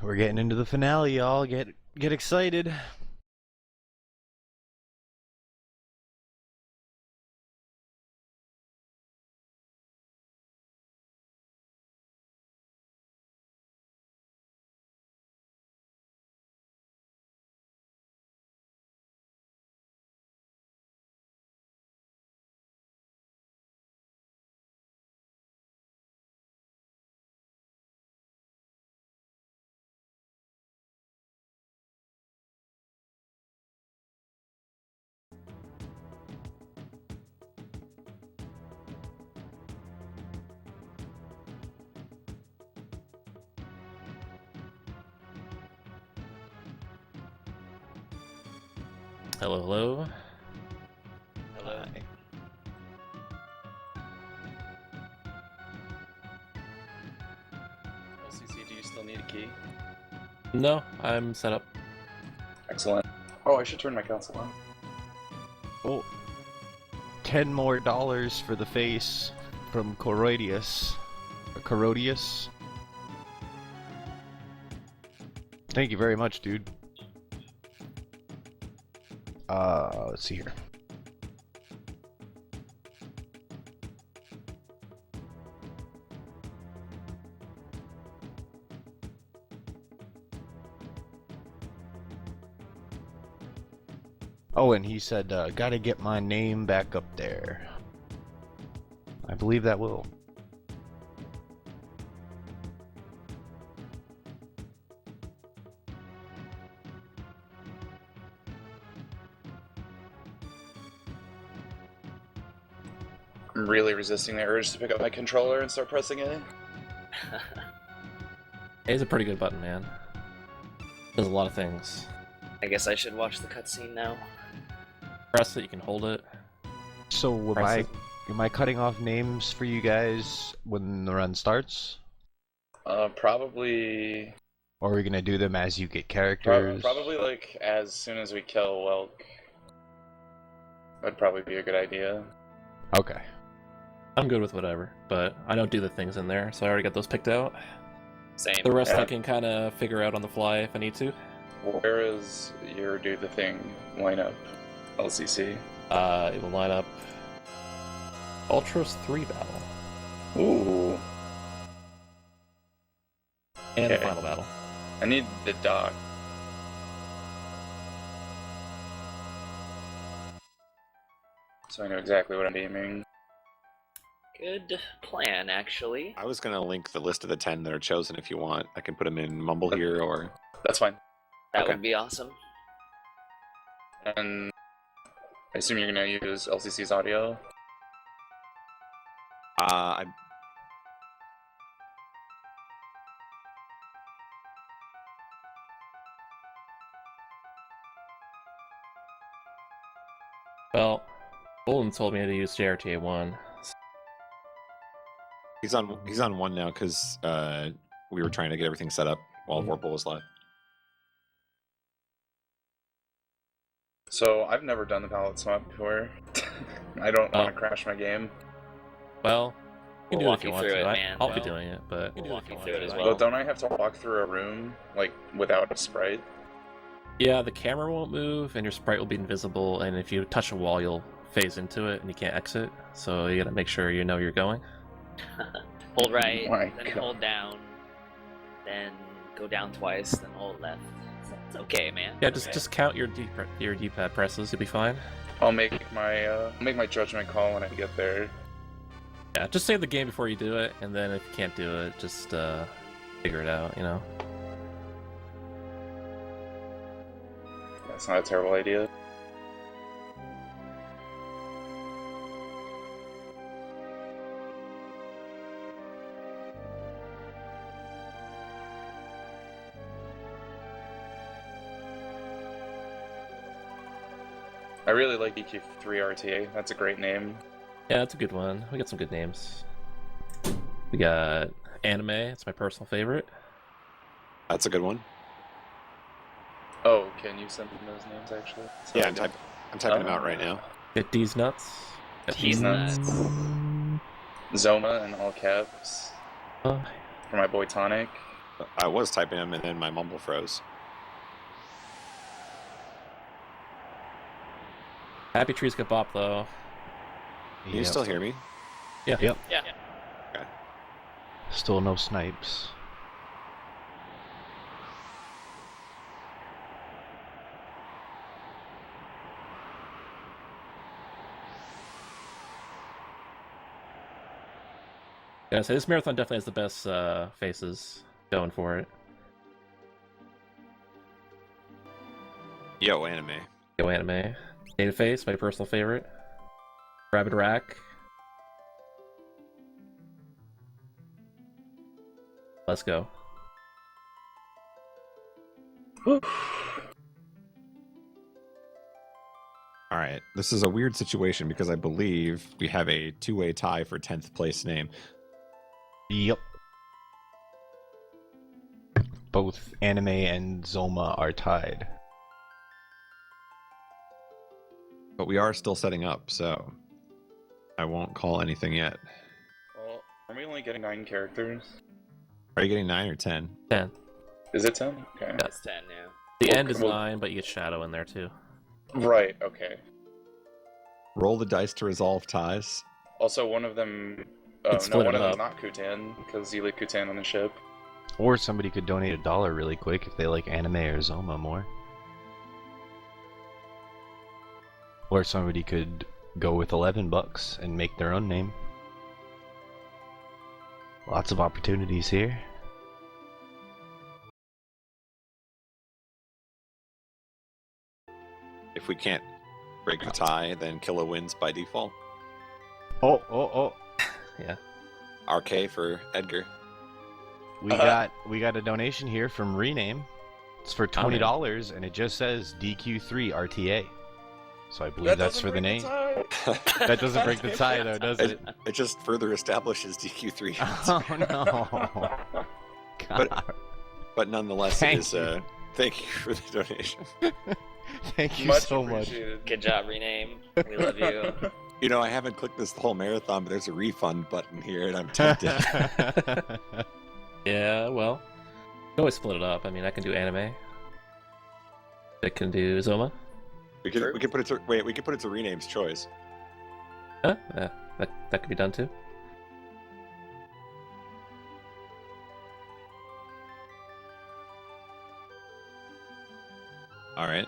We're getting into the finale, y'all. Get excited. Hello, hello. Hello. LCC, do you still need a key? No, I'm set up. Excellent. Oh, I should turn my console on. Oh, $10 more for the face from Corodius. Corodius. Thank you very much, dude. Let's see here. Oh, and he said, gotta get my name back up there. I believe that will. I'm really resisting the urge to pick up my controller and start pressing it. It's a pretty good button, man. Does a lot of things. I guess I should watch the cutscene now. Press it, you can hold it. So am I cutting off names for you guys when the run starts? Probably... Or are we gonna do them as you get characters? Probably, like, as soon as we kill Welk. That'd probably be a good idea. Okay. I'm good with whatever, but I don't do the things in there, so I already got those picked out. Same. The rest Yeah. I can kind of figure out on the fly if I need to. Where is your do the thing lineup, LCC? It will line up Ultros 3 battle Ooh. and the Okay. final battle. I need the dock. So I know exactly what I'm aiming. Good plan, actually. I was going to link the list of the 10 that are chosen if you want. I can put them in Mumble here or... That's fine. That Okay. would be awesome. And I assume you're gonna use LCC's audio. I Well, Bolden told me to use JRTA2. he's on one now because we were trying to get everything set up while Vorpal was live. So I've never done the palette swap before. I don't want to crash my game. Well, you can We'll do it walk if you you want through to. it, I- man. I'll be Well, doing it, but we'll walk you through it as But well. don't I have to walk through a room, like, without a sprite? yeah, the camera won't move and your sprite will be invisible, and if you touch a wall, you'll phase into it and you can't exit. So you gotta make sure you know you're going. Hold right, My then God. hold down, then go down twice, then hold left. It's okay, man. Yeah, Okay. just count your D-pad presses. You'll be fine. I'll make my judgment call when I get there. Yeah, just save the game before you do it, and then if you can't do it, just figure it out. You know. That's not a terrible idea. I really like EQ3RTA. That's a great name. Yeah, that's a good one. We got some good names. We got Anime. It's my personal favorite. That's a good one. Oh, can you send them those names actually? So Yeah, I I'm don't- typing them out right now. Get D's nuts. Got D's nuts. Zoma in all caps Oh, for my boy Tonic. I was typing them and then my mumble froze. Happy trees get bop though. Can you still hear me? Yeah. Yep. Yeah. Still no snipes. Yeah, so this marathon definitely has the best faces going for it. Yo, anime. Go anime. Data face, my personal favorite. Rabbit Rack. Let's go. All right, this is a weird situation because I believe we have a two-way tie for 10th place name. Yep. Both anime and Zoma are tied. But we are still setting up, so I won't call anything yet. Well, are we only getting 9 characters? Are you getting 9 or 10? 10. Is it 10? Okay. That's 10 now. The Well, end is well- 9, but you get Shadow in there too. Right, okay. Roll the dice to resolve ties. Also, one of them... Let's no, split one it of them's up. not Kutan, because you like Kutan on the ship. Or somebody could donate $1 really quick if they like anime or Zoma more. Or somebody could go with $11 and make their own name. Lots of opportunities here. If we can't break the tie, then Killa wins by default. Oh. Yeah. RK for Edgar. We got a donation here from Rename. It's for $20 and it just says DQ3 RTA. So I believe that's for the name. That doesn't break the tie though, does it? It just further establishes DQ3. Oh no. God. But nonetheless, Thank it is. Thank you for the donation. Thank you Much so much. appreciated. Good job, Rename. We love you. You know, I haven't clicked this whole marathon, but there's a refund button here, and I'm tempted. Yeah, well. You can always split it up. I mean, I can do anime. I can do Zoma. we can put it to we can put it to Rename's choice. Huh? Yeah, that could be done too. All right.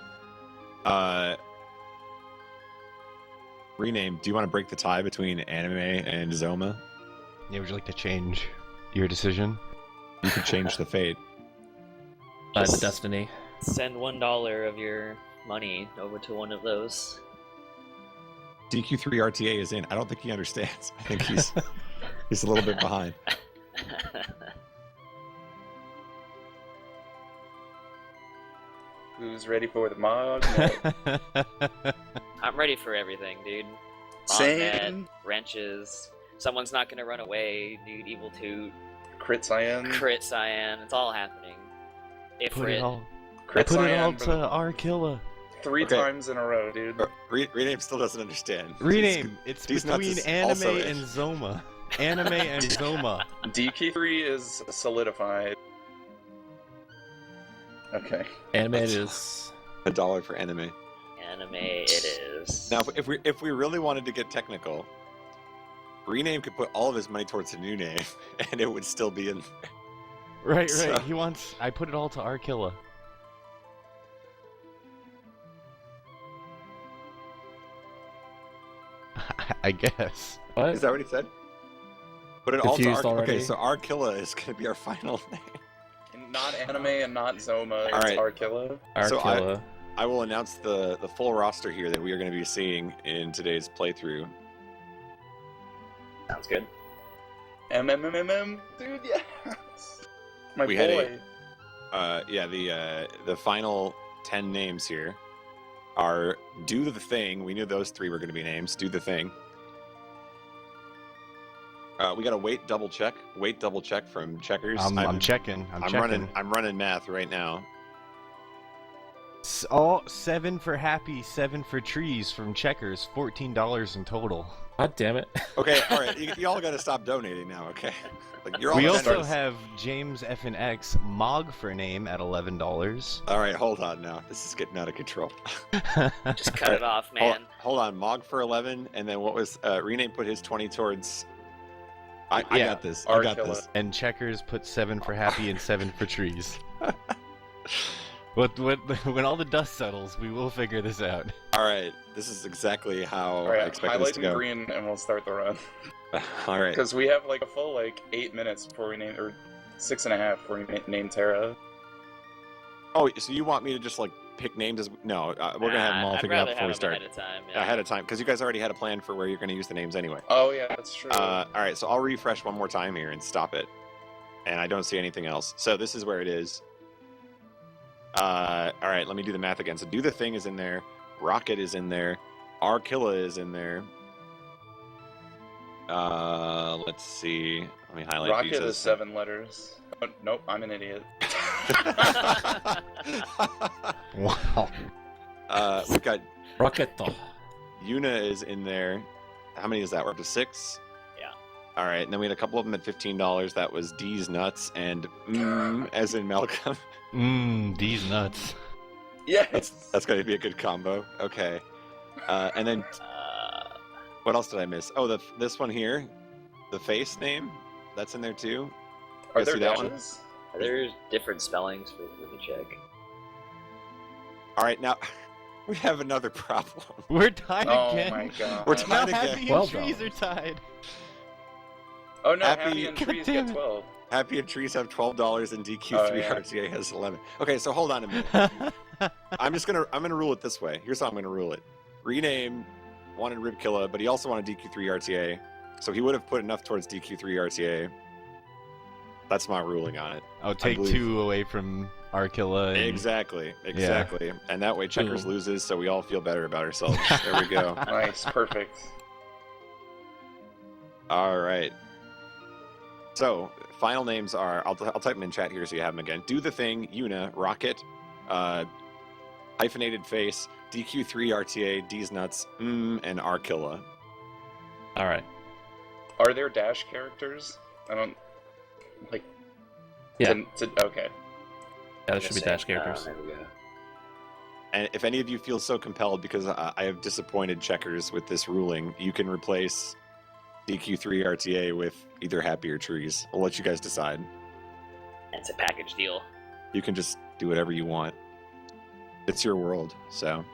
Rename. Do you want to break the tie between anime and Zoma? Yeah, would you like to change your decision? You could change the fate. The Destiny. Send $1 of your money over to one of those. DQ3 RTA is in. I don't think he understands. I think he's a little bit behind. Who's ready for the mod? I'm ready for everything, dude. Same. Bond wrenches. Someone's not gonna run away, dude. Evil Toot, Crit Cyan. Crit Cyan. It's all happening. Put it all. Crit Put it Cyan, all but to our killer. 3 Okay. times in a row, dude. Rename still doesn't understand. Rename. It's these nuts between is anime also it. and Zoma. Anime and Zoma. DK3 is solidified. Okay. Anime is. $1 for anime. Anime it is. Now, if we really wanted to get technical, Rename could put all of his money towards a new name, and it would still be in. Right. So- He wants. I put it all to our killer. I guess. What? Is that what he said? Put it all to Confused our. already? Okay, so Arkilla is going to be our final name. Not anime and not Zoma. All It's right. Arkilla. So Arkilla. I will announce the full roster here that we are going to be seeing in today's playthrough. Sounds good. MMMMM, dude, yes. My We boy. had the final 10 names here are Do the Thing. We knew those 3 were going to be names. Do the Thing. We got to wait double check from Checkers. I'm checking. I'm checking. running math right now. All 7 for happy, 7 for trees from Checkers, $14 in total. God damn it. Okay, all right. You all got to stop donating now, okay? Like, you're all We also generous. have James F and X Mog for name at $11. All right, hold on now. This is getting out of control. Just cut it off, man. Hold on, Mog for 11, and then what was Rename put his 20 towards. I Yeah, got this. I got Arkilla. this. And Checkers put 7 for happy and 7 for trees. When all the dust settles, we will figure this out. All right, this is exactly how All I right, expected this highlight to in go. green, and we'll start the run. All right. Because we have like a full 8 minutes before we name, or 6.5 before we name Terra. Oh, so you want me to just pick names? No, we're gonna have them all I'd figured out rather before we have 'em start. ahead of time. Yeah. Ahead of time, because you guys already had a plan for where you're gonna use the names anyway. Oh yeah, that's true. All right, so I'll refresh one more time here and stop it. And I don't see anything else. So this is where it is. All right, let me do the math again. So Do the Thing is in there. Rocket is in there. Arkilla is in there. Let's see. Let me highlight Rocket these. is 7 letters. Oh, nope, I'm an idiot. Wow. We've got Rocketo. Yuna is in there. How many is that? We're up to 6? Yeah. All right, and then we had a couple of them at $15. That was D's Nuts and as in Malcolm. These nuts. Yes! That's going to be a good combo. Okay. And then what else did I miss? Oh, this one here, the face name, that's in there too. Are You there see that one? dashes? Are there different spellings for the check? All right, now we have another problem. We're tied Oh again. my god. We're Now tied happy again. and Well trees done. are tied. Oh no, Happy- Happy and God Trees damn get it. 12. Happy and Trees have $12 and DQ3 Oh, yeah. RTA has 11. Okay, so hold on a minute. I'm gonna rule it this way. Here's how I'm gonna rule it. Rename wanted Ribkilla, but he also wanted DQ3 RTA, so he would have put enough towards DQ3 RTA. That's my ruling on it. I'll take believe- 2 away from Arkilla. And... Exactly. And that way Checkers Boom. loses, so we all feel better about ourselves. There we go. Nice, perfect. All right. So final names are I'll type them in chat here so you have them again. Do the Thing, Yuna, Rocket, Hyphenated Face, DQ3 RTA, D's Nuts, and Arkilla. All right. Are there dash characters? I don't... Yeah. Okay. Yeah, there should be dash characters. There we go. And if any of you feel so compelled, because I have disappointed Checkers with this ruling, you can replace DQ3 RTA with either Happy or Trees. I'll let you guys decide. It's a package deal. You can just do whatever you want. It's your world, so.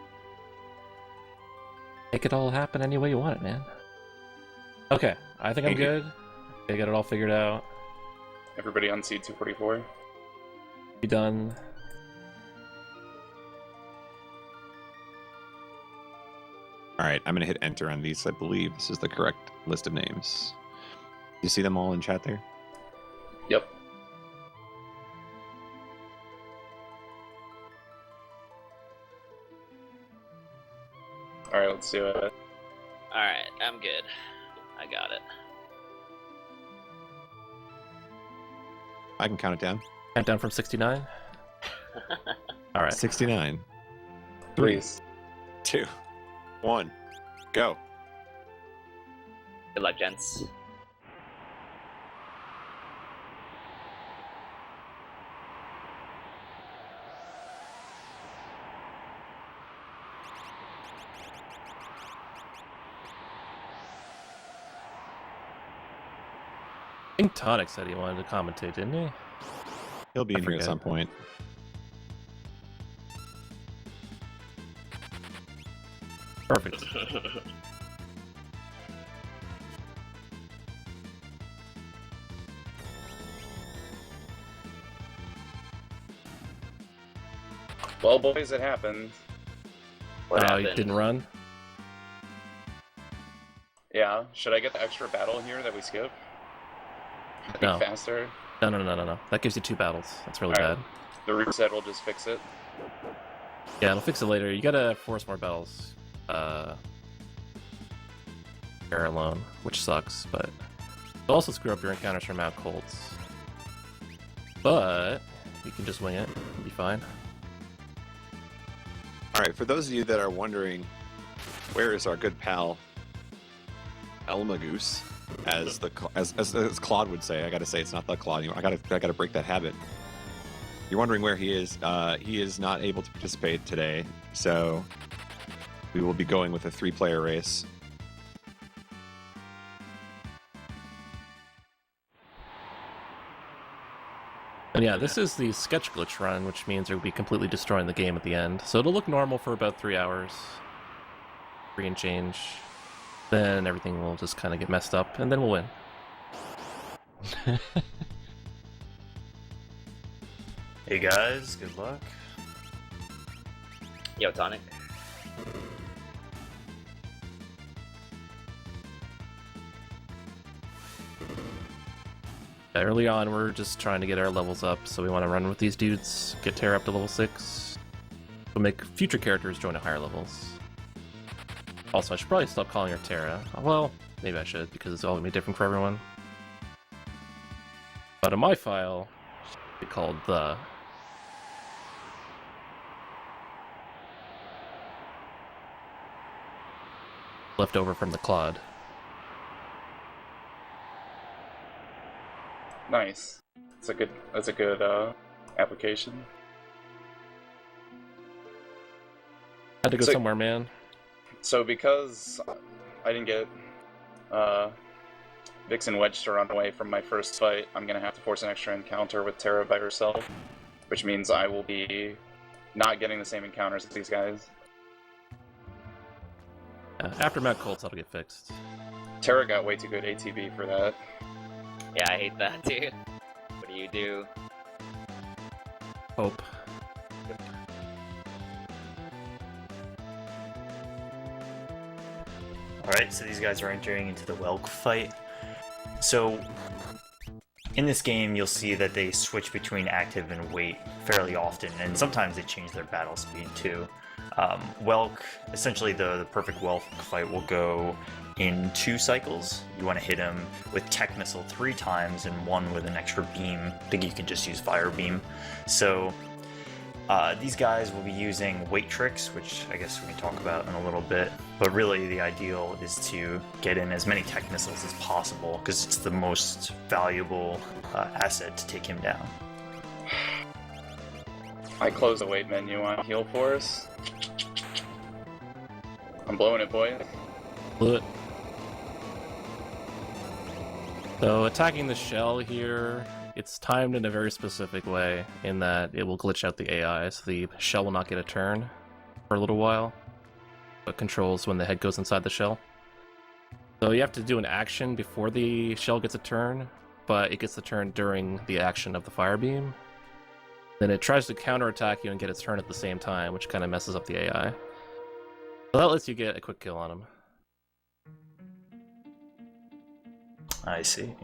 Make it all happen any way you want it, man. Okay, I think I'm good. I got it all figured out. Everybody on seed 244. Be done. All right, I'm going to hit enter on these. I believe this is the correct list of names. You see them all in chat there? Yep. Alright, let's do it. Alright, I'm good. I got it. I can count it down. Count down from 69. All right. 69, Please. 2, 1, go. Good luck, gents. I think Tonic said he wanted to commentate, didn't he? He'll be I in here at forget. some point. Perfect. Well, boys, it happened. What You happened? didn't run? Yeah, should I get the extra battle here that we skip? Be No. faster. No. That gives you 2 battles. That's really Alright. bad. The reset will just fix it. Yeah, it'll fix it later. You gotta force more battles. You're alone, which sucks, but it'll also screw up your encounters from Mount Colts. But you can just wing it. It'll be fine. All right, for those of you that are wondering, where is our good pal Elmagoose, as Claude would say? I got to say it's not the Claude anymore. I got to break that habit. You're wondering where he is. He is not able to participate today, so we will be going with a 3-player race. And yeah, this is the sketch glitch run, which means we'll be completely destroying the game at the end. So it'll look normal for about 3 hours. 3 and change. Then everything will just kind of get messed up, and then we'll win. Hey guys, good luck. Yo, Tonic. Early on, we're just trying to get our levels up, so we want to run with these dudes, get Terra up to level 6. We'll make future characters join at higher levels. Also, I should probably stop calling her Terra. Well, maybe I should, because it's all going to be different for everyone. But in my file, it should be called The. Left over from the Claude. Nice. That's a good application. Had to go So- somewhere, man. So because I didn't get Vixen Wedge to run away from my first fight, I'm gonna have to force an extra encounter with Terra by herself, which means I will be not getting the same encounters as these guys. After Mount Colts, that'll get fixed. Terra got way too good ATB for that. Yeah, I hate that, dude. What do you do? Hope. Alright, so these guys are entering into the Welk fight. So, in this game, you'll see that they switch between active and wait fairly often, and sometimes they change their battle speed too. Welk, essentially the perfect Welk fight will go in 2 cycles. You want to hit him with Tech Missile 3 times and 1 with an extra beam. I think you can just use Fire Beam. So these guys will be using weight tricks, which I guess we can talk about in a little bit. But really the ideal is to get in as many Tech Missiles as possible, because it's the most valuable asset to take him down. I close the weight menu on Heal Force. I'm blowing it, boys. Blew it. So attacking the shell here, it's timed in a very specific way in that it will glitch out the AI, so the shell will not get a turn for a little while. It controls when the head goes inside the shell. So you have to do an action before the shell gets a turn, but it gets the turn during the action of the fire beam. Then it tries to counterattack you and get its turn at the same time, which kind of messes up the AI. So that lets you get a quick kill on him. I see.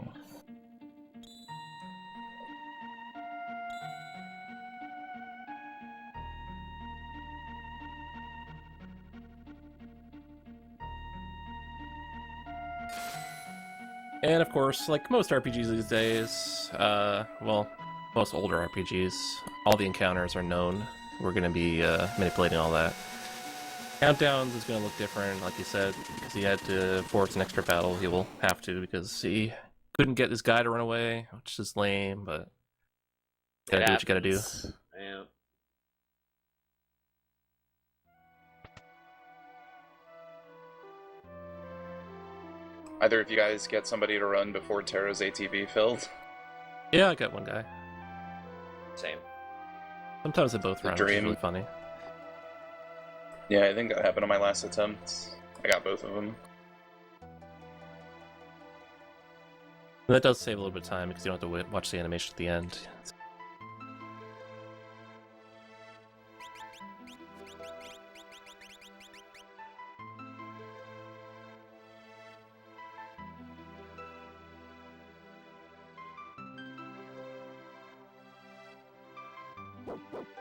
And of course, like most RPGs these days, well, most older RPGs, all the encounters are known. We're going to be manipulating all that. Countdowns is going to look different, like you said, because he had to force an extra battle. He will have to, because he couldn't get this guy to run away, which is lame, but gotta do what you gotta do. Yeah. Either of you guys get somebody to run before Terra's ATB filled? Yeah, I got one guy. Same. Sometimes they both run, which is Dream. really funny. Yeah, I think that happened on my last attempt. I got both of them. And that does save a little bit of time, because you don't have to watch the animation at the end.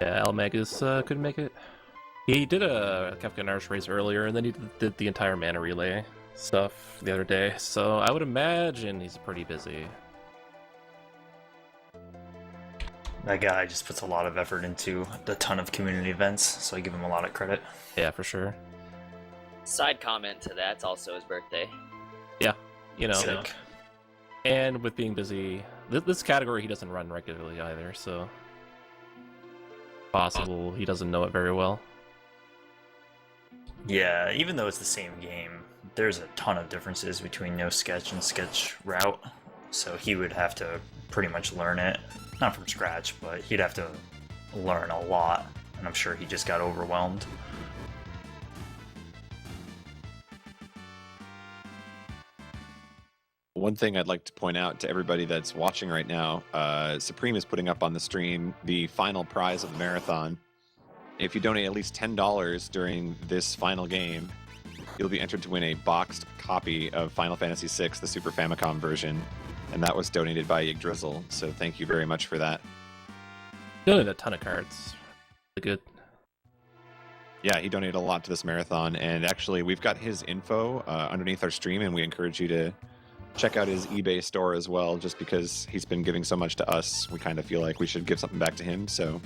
Yeah, Almagus couldn't make it. He did a Kefka Irish race earlier, and then he did the entire mana relay stuff the other day, so I would imagine he's pretty busy. That guy just puts a lot of effort into a ton of community events, so I give him a lot of credit. Yeah, for sure. Side comment to that, it's also his birthday. Yeah, you know. Sick. And with being busy, this category he doesn't run regularly either, so possible he doesn't know it very well. Yeah, even though it's the same game, there's a ton of differences between no sketch and sketch route, so he would have to pretty much learn it. Not from scratch, but he'd have to learn a lot, and I'm sure he just got overwhelmed. One thing I'd like to point out to everybody that's watching right now, Supreme is putting up on the stream the final prize of the marathon. If you donate at least $10 during this final game, you'll be entered to win a boxed copy of Final Fantasy VI, the Super Famicom version, and that was donated by Yggdrasil, so thank you very much for that. Donated a ton of cards. Really good. Yeah, he donated a lot to this marathon, and actually we've got his info underneath our stream, and we encourage you to check out his eBay store as well, just because he's been giving so much to us. We kind of feel like we should give something back to him, so...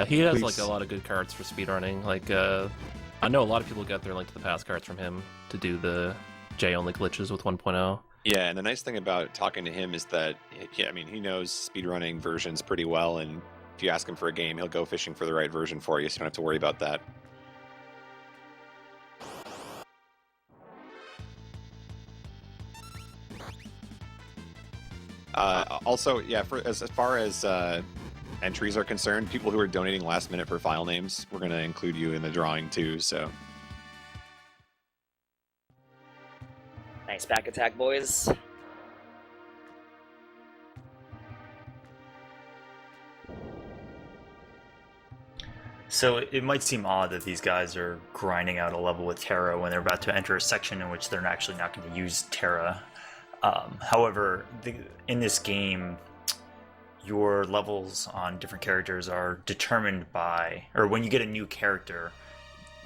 He has please. like a lot of good cards for speedrunning. Like, I know a lot of people get their Link to the Past cards from him to do the J-only glitches with 1.0. Yeah, and the nice thing about talking to him is that, I mean, he knows speedrunning versions pretty well, and if you ask him for a game, he'll go fishing for the right version for you, so you don't have to worry about that. Also, yeah, as far as entries are concerned, people who are donating last minute for file names, we're going to include you in the drawing too, so... Nice back attack, boys. So it might seem odd that these guys are grinding out a level with Terra when they're about to enter a section in which they're actually not going to use Terra. However, in this game, your levels on different characters are determined by, or when you get a new character,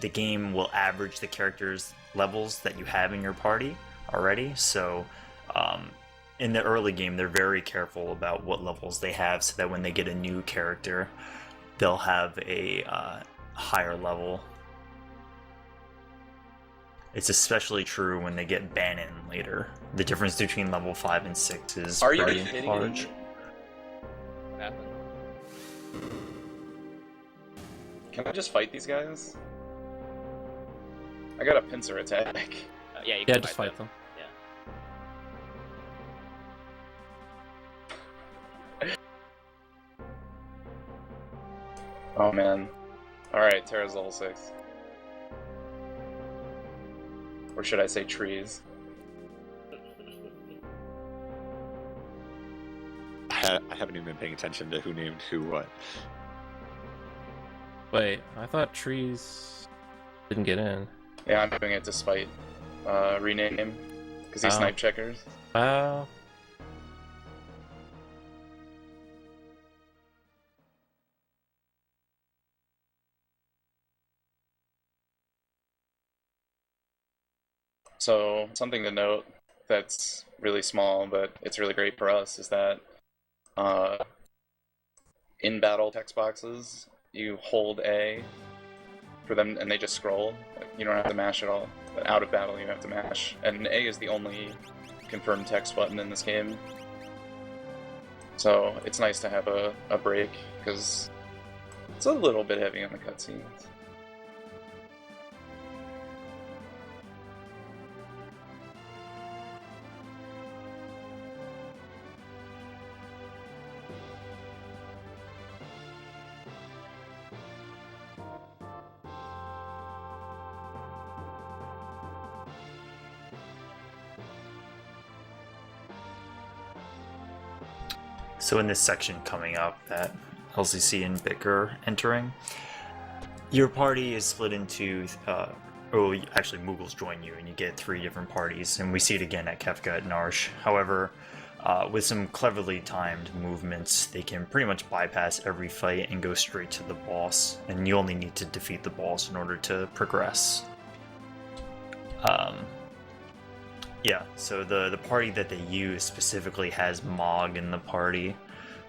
the game will average the character's levels that you have in your party already. So in the early game, they're very careful about what levels they have so that when they get a new character, they'll have a higher level. It's especially true when they get Bannon later. The difference between level 5 and 6 is pretty large. What happened? Can I just fight these guys? I got a pincer attack. Yeah, you Yeah, can just fight them. Oh man. Alright, Terra's level 6. Or should I say trees? I haven't even been paying attention to who named who what. Wait, I thought trees didn't get in. Yeah, I'm doing it despite rename him, because he's Oh. snipe checkers. Wow. So, something to note that's really small, but it's really great for us, is that in battle text boxes, you hold A for them and they just scroll. You don't have to mash at all. But out of battle, you have to mash. And A is the only confirmed text button in this game. So, it's nice to have a break, because it's a little bit heavy on the cutscenes. So in this section coming up that LCC and Bick are entering, your party is split into, actually Moogles join you and you get 3 different parties, and we see it again at Kefka at Narsh. However, with some cleverly timed movements, they can pretty much bypass every fight and go straight to the boss, and you only need to defeat the boss in order to progress. Yeah, so the party that they use specifically has Mog in the party,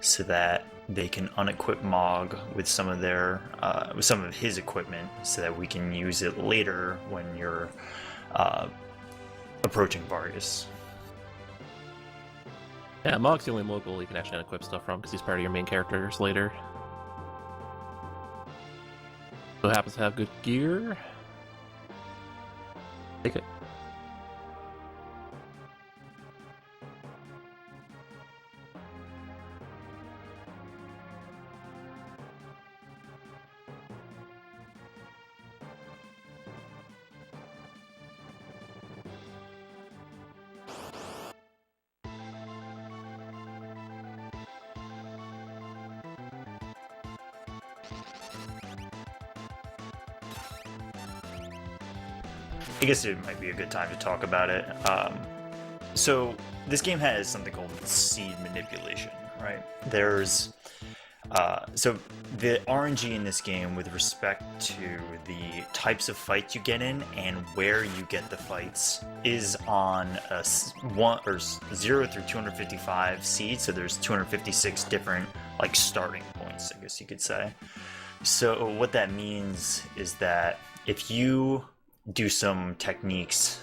so that they can unequip Mog with some of their with some of his equipment, so that we can use it later when you're approaching Vargas. Yeah, Mog's the only mogul you can actually unequip stuff from because he's part of your main characters later. So happens to have good gear. Take it. I guess it might be a good time to talk about it. So this game has something called seed manipulation, right? There's so the RNG in this game with respect to the types of fights you get in and where you get the fights is on a 0 through 255 seed. So there's 256 different like starting points, I guess you could say. So what that means is that if you do some techniques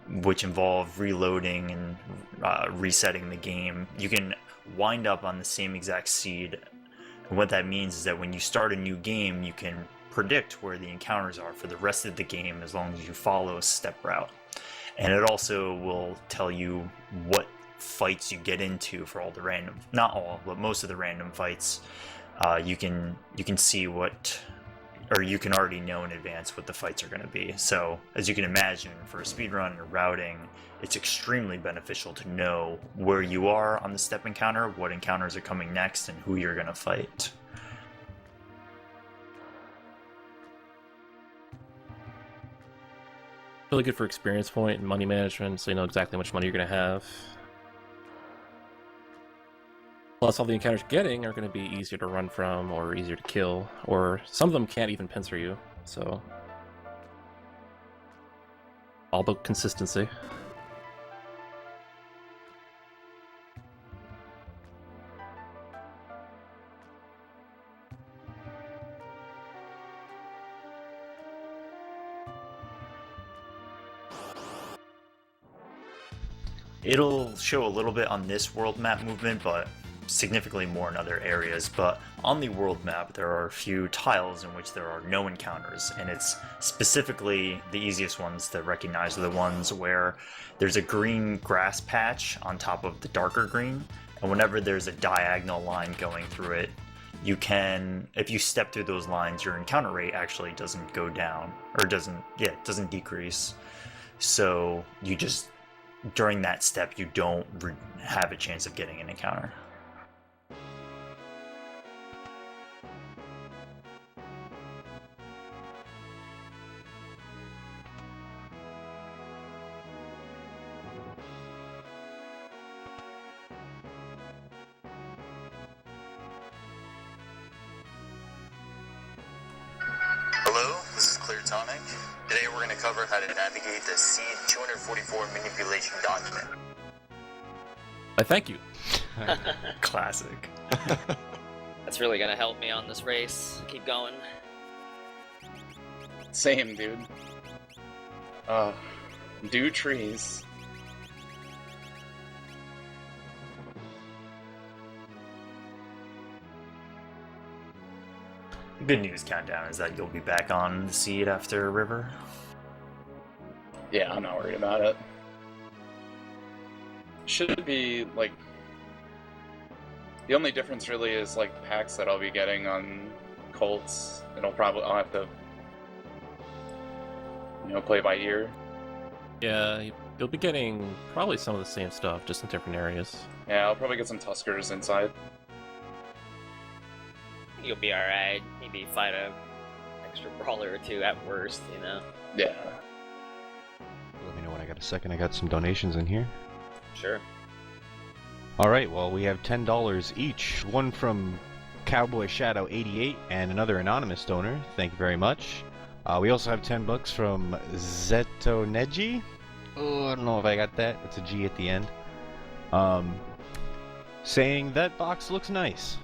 which involve reloading and resetting the game, you can wind up on the same exact seed. And what that means is that when you start a new game, you can predict where the encounters are for the rest of the game as long as you follow a step route. And it also will tell you what fights you get into for all the random, not all, but most of the random fights. You can see what, or you can already know in advance what the fights are going to be. So, as you can imagine, for a speedrun or routing, it's extremely beneficial to know where you are on the step encounter, what encounters are coming next, and who you're going to fight. Really good for experience point and money management, so you know exactly how much money you're going to have. Plus, all the encounters you're getting are going to be easier to run from, or easier to kill, or some of them can't even pincer you, so... all about consistency. It'll show a little bit on this world map movement, but significantly more in other areas. But on the world map, there are a few tiles in which there are no encounters, and it's specifically the easiest ones to recognize are the ones where there's a green grass patch on top of the darker green, and whenever there's a diagonal line going through it, you can, if you step through those lines, your encounter rate actually doesn't go down, or doesn't decrease. So you just, during that step, you don't have a chance of getting an encounter. Hello, this is Clear Tonic. Today we're going to cover how to navigate the Seed 244 manipulation document. Thank you. Classic. That's really gonna help me on this race. Keep going. Same, dude. Do trees. Good news countdown is that you'll be back on the seed after River. Yeah, I'm not worried about it. Should be, like... The only difference really is, like, the packs that I'll be getting on Colts. I'll have to, play by ear. Yeah, you'll be getting probably some of the same stuff, just in different areas. Yeah, I'll probably get some Tuskers inside. You'll be alright. Maybe fight a extra brawler or two at worst, you know? Yeah. Let me know when I got a second. I got some donations in here. Sure. Alright, well, we have $10 each. One from Cowboy Shadow 88 and another anonymous donor. Thank you very much. We also have $10 from Zetoneji. Oh, I don't know if I got that. It's a G at the end. Saying that box looks nice.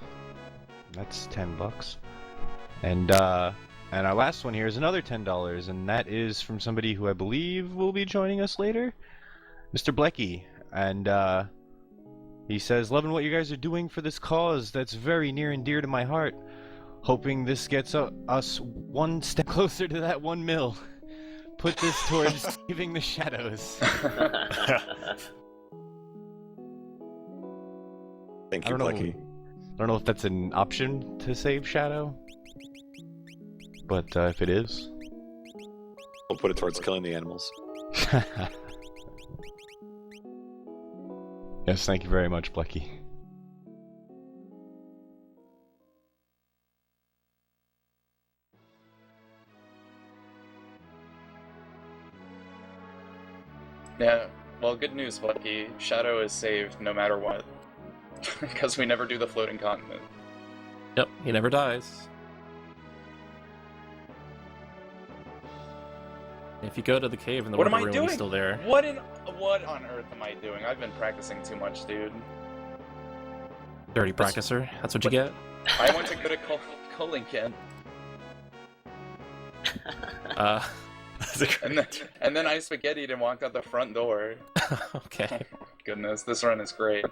That's $10. And our last one here is another $10, and that is from somebody who I believe will be joining us later, Mr. Blecky. And he says, "Loving what you guys are doing for this cause. That's very near and dear to my heart. Hoping this gets us one step closer to that 1 mil. Put this towards saving the shadows." Thank you, Blecky. I don't know if that's an option to save Shadow, but if it is, We'll put it towards killing the animals. yes, thank you very much, Blecky. Yeah, well, good news, Lucky. Shadow is saved no matter what. Because we never do the floating continent. Yep, he never dies. If you go to the cave in the What am Wonder I Room, doing? he's still there. What on earth am I doing? I've been practicing too much, dude. Dirty practicer, that's what you get. I went to go to Cullinkin, and then I spaghettied and walked out the front door. Okay. Goodness, this run is great.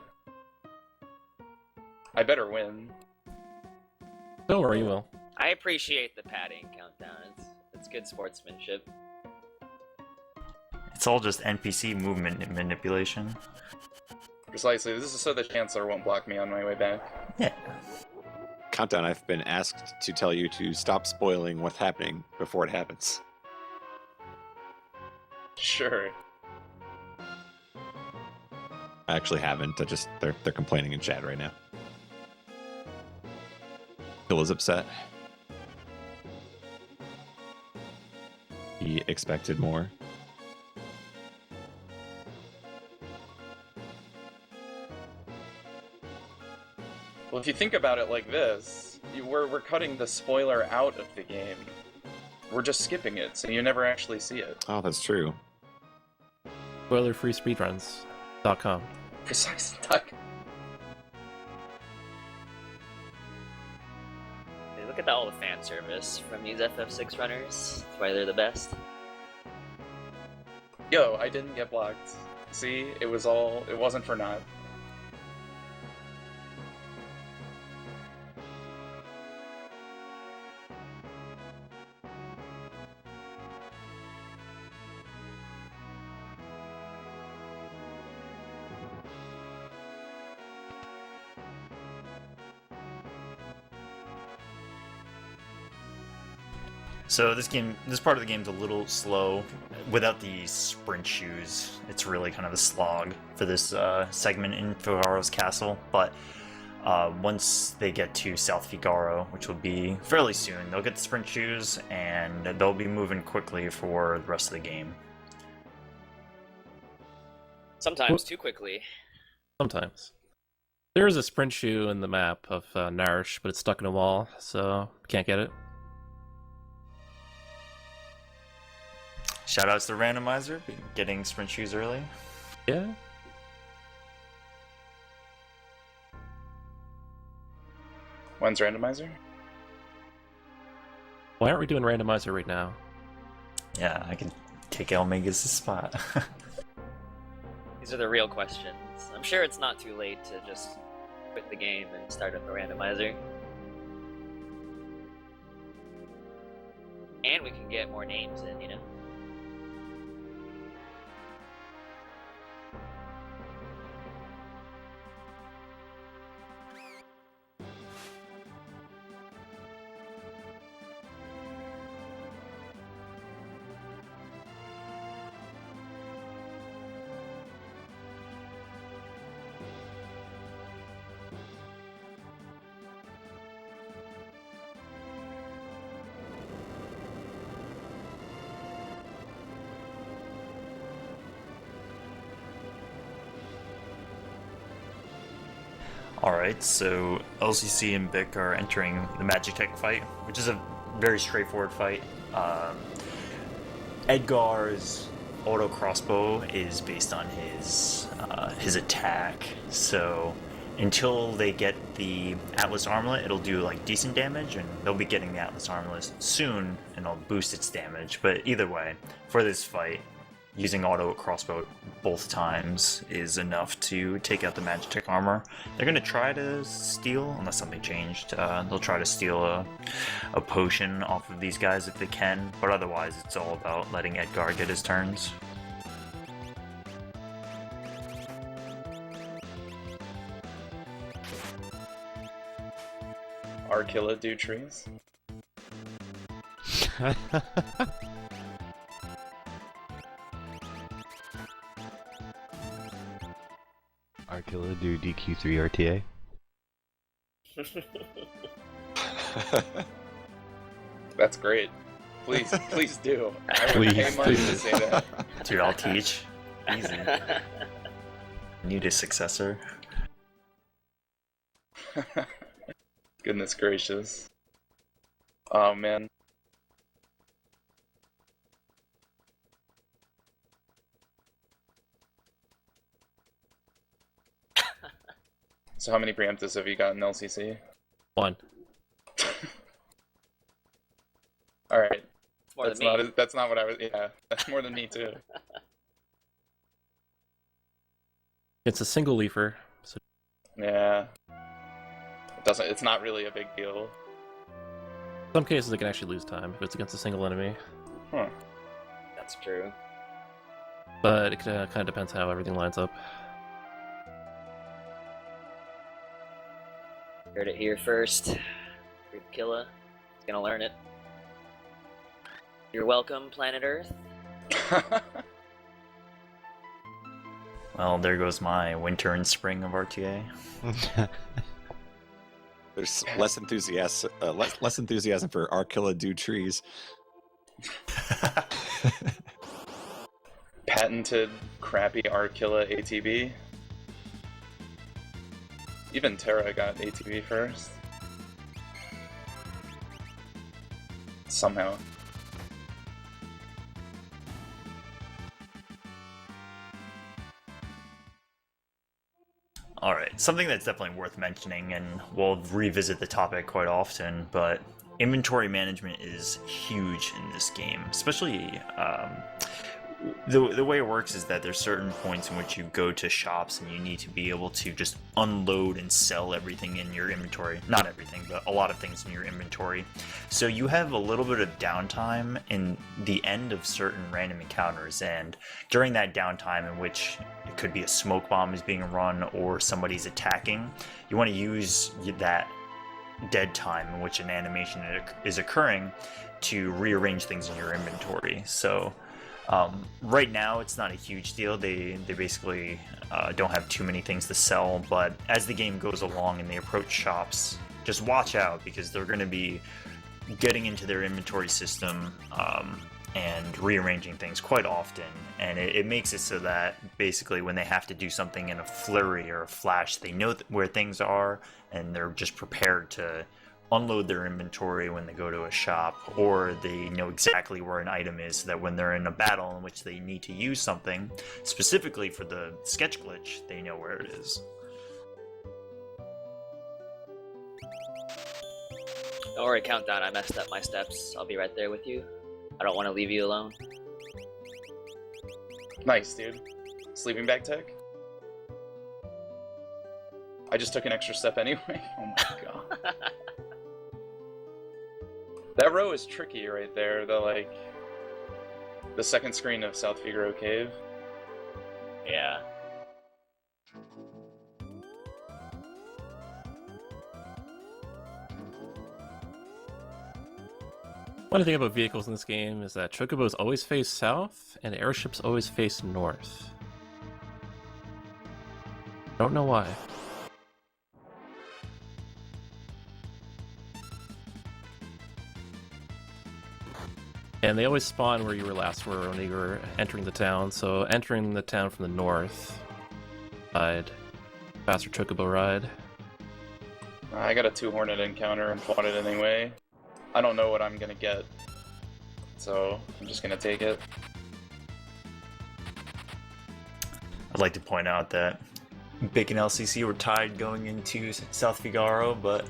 I better win. Don't worry, you will. I appreciate the padding countdown. It's good sportsmanship. It's all just NPC movement manipulation. Precisely. This is so the Chancellor won't block me on my way back. Yeah. Countdown, I've been asked to tell you to stop spoiling what's happening before it happens. Sure. I actually haven't. They're complaining in chat right now. Phil is upset. He expected more. Well, if you think about it like this, we're cutting the spoiler out of the game. We're just skipping it, so you never actually see it. Oh, that's true. SpoilerFreeSpeedruns.com. Precise. Look at all the fan service from these FF6 runners. That's why they're the best. Yo, I didn't get blocked. See, it wasn't for naught. So this part of the game's a little slow. Without the sprint shoes, it's really kind of a slog for this segment in Figaro's castle. But once they get to South Figaro, which will be fairly soon, they'll get the sprint shoes and they'll be moving quickly for the rest of the game. Sometimes too quickly. Sometimes. There is a sprint shoe in the map of Narish, but it's stuck in a wall, so can't get it. Shoutouts to Randomizer, getting sprint shoes early. Yeah. When's randomizer? Why aren't we doing randomizer right now? Yeah, I can take Elmega's spot. These are the real questions. I'm sure it's not too late to just quit the game and start up a randomizer. And we can get more names in, you know? Alright, so LCC and Bic are entering the Magic Tech fight, which is a very straightforward fight. Edgar's auto crossbow is based on his attack, so until they get the Atlas Armlet, it'll do like decent damage, and they'll be getting the Atlas Armlet soon, and it'll boost its damage. But either way, for this fight, using auto crossbow both times is enough to take out the Magitech armor. They're going to try to steal, unless something changed, they'll try to steal a potion off of these guys if they can, but otherwise it's all about letting Edgar get his turns. Arkilla do trees? Arkilla do DQ3 RTA. That's great. Please do. I would Please, pay money to please. say that. Dude, I'll teach. Easy. Need a successor. Goodness gracious. Oh man. So how many preemptives have you got in LCC? 1. Alright. More than me. That's not what I was. Yeah, that's more than me too. It's a single leafer, so Yeah. It's not really a big deal. in some cases it can actually lose time if it's against a single enemy. Huh. That's true. But it kind of depends how everything lines up. Heard it here first. Killa is gonna learn it. You're welcome, planet Earth. Well, there goes my winter and spring of RTA. There's less enthusiasm for Arkilla do trees. Patented crappy Arkilla ATB. Even Terra got ATB first. Somehow. Alright, something that's definitely worth mentioning, and we'll revisit the topic quite often, but inventory management is huge in this game. Especially, the way it works is that there's certain points in which you go to shops and you need to be able to just unload and sell everything in your inventory. Not everything, but a lot of things in your inventory. So you have a little bit of downtime in the end of certain random encounters, and during that downtime in which it could be a smoke bomb is being run or somebody's attacking, you want to use that dead time in which an animation is occurring to rearrange things in your inventory. So right now it's not a huge deal. They basically don't have too many things to sell, but as the game goes along and they approach shops, just watch out, because they're going to be getting into their inventory system and rearranging things quite often, and it makes it so that basically when they have to do something in a flurry or a flash, they know where things are and they're just prepared to unload their inventory when they go to a shop, or they know exactly where an item is so that when they're in a battle in which they need to use something specifically for the sketch glitch, they know where it is. Don't worry, Countdown, I messed up my steps. I'll be right there with you. I don't want to leave you alone. Nice, dude. Sleeping bag tech? I just took an extra step anyway. Oh my god. That row is tricky right there. The second screen of South Figaro Cave. Yeah. One thing about vehicles in this game is that chocobos always face south and airships always face north. Don't know why. And they always spawn where you were last when you were entering the town, so entering the town from the north side, faster chocobo ride. I got a 2-Hornet encounter and fought it anyway. I don't know what I'm gonna get, so I'm just gonna take it. I'd like to point out that Bic and LCC were tied going into South Figaro, but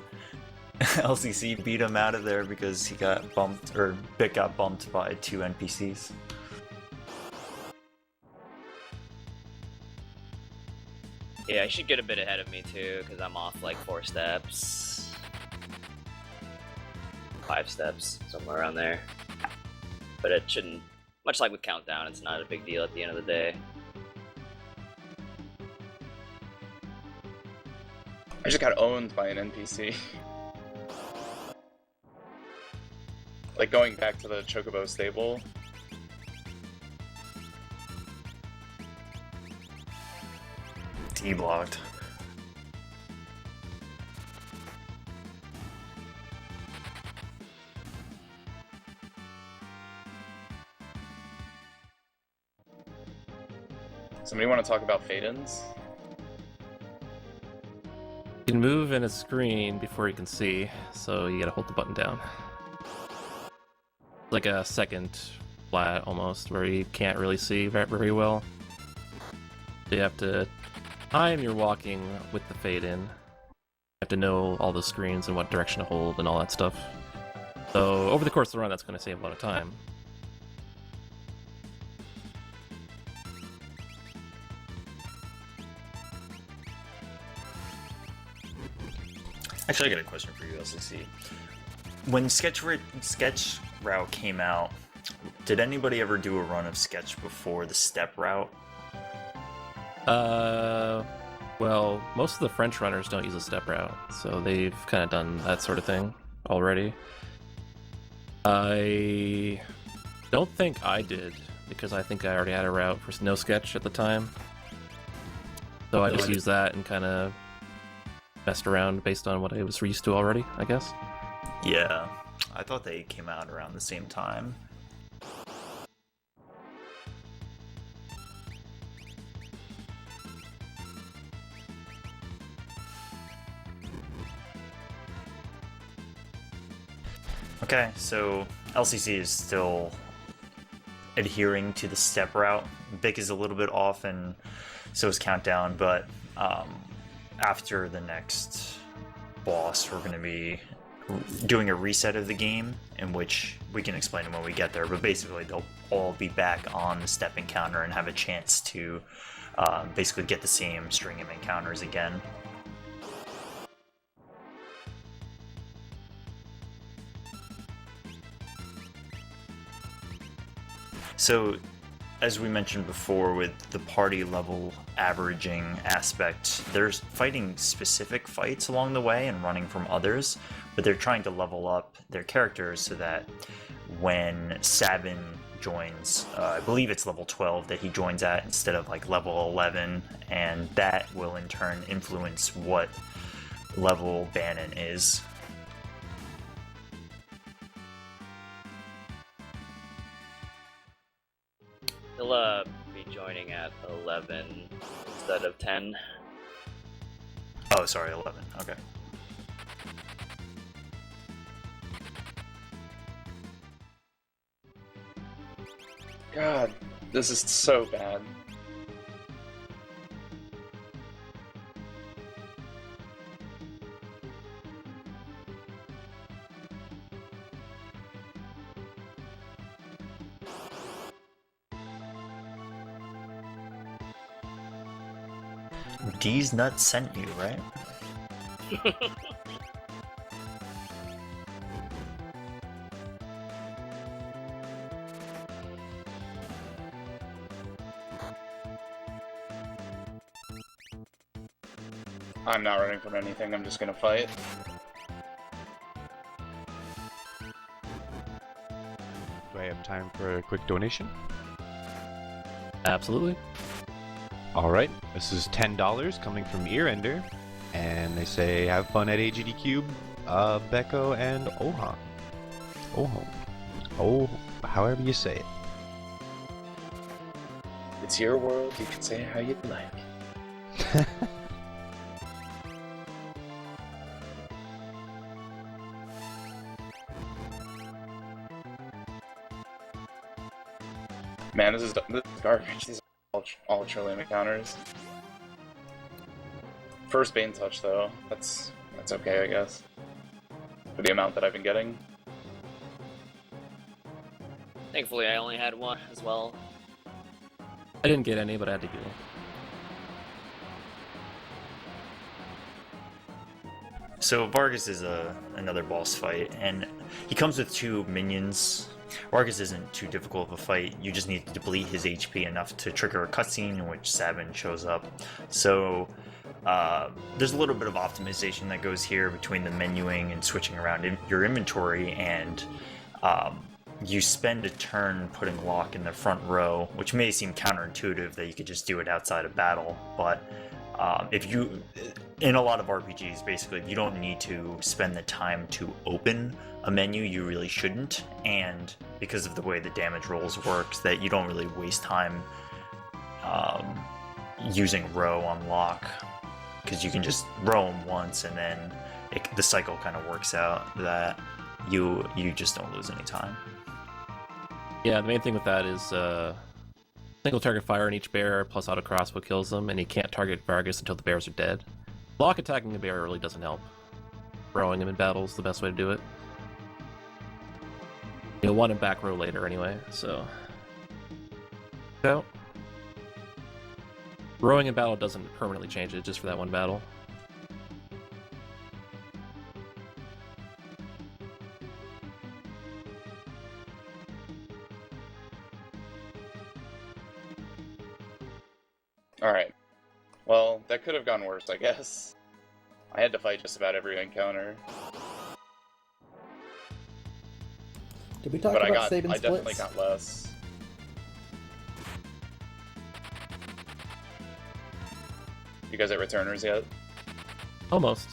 LCC beat him out of there because he got bumped, or Bic got bumped by 2 NPCs. Yeah, he should get a bit ahead of me too, because I'm off like 4 steps. 5 steps, somewhere around there. But it shouldn't, much like with Countdown, it's not a big deal at the end of the day. I just got owned by an NPC. Like going back to the Chocobo stable. D-blocked. Somebody want to talk about fade-ins? You can move in a screen before you can see, so you gotta hold the button down. Like a second flat almost, where you can't really see very well. So you have to time your walking with the fade in. You have to know all the screens and what direction to hold and all that stuff. So over the course of the run, that's going to save a lot of time. Actually, I got a question for you, LCC. When Sketch Route came out, did anybody ever do a run of Sketch before the step route? Well, most of the French runners don't use a step route, so they've kind of done that sort of thing already. I don't think I did, because I think I already had a route for no sketch at the time. So I just used that and kind of messed around based on what I was used to already, I guess. Yeah, I thought they came out around the same time. Okay, so LCC is still adhering to the step route. Bic is a little bit off, and so is Countdown, but after the next boss, we're going to be doing a reset of the game, in which we can explain it when we get there, but basically they'll all be back on the step encounter and have a chance to basically get the same string of encounters again. So, as we mentioned before, with the party level averaging aspect, there's fighting specific fights along the way and running from others, but they're trying to level up their characters so that when Sabin joins, I believe it's level 12 that he joins at instead of like level 11, and that will in turn influence what level Bannon is. He'll be joining at 11 instead of 10. Oh, sorry, 11. Okay. God, this is so bad. D's nuts sent you, right? I'm not running from anything, I'm just gonna fight. Do I have time for a quick donation? Absolutely. Alright, this is $10 coming from Earender, and they say have fun at AGD Cube, Becco, and Ohan. Oho. Oh, however you say it. It's your world, you can say it how you'd like. Man, this is garbage. These are all Trillium encounters. First Bane touch though. That's okay, I guess. For the amount that I've been getting. Thankfully, I only had one as well. I didn't get any, but I had to heal. So Vargas is another boss fight, and he comes with 2 minions. Vargas isn't too difficult of a fight. You just need to deplete his HP enough to trigger a cutscene in which Sabin shows up. So there's a little bit of optimization that goes here between the menuing and switching around your inventory, and you spend a turn putting Locke in the front row, which may seem counterintuitive that you could just do it outside of battle, but if you, in a lot of RPGs, basically, you don't need to spend the time to open a menu, you really shouldn't, and because of the way the damage rolls works, that you don't really waste time using row on Locke, because you can just row him once, and then the cycle kind of works out that you just don't lose any time. Yeah, the main thing with that is single target fire on each bear plus auto crossbow kills them, and he can't target Vargas until the bears are dead. Block attacking the bear really doesn't help. Throwing him in battle is the best way to do it. You'll want him back row later anyway, so... Rowing in battle doesn't permanently change it, just for that one battle. Alright. Well, that could have gone worse, I guess. I had to fight just about every encounter. Did we talk But about saving I splits? definitely got less. You guys at returners yet? Almost.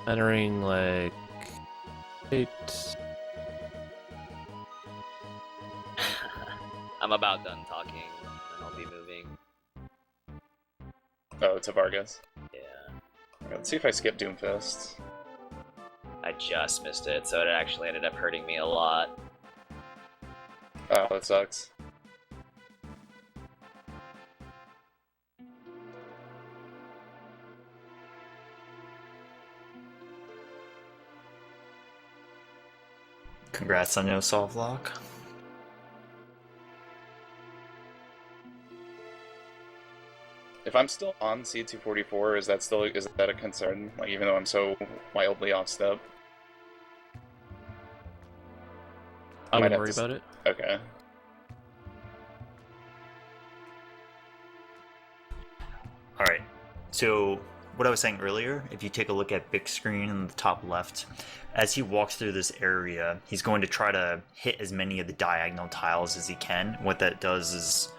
Entering, like... 8... I'm about done talking, and I'll be moving. Oh, to Vargas. Yeah. Okay, let's see if I skip Doomfist. I just missed it, so it actually ended up hurting me a lot. Oh, that sucks. Congrats on no soft lock. If I'm still on C244, is that a concern? Like, even though I'm so wildly off step? I Might wouldn't have worry to about it. Okay. Alright, so what I was saying earlier, if you take a look at big screen in the top left, as he walks through this area, he's going to try to hit as many of the diagonal tiles as he can. What that does is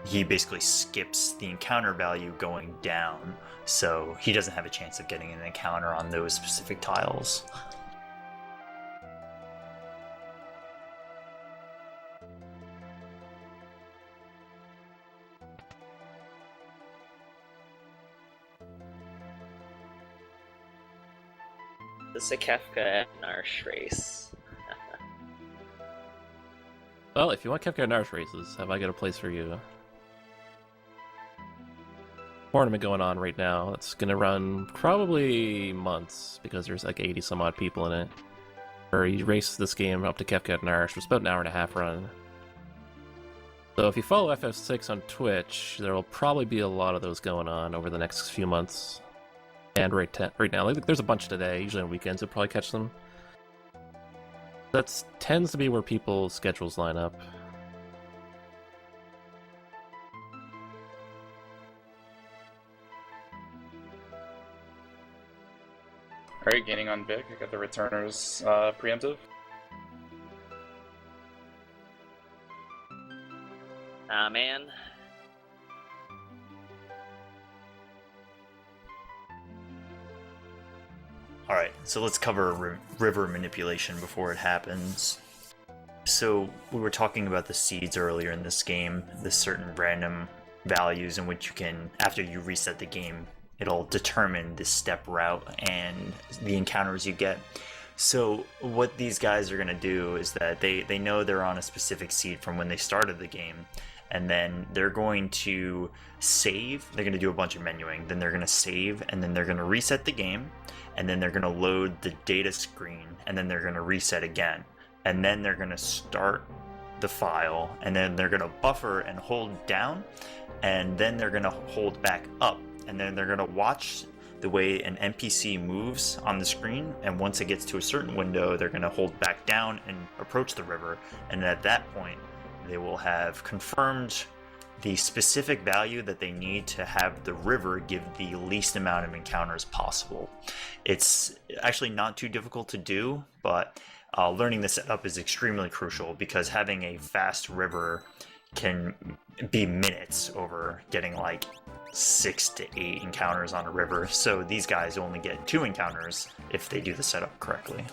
he basically skips the encounter value going down, so he doesn't have a chance of getting an encounter on those specific tiles. This is a Kefka and Narsh race. Well, if you want Kefka and Narsh races, have I got a place for you? Tournament going on right now. It's gonna run probably months because there's like 80 some odd people in it. Or you race this game up to Kefka and Narsh. It's about an hour and a half run. So if you follow FF6 on Twitch, there will probably be a lot of those going on over the next few months. And right now, like, there's a bunch today. Usually on weekends, you'll probably catch them. That tends to be where people's schedules line up. Alright, gaining on Vic. I got the returners preemptive. Ah, man. Alright, so let's cover river manipulation before it happens. So, we were talking about the seeds earlier in this game, the certain random values in which you can, after you reset the game, it'll determine the step route and the encounters you get. So, what these guys are going to do is that they know they're on a specific seed from when they started the game, and then they're going to save. They're going to do a bunch of menuing, then they're going to save, and then they're going to reset the game, and then they're going to load the data screen, and then they're going to reset again, and then they're going to start the file, and then they're going to buffer and hold down, and then they're going to hold back up, and then they're going to watch the way an NPC moves on the screen, and once it gets to a certain window, they're going to hold back down and approach the river, and at that point, they will have confirmed the specific value that they need to have the river give the least amount of encounters possible. It's actually not too difficult to do, but learning the setup is extremely crucial, because having a fast river can be minutes over getting like 6 to 8 encounters on a river, so these guys only get 2 encounters if they do the setup correctly.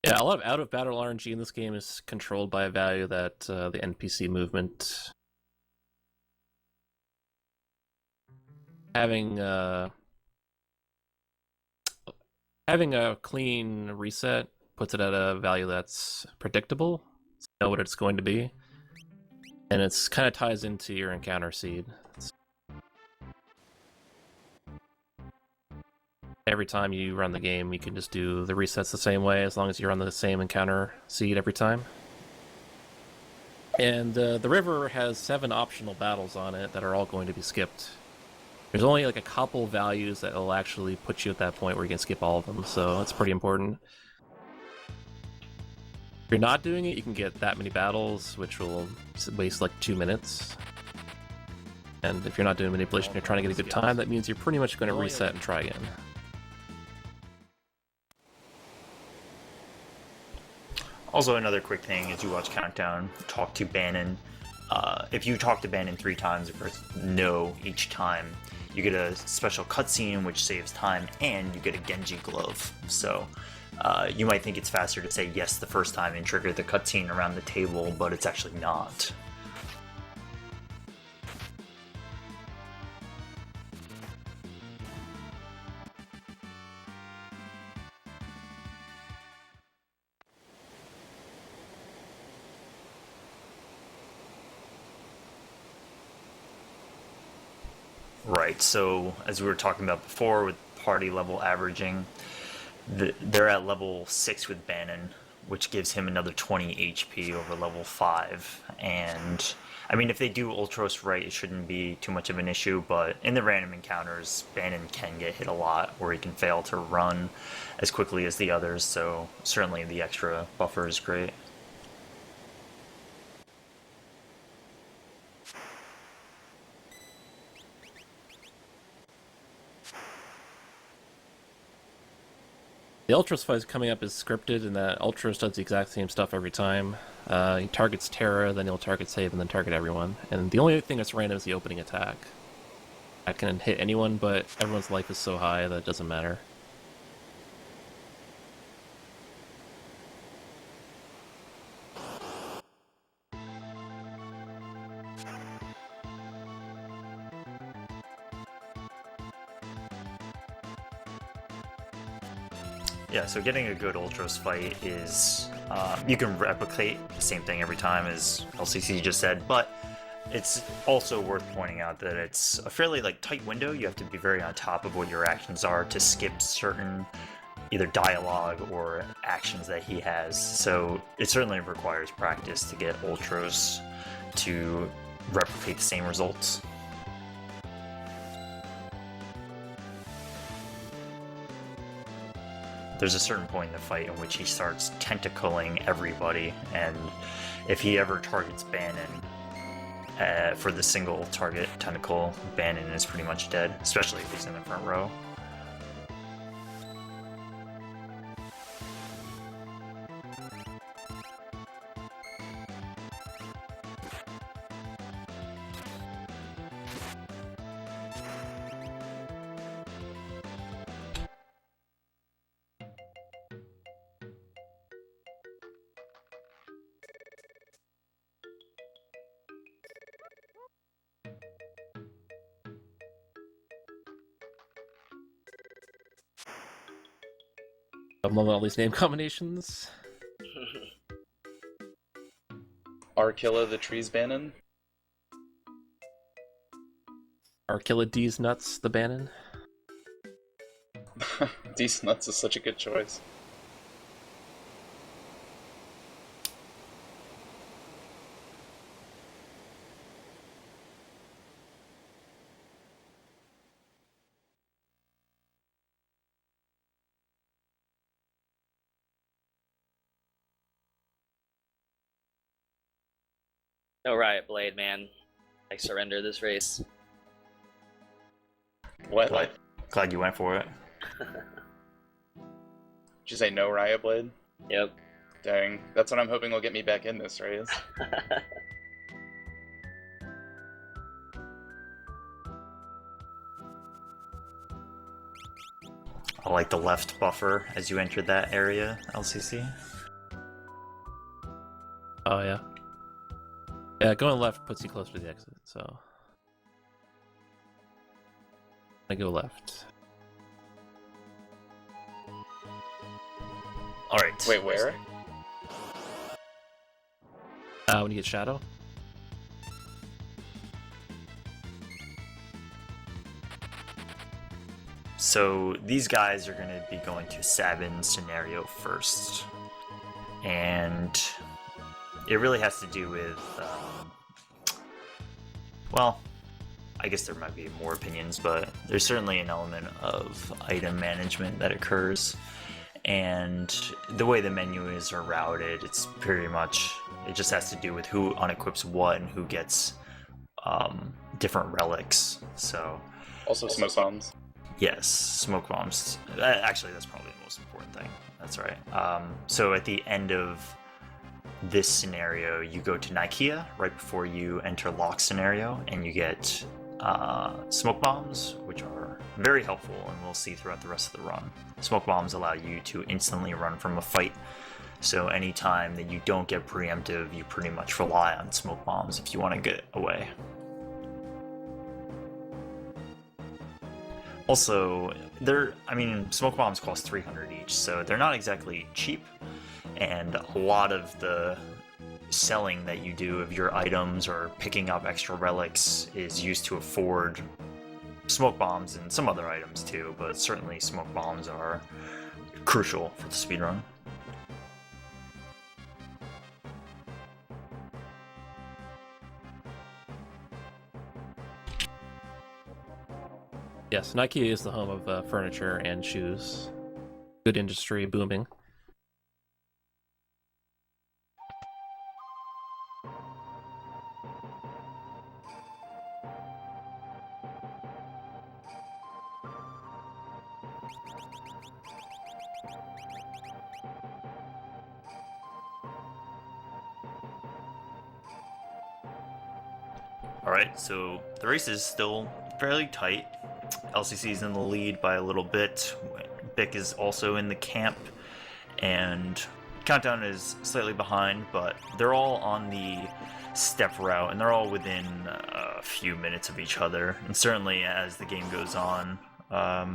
Yeah, a lot of out-of-battle RNG in this game is controlled by a value that the NPC movement... Having a clean reset puts it at a value that's predictable, so you know what it's going to be, and it's kind of ties into your encounter seed. Every time you run the game, you can just do the resets the same way, as long as you run the same encounter seed every time. And the river has 7 optional battles on it that are all going to be skipped. There's only like a couple values that will actually put you at that point where you can skip all of them, so that's pretty important. If you're not doing it, you can get that many battles, which will waste like 2 minutes. And if you're not doing manipulation, you're trying to get a good time, that means you're pretty much going to reset and try again. Also, another quick thing as you watch Countdown, talk to Bannon. If you talk to Bannon 3 times or no each time, you get a special cutscene which saves time, and you get a Genji glove. So you might think it's faster to say yes the first time and trigger the cutscene around the table, but it's actually not. Right, so as we were talking about before with party level averaging, they're at level 6 with Bannon, which gives him another 20 HP over level 5. And I mean, if they do Ultros right, it shouldn't be too much of an issue, but in the random encounters, Bannon can get hit a lot, or he can fail to run as quickly as the others, so certainly the extra buffer is great. The Ultros fight coming up is scripted, and that Ultros does the exact same stuff every time. He targets Terra, then he'll target Save, and then target everyone. And the only thing that's random is the opening attack. That can hit anyone, but everyone's life is so high that it doesn't matter. Yeah, so getting a good Ultros fight is, you can replicate the same thing every time as LCC just said, but it's also worth pointing out that it's a fairly tight window. You have to be very on top of what your actions are to skip certain either dialogue or actions that he has. So it certainly requires practice to get Ultros to replicate the same results. There's a certain point in the fight in which he starts tentacling everybody, and if he ever targets Bannon for the single target tentacle, Bannon is pretty much dead, especially if he's in the front row. I'm loving all these name combinations. Arkilla the trees Bannon. Arkilla D's nuts, the Bannon. These nuts is such a good choice. No Riot Blade, man. I surrender this race. What? Glad you went for it. Did you say no Riot Blade? Yep. Dang, that's what I'm hoping will get me back in this race. I like the left buffer as you enter that area, LCC. Oh yeah. Yeah, going left puts you closer to the exit, so I go left. All right. Wait, where? When you get Shadow. So these guys are going to be going to Sabin scenario first, and it really has to do with, well, I guess there might be more opinions, but there's certainly an element of item management that occurs, and the way the menus are routed, it's pretty much, it just has to do with who unequips what and who gets different relics. So Also smoke bombs. yes, smoke bombs. Actually, that's probably the most important thing. That's right. So at the end of this scenario, you go to Nikea right before you enter lock scenario, and you get smoke bombs, which are very helpful, and we'll see throughout the rest of the run. Smoke bombs allow you to instantly run from a fight. So anytime that you don't get preemptive, you pretty much rely on smoke bombs if you want to get away. Also, smoke bombs cost 300 each, so they're not exactly cheap, and a lot of the selling that you do of your items or picking up extra relics is used to afford smoke bombs and some other items too, but certainly smoke bombs are crucial for the speedrun. Yes, Nike is the home of furniture and shoes. Good industry, booming. Alright, so the race is still fairly tight. LCC is in the lead by a little bit. Bic is also in the camp, and Countdown is slightly behind, but they're all on the step route, and they're all within a few minutes of each other. And certainly as the game goes on, a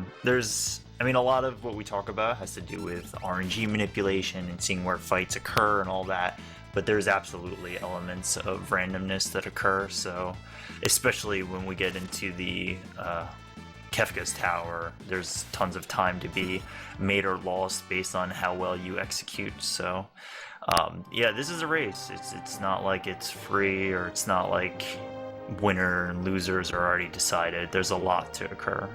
lot of what we talk about has to do with RNG manipulation and seeing where fights occur and all that, but there's absolutely elements of randomness that occur, so especially when we get into the Kefka's Tower, there's tons of time to be made or lost based on how well you execute. So yeah, this is a race. It's not like it's free, or it's not like winner and losers are already decided. There's a lot to occur.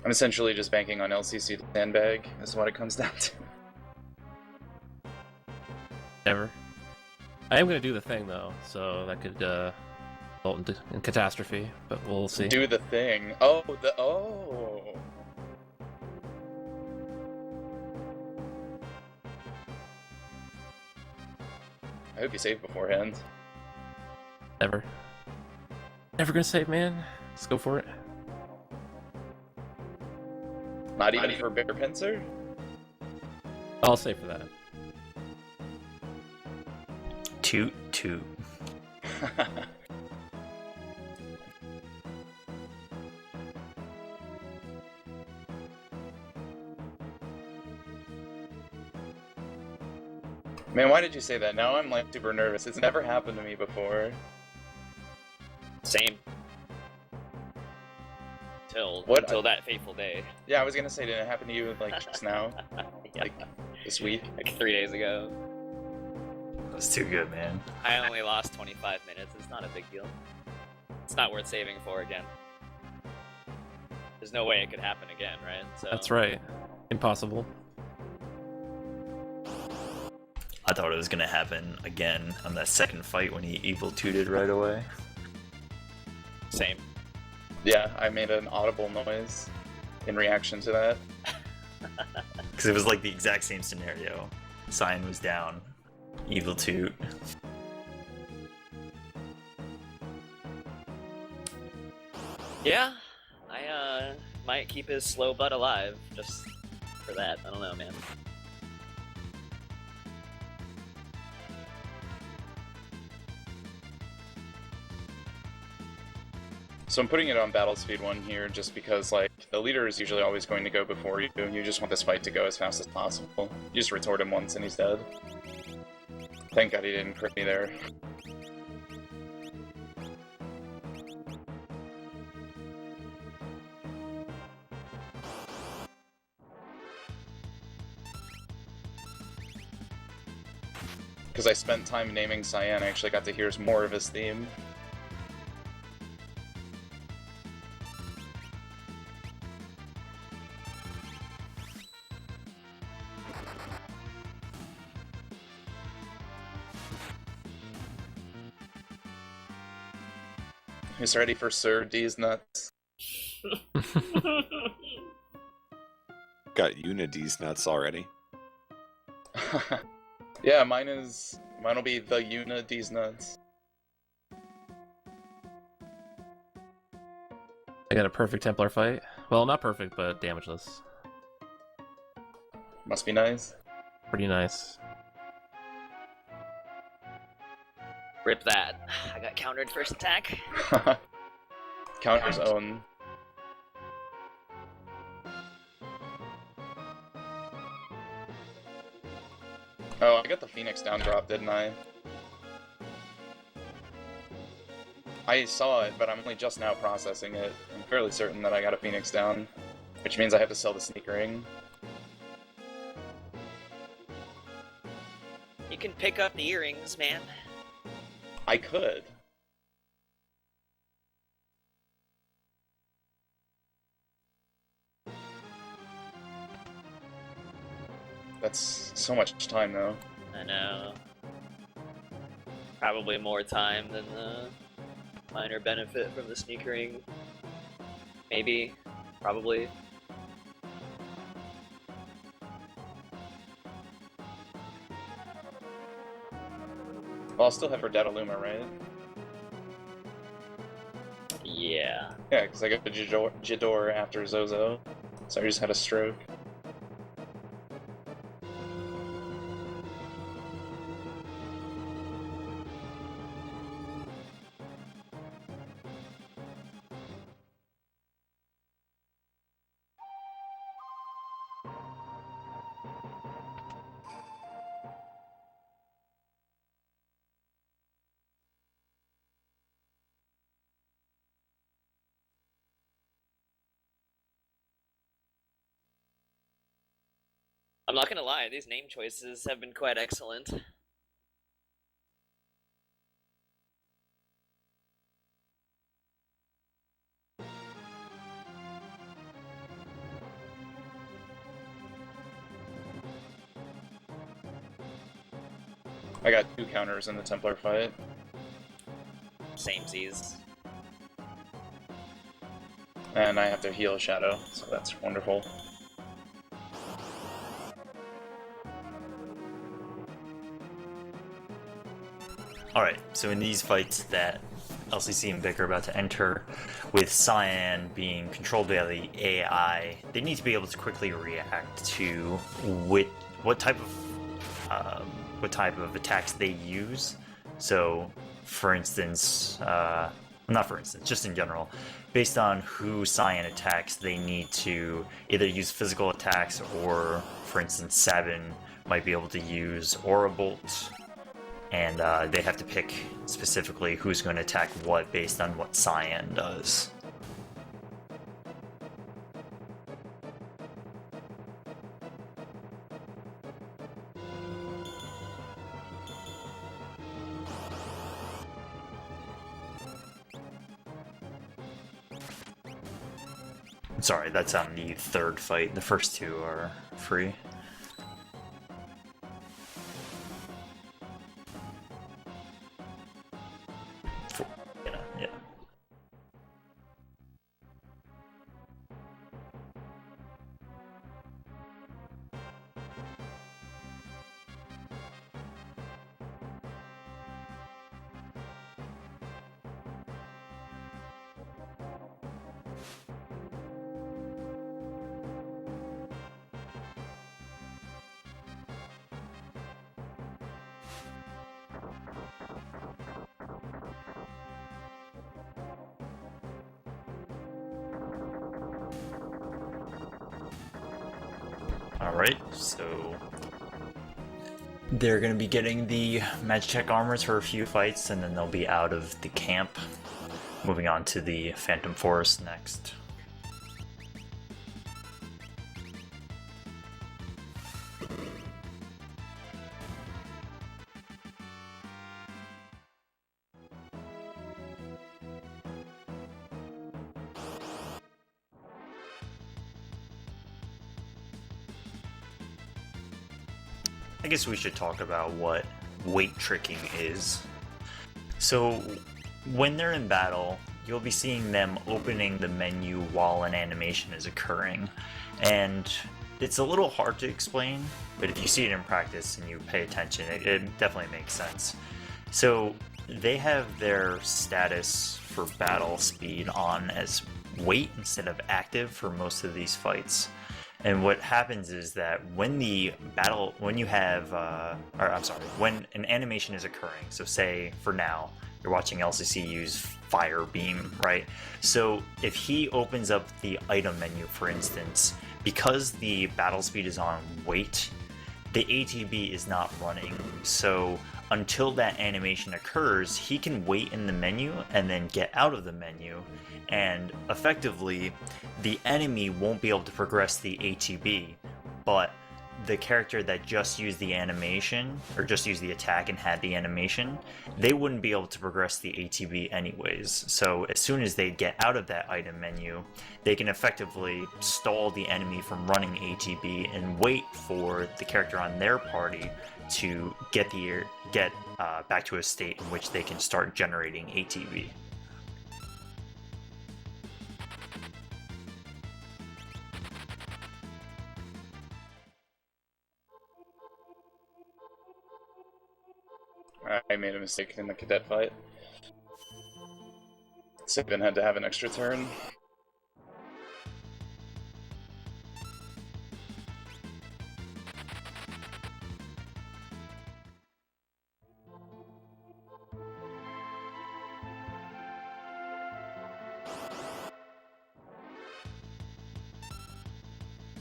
I'm essentially just banking on LCC to sandbag, is what it comes down to. Never. I am going to do the thing, though, so that could result in catastrophe, but we'll see. Do the thing. Oh. I hope you save beforehand. Never. Never going to save, man. Let's go for it. Not even for Bear Pincer? I'll save for that. Toot toot. Man, why did you say that? Now I'm like super nervous. It's never happened to me before. Same. Until that fateful day. Yeah, I was gonna say, did it happen to you like just now? Yeah. Like this week? Like 3 days ago. That's too good, man. I only lost 25 minutes. It's not a big deal. It's not worth saving for again. There's no way it could happen again, right? So That's right. Impossible. I thought it was gonna happen again on that second fight when he evil tooted right away. Same. Yeah, I made an audible noise in reaction to that. Because it was like the exact same scenario. Cyan was down. Evil toot. Yeah, I might keep his slow butt alive just for that. I don't know, man. So I'm putting it on battle speed 1 here just because, like, the leader is usually always going to go before you. You just want this fight to go as fast as possible. You just retort him once and he's dead. Thank God he didn't crit me there. Because I spent time naming Cyan, I actually got to hear more of his theme. Who's ready for Sir D's nuts? Got Unity's nuts already. Yeah, mine'll be the Una D's nuts. I got a perfect Templar fight. Well, not perfect, but damageless. Must be nice. Pretty nice. Rip that. I got countered first attack. Counter's own. Oh, I got the Phoenix down drop, didn't I? I saw it, but I'm only just now processing it. I'm fairly certain that I got a Phoenix down, which means I have to sell the sneak ring. You can pick up the earrings, man. I could. That's so much time, though. I know. Probably more time than the minor benefit from the sneak ring. Maybe. Probably. Well, I'll still have her Dataluma, right? Yeah. Yeah, because I got the Jador after Zozo, so I just had a stroke. I'm not gonna lie, these name choices have been quite excellent. I got 2 counters in the Templar fight. Samesies. And I have to heal Shadow, so that's wonderful. Alright, so in these fights that LCC and Vic are about to enter, with Cyan being controlled by the AI, they need to be able to quickly react to what type of attacks they use. So, for instance, just in general, based on who Cyan attacks, they need to either use physical attacks or, for instance, Sabin might be able to use Aura Bolt, and they have to pick specifically who's going to attack what based on what Cyan does. Sorry, that's on the third fight. The first two are free. Yeah. Alright, so they're going to be getting the Magitech armors for a few fights, and then they'll be out of the camp. Moving on to the Phantom Forest next. I guess we should talk about what weight tricking is. So, when they're in battle, you'll be seeing them opening the menu while an animation is occurring. And it's a little hard to explain, but if you see it in practice and you pay attention, it definitely makes sense. So, they have their status for battle speed on as wait instead of active for most of these fights. And what happens is that when when an animation is occurring, so say for now, you're watching LCC use Fire Beam, right? So if he opens up the item menu, for instance, because the battle speed is on wait, the ATB is not running. So until that animation occurs, he can wait in the menu and then get out of the menu, and effectively the enemy won't be able to progress the ATB, but the character that just used the animation, or just used the attack and had the animation, they wouldn't be able to progress the ATB anyways. So as soon as they get out of that item menu, they can effectively stall the enemy from running ATB and wait for the character on their party to get back to a state in which they can start generating ATB. I made a mistake in the cadet fight. Sabin had to have an extra turn.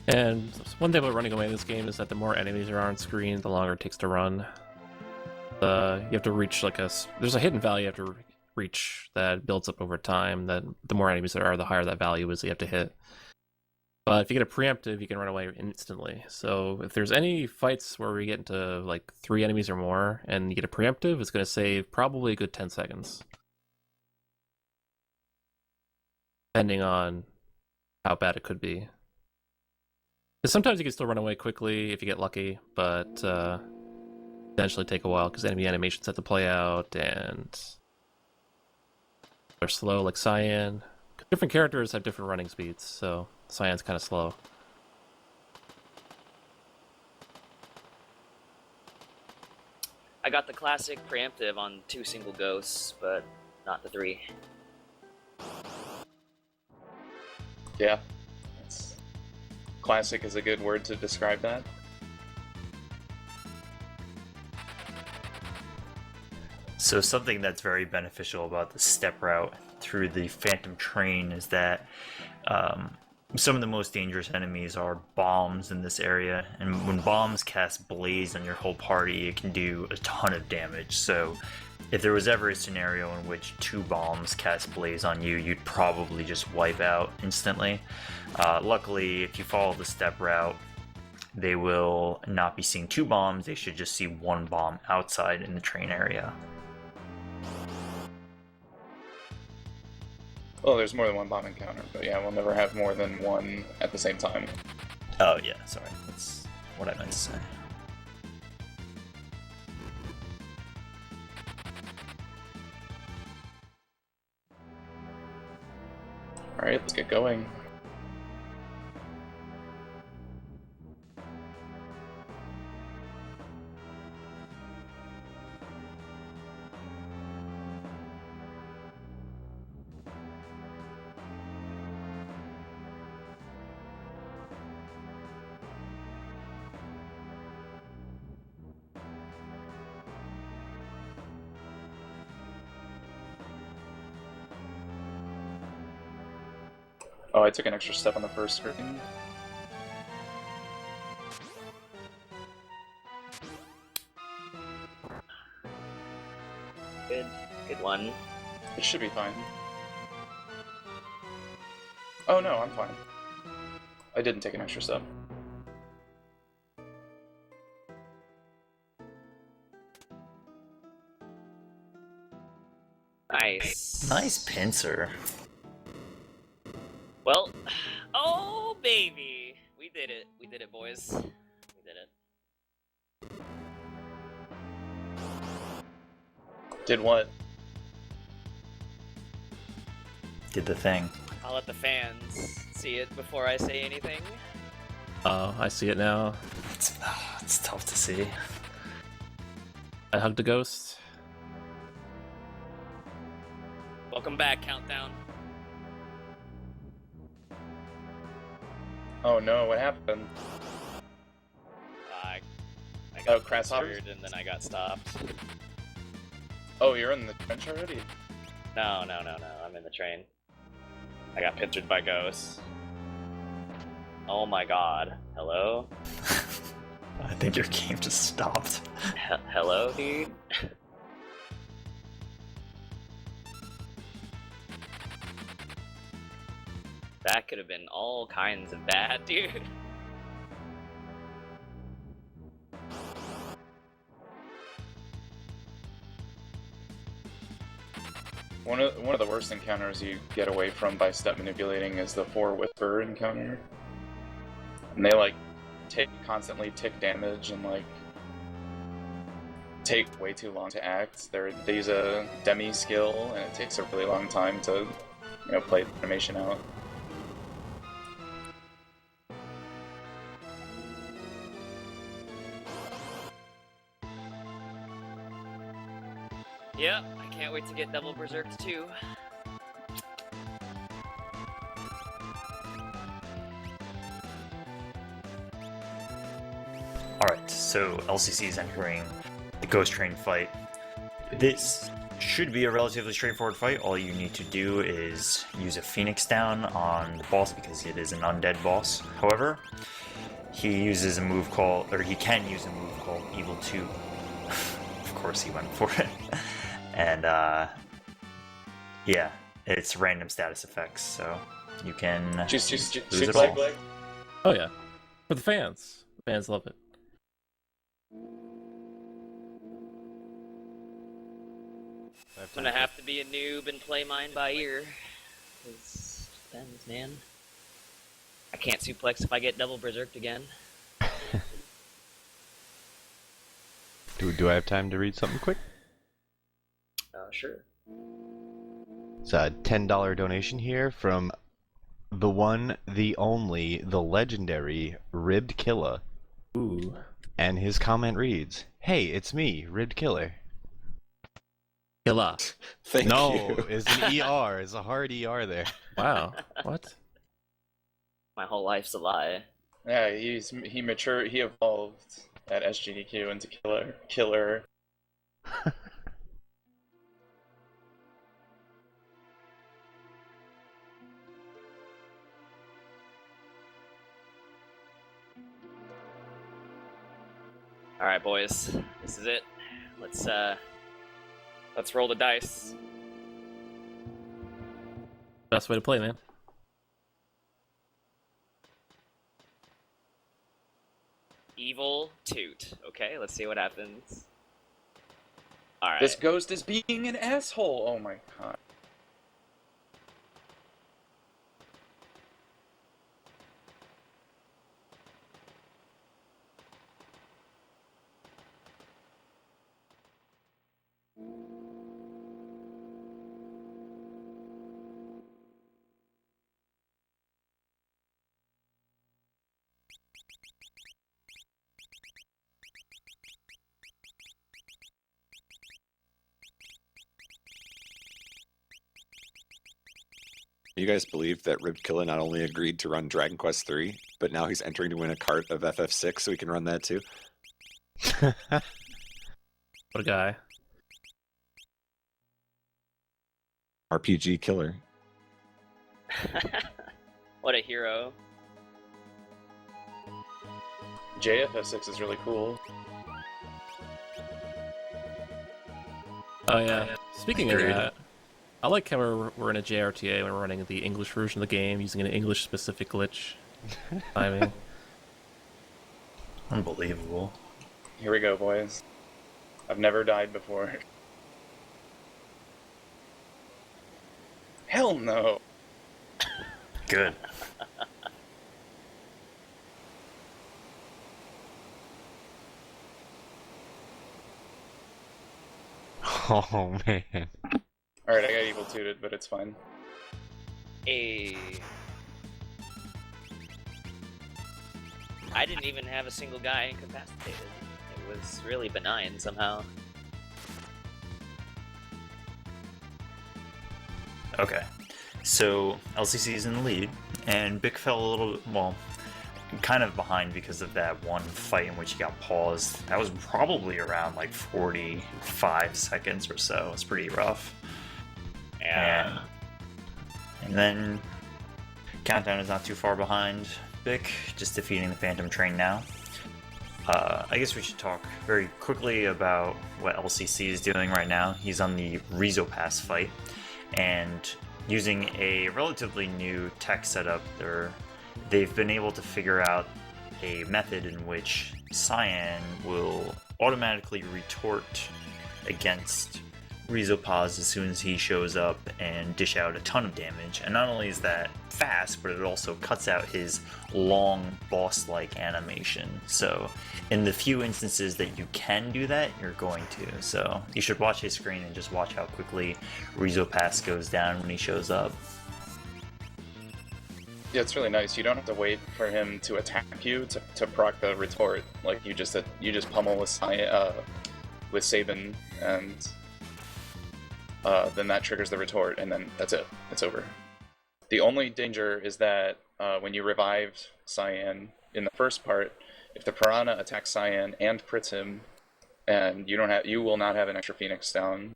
And one thing about running away in this game is that the more enemies are on screen, the longer it takes to run. You have to reach there's a hidden value you have to reach that builds up over time, that the more enemies there are, the higher that value is that you have to hit. But if you get a preemptive, you can run away instantly. So if there's any fights where we get into like 3 enemies or more and you get a preemptive, it's going to save probably a good 10 seconds. Depending on how bad it could be. Because sometimes you can still run away quickly if you get lucky, but eventually take a while because enemy animations have to play out and they're slow, like Cyan. Different characters have different running speeds, so Cyan's kind of slow. I got the classic preemptive on 2 single ghosts, but not the 3. Yeah. Classic is a good word to describe that. So something that's very beneficial about the step route through the Phantom Train is that some of the most dangerous enemies are bombs in this area, and when bombs cast blaze on your whole party, it can do a ton of damage. So if there was ever a scenario in which 2 bombs cast blaze on you, you'd probably just wipe out instantly. Luckily, if you follow the step route, they will not be seeing 2 bombs, they should just see 1 bomb outside in the train area. Well, there's more than 1 bomb encounter, but yeah, we'll never have more than 1 at the same time. Oh yeah, sorry, that's what I meant to say. Alright, let's get going. Oh, I took an extra step on the first screen. Good one. It should be fine. Oh no, I'm fine. I didn't take an extra step. Nice. Nice pincer. Well, oh baby, we did it. We did it, boys. We did it. Did what? Did the thing. I'll let the fans see it before I say anything. Oh, I see it now. It's tough to see. I hugged a ghost. Welcome back, Countdown. Oh no, what happened? I Oh, got crash pressured and then I got stopped. Oh, you're in the trench already? No, I'm in the train. I got pincered by ghosts. Oh my god. Hello? I think your game just stopped. Hello, dude? That could have been all kinds of bad, dude. One of the worst encounters you get away from by step manipulating is the 4 Whisper encounter. And they like constantly tick damage and like take way too long to act. They use a demi skill and it takes a really long time to, you know, play the animation out. Yep, I can't wait to get double berserked too. Alright, so LCC is entering the Ghost Train fight. This should be a relatively straightforward fight. All you need to do is use a Phoenix down on the boss because it is an undead boss. However, he uses a move called, or he can use a move called Evil 2. Of course he went for it. And yeah, it's random status effects, so you can lose it all. Oh yeah, for the fans. The fans love it. I'm gonna have to be a noob and play mine by ear. Cause depends, man. I can't suplex if I get double berserked again. Do I have time to read something quick? Sure. It's a $10 donation here from the one, the only, the legendary Ribbed Killer. Ooh. And his comment reads, "Hey, it's me, Ribbed Killer." Killer. Thank No, you. it's an ER. It's a hard ER there. Wow. What? My whole life's a lie. Yeah, he matured, he evolved at SGDQ into killer. All right, boys, this is it. Let's roll the dice. Best way to play, man. Evil Toot. Okay, let's see what happens. All right. This ghost is being an asshole. Oh my god. You guys believe that Ribkilla not only agreed to run Dragon Quest III, but now he's entering to win a cart of FF6 so he can run that too? What a guy. RPG killer. What a hero. JFF6 is really cool. Oh yeah. Speaking of Agreed. that, I like how we're in a JRTA when we're running the English version of the game using an English-specific glitch. I mean, Unbelievable. Here we go, boys. I've never died before. Hell no. Good. Oh man. Alright, I got evil tooted, but it's fine. I didn't even have a single guy incapacitated. It was really benign somehow. Okay. So LCC is in the lead, and Bick fell a little, well, kind of behind because of that one fight in which he got paused. That was probably around like 45 seconds or so. It's pretty rough. Yeah. And then Countdown is not too far behind Bick, just defeating the Phantom Train now. I guess we should talk very quickly about what LCC is doing right now. He's on the Pass fight, and using a relatively new tech setup, they've been able to figure out a method in which Cyan will automatically retort against Rizopaz as soon as he shows up and dish out a ton of damage. And not only is that fast, but it also cuts out his long boss-like animation. So in the few instances that you can do that, you're going to. So you should watch his screen and just watch how quickly Rizopaz goes down when he shows up. Yeah, it's really nice. You don't have to wait for him to attack you to proc the retort. Like you just pummel with Sabin, and then that triggers the retort, and then that's it. It's over. The only danger is that when you revive Cyan in the first part, if the Piranha attacks Cyan and crits him, and you will not have an extra Phoenix down.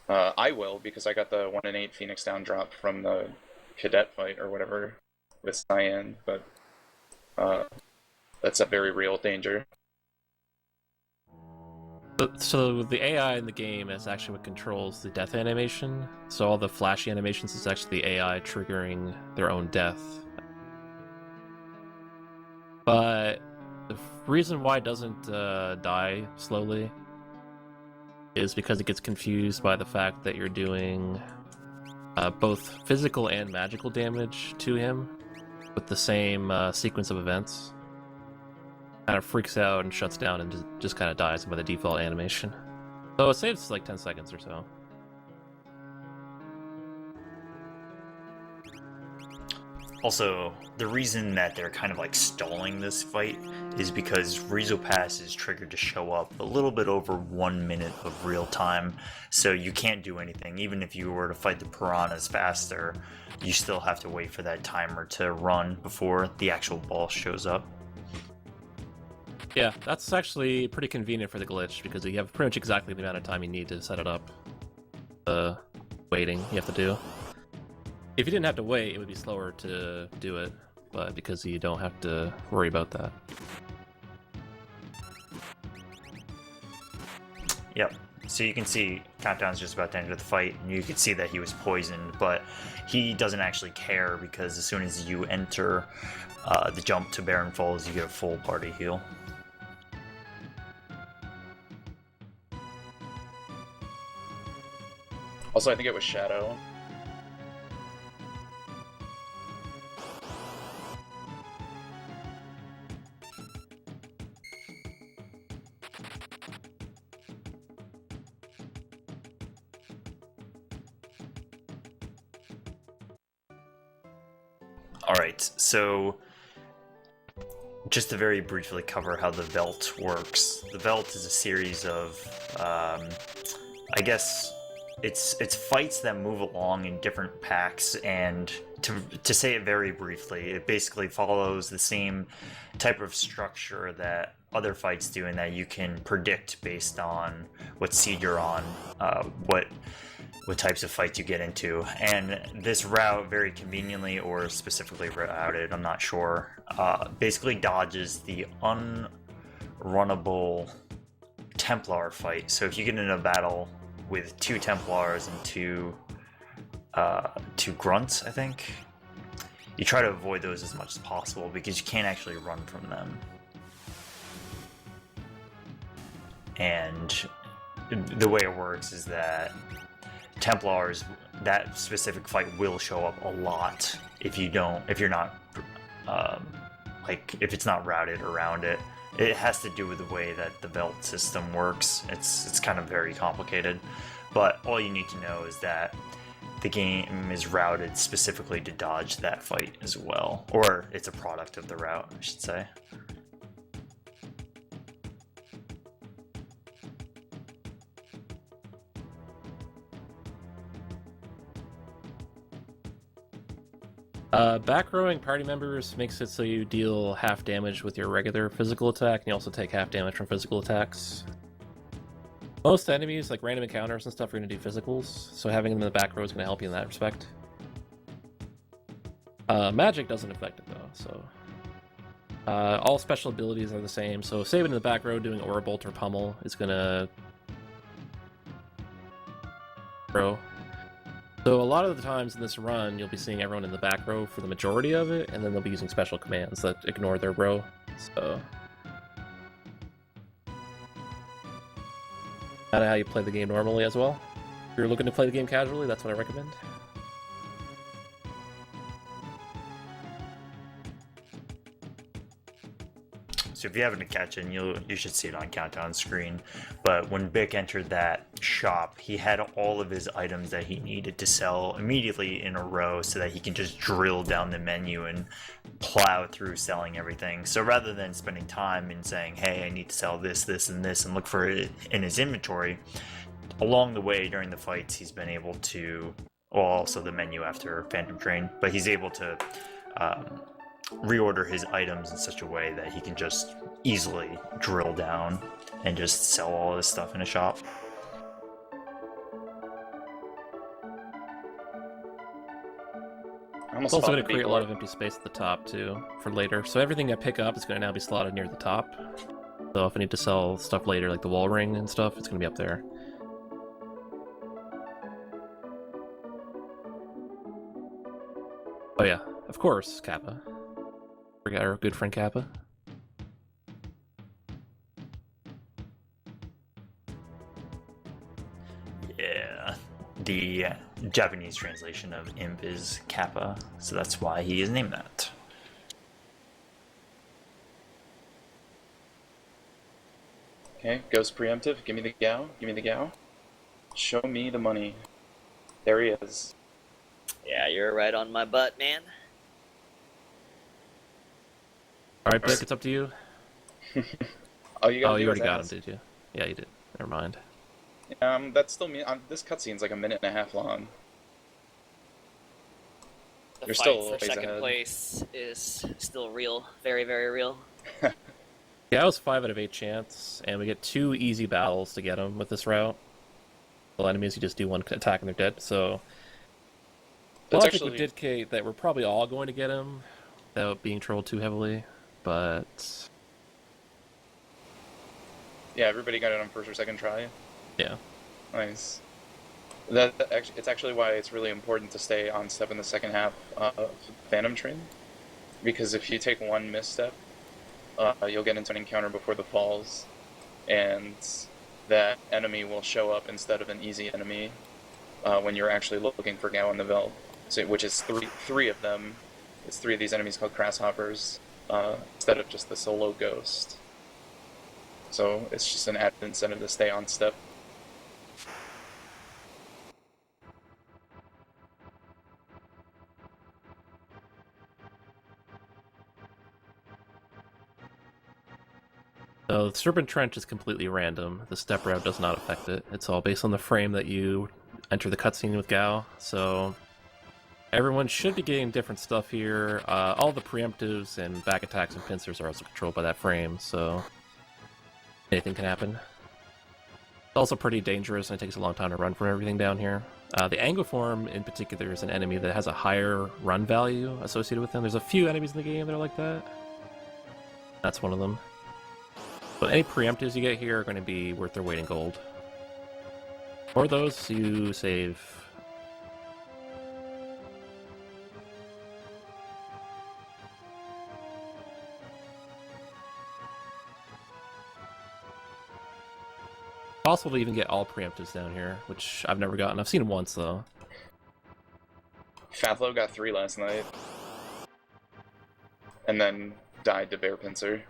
I will, because I got the 1 in 8 Phoenix down drop from the cadet fight or whatever with Cyan, but that's a very real danger. So the AI in the game is actually what controls the death animation. So all the flashy animations is actually the AI triggering their own death. But the reason why it doesn't die slowly is because it gets confused by the fact that you're doing both physical and magical damage to him with the same sequence of events. Kind of freaks out and shuts down and just kind of dies by the default animation. So it saves like 10 seconds or so. Also, the reason that they're kind of like stalling this fight is because Rizopaz is triggered to show up a little bit over 1 minute of real time, so you can't do anything. Even if you were to fight the Piranhas faster, you still have to wait for that timer to run before the actual boss shows up. Yeah, that's actually pretty convenient for the glitch because you have pretty much exactly the amount of time you need to set it up. Waiting you have to do. If you didn't have to wait, it would be slower to do it. but because you don't have to worry about that. Yep. So you can see Countdown's just about to enter the fight, and you can see that he was poisoned, but he doesn't actually care because as soon as you enter the jump to Baron Falls, you get a full party heal. Also, I think it was Shadow. Alright, so just to very briefly cover how the Veld works. The Veld is a series of, I guess, it's fights that move along in different packs, and to say it very briefly, it basically follows the same type of structure that other fights do, in that you can predict based on what seed you're on, what types of fights you get into. And this route, very conveniently or specifically routed, I'm not sure, basically dodges the unrunnable Templar fight. So if you get in a battle with 2 Templars and two Grunts, I think, you try to avoid those as much as possible because you can't actually run from them. And the way it works is that Templars, that specific fight will show up a lot if you're not, if it's not routed around it. It has to do with the way that the Veld system works. It's kind of very complicated, but all you need to know is that the game is routed specifically to dodge that fight as well, or it's a product of the route, I should say. Back rowing party members makes it so you deal half damage with your regular physical attack, and you also take half damage from physical attacks. Most enemies, like random encounters and stuff, are going to do physicals, so having them in the back row is going to help you in that respect. Magic doesn't affect it though, so... all special abilities are the same, so Sabin in the back row doing Aura Bolt or Pummel is going to... row. So a lot of the times in this run, you'll be seeing everyone in the back row for the majority of it, and then they'll be using special commands that ignore their row. So kind of how you play the game normally as well. If you're looking to play the game casually, that's what I recommend. So if you happen to catch it, you should see it on Countdown screen. But when Bick entered that shop, he had all of his items that he needed to sell immediately in a row so that he can just drill down the menu and plow through selling everything. So rather than spending time in saying, hey, I need to sell this, this, and this, and look for it in his inventory, along the way during the fights, he's been able to, well, also the menu after Phantom Train, but he's able to reorder his items in such a way that he can just easily drill down and just sell all this stuff in a shop. It's also going to create a lot of empty space at the top too for later. So everything I pick up is going to now be slotted near the top. So if I need to sell stuff later, like the wall ring and stuff, it's going to be up there. Oh yeah, of course, Kappa. Forgot our good friend Kappa. Yeah, the Japanese translation of imp is Kappa, so that's why he is named that. Okay, Ghost Preemptive, give me the Gao, give me the Gao. Show me the money. There he is. Yeah, you're right on my butt, man. Alright, Bick, it's up to you. Oh, you already got him, did you? Yeah, you did. Never mind. That's still me. This cutscene's like a minute and a half long. The You're fight still for ways second ahead. place is still real. Very, very real. Yeah, I was 5 out of 8 chance, and we get 2 easy battles to get him with this route. Well, enemies, you just do 1 attack and they're dead, so... That's Logic actually... would dictate that we're probably all going to get him without being trolled too heavily, but Yeah, everybody got it on first or second try. yeah. Nice. It's actually why it's really important to stay on step in the second half of Phantom Train, because if you take one misstep, you'll get into an encounter before the falls, and that enemy will show up instead of an easy enemy when you're actually looking for Gao and the Vel, which is three of them. It's three of these enemies called Grasshoppers, instead of just the solo ghost. So it's just an added incentive to stay on step. So the Serpent Trench is completely random. The step route does not affect it. It's all based on the frame that you enter the cutscene with Gao. So everyone should be getting different stuff here. All the preemptives and back attacks and pincers are also controlled by that frame, so anything can happen. It's also pretty dangerous, and it takes a long time to run from everything down here. The Angloform, in particular, is an enemy that has a higher run value associated with them. There's a few enemies in the game that are like that. That's one of them. But any preemptives you get here are going to be worth their weight in gold. For those, you save. Possible to even get all preemptives down here, which I've never gotten. I've seen them once, though. Fatlow got 3 last night, and then died to Bear Pincer.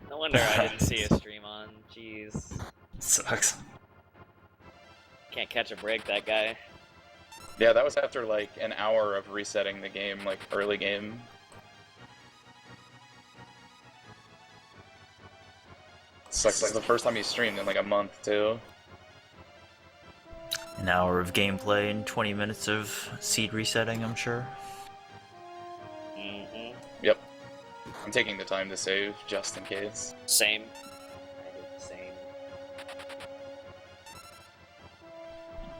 No wonder I didn't see a stream on. Jeez. Sucks. Can't catch a break, that guy. Yeah, that was after like an hour of resetting the game, like early game. Sucks. It's the first time he streamed in like a month, too. An hour of gameplay and 20 minutes of seed resetting, I'm sure. Mm-hmm. Yep. I'm taking the time to save, just in case. Same. I did the same.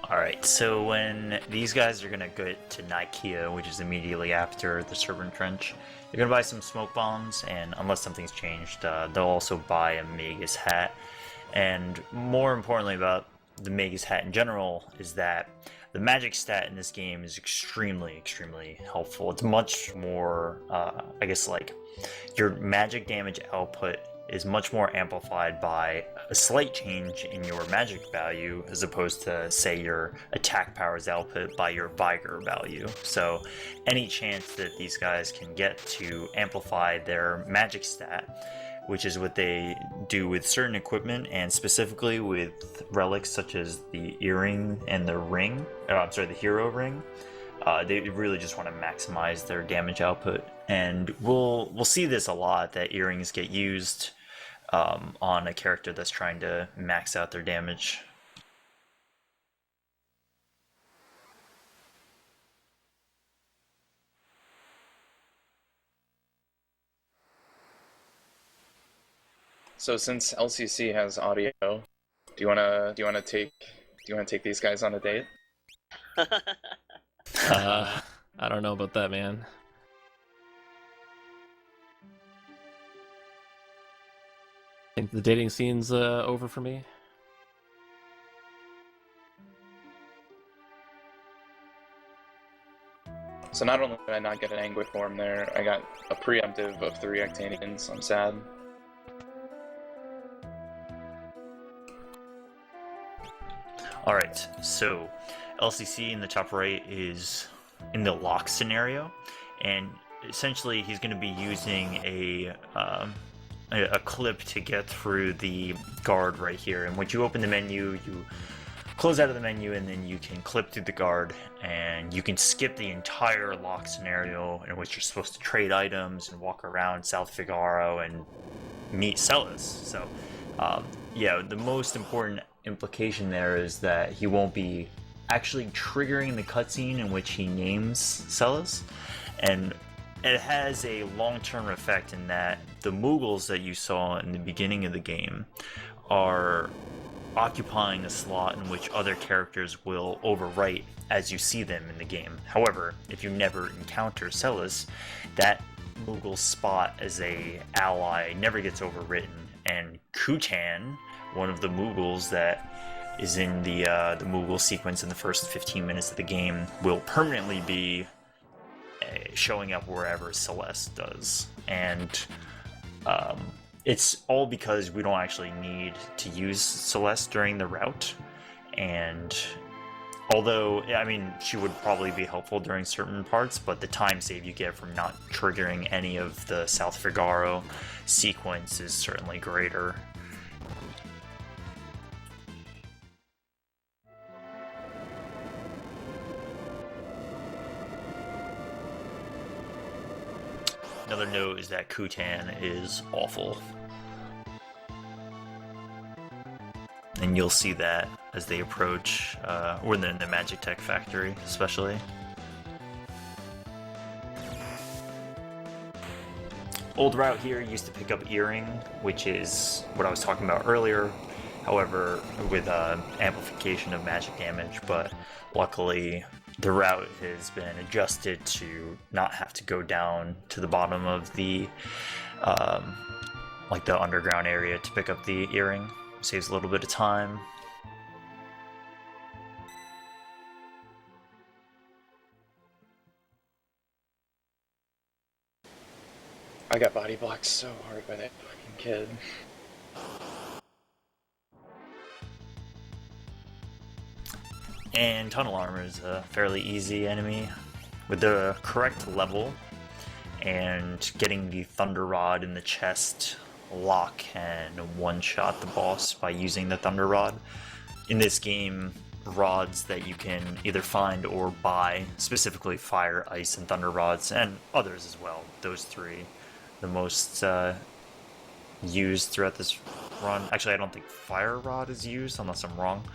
Alright, so when these guys are gonna get to Nikea, which is immediately after the Serpent Trench, they're gonna buy some smoke bombs, and unless something's changed, they'll also buy a Magus hat. And more importantly about the Magus hat in general is that the magic stat in this game is extremely, extremely helpful. It's much more, I guess, like, your magic damage output is much more amplified by a slight change in your magic value as opposed to, say, your attack powers output by your vigor value. So any chance that these guys can get to amplify their magic stat, which is what they do with certain equipment, and specifically with relics such as the earring and the ring, the hero ring, they really just want to maximize their damage output. And we'll see this a lot, that earrings get used on a character that's trying to max out their damage. So since LCC has audio, do you wanna take these guys on a date? I don't know about that, man. I think the dating scene's over for me. So not only did I not get an Anguid form there, I got a preemptive of 3 Actanians, so I'm sad. Alright, so LCC in the top right is in the lock scenario, and essentially he's going to be using a clip to get through the guard right here. And once you open the menu, you close out of the menu, and then you can clip through the guard, and you can skip the entire lock scenario in which you're supposed to trade items and walk around South Figaro and meet Celis. So, yeah, the most important implication there is that he won't be actually triggering the cutscene in which he names Celis, and it has a long-term effect in that the Mughals that you saw in the beginning of the game are occupying a slot in which other characters will overwrite as you see them in the game. However, if you never encounter Celis, that Moogle spot as a ally never gets overwritten, and Kutan, one of the Moogles that is in the Moogle sequence in the first 15 minutes of the game, will permanently be showing up wherever Celeste does. And it's all because we don't actually need to use Celeste during the route. And although, I mean, she would probably be helpful during certain parts, but the time save you get from not triggering any of the South Figaro sequence is certainly greater. Another note is that Kutan is awful. And you'll see that as they approach, or in the Magic Tech Factory, especially. Old route here used to pick up Earring, which is what I was talking about earlier, however, with amplification of magic damage, but luckily the route has been adjusted to not have to go down to the bottom of the like the underground area to pick up the Earring. Saves a little bit of time. I got body blocked so hard by that fucking kid. And Tunnel Armor is a fairly easy enemy. With the correct level and getting the Thunder Rod in the chest, Locke can one-shot the boss by using the Thunder Rod. In this game, rods that you can either find or buy, specifically Fire, Ice, and Thunder Rods, and others as well. Those three, the most used throughout this run. Actually, I don't think Fire Rod is used, unless I'm wrong.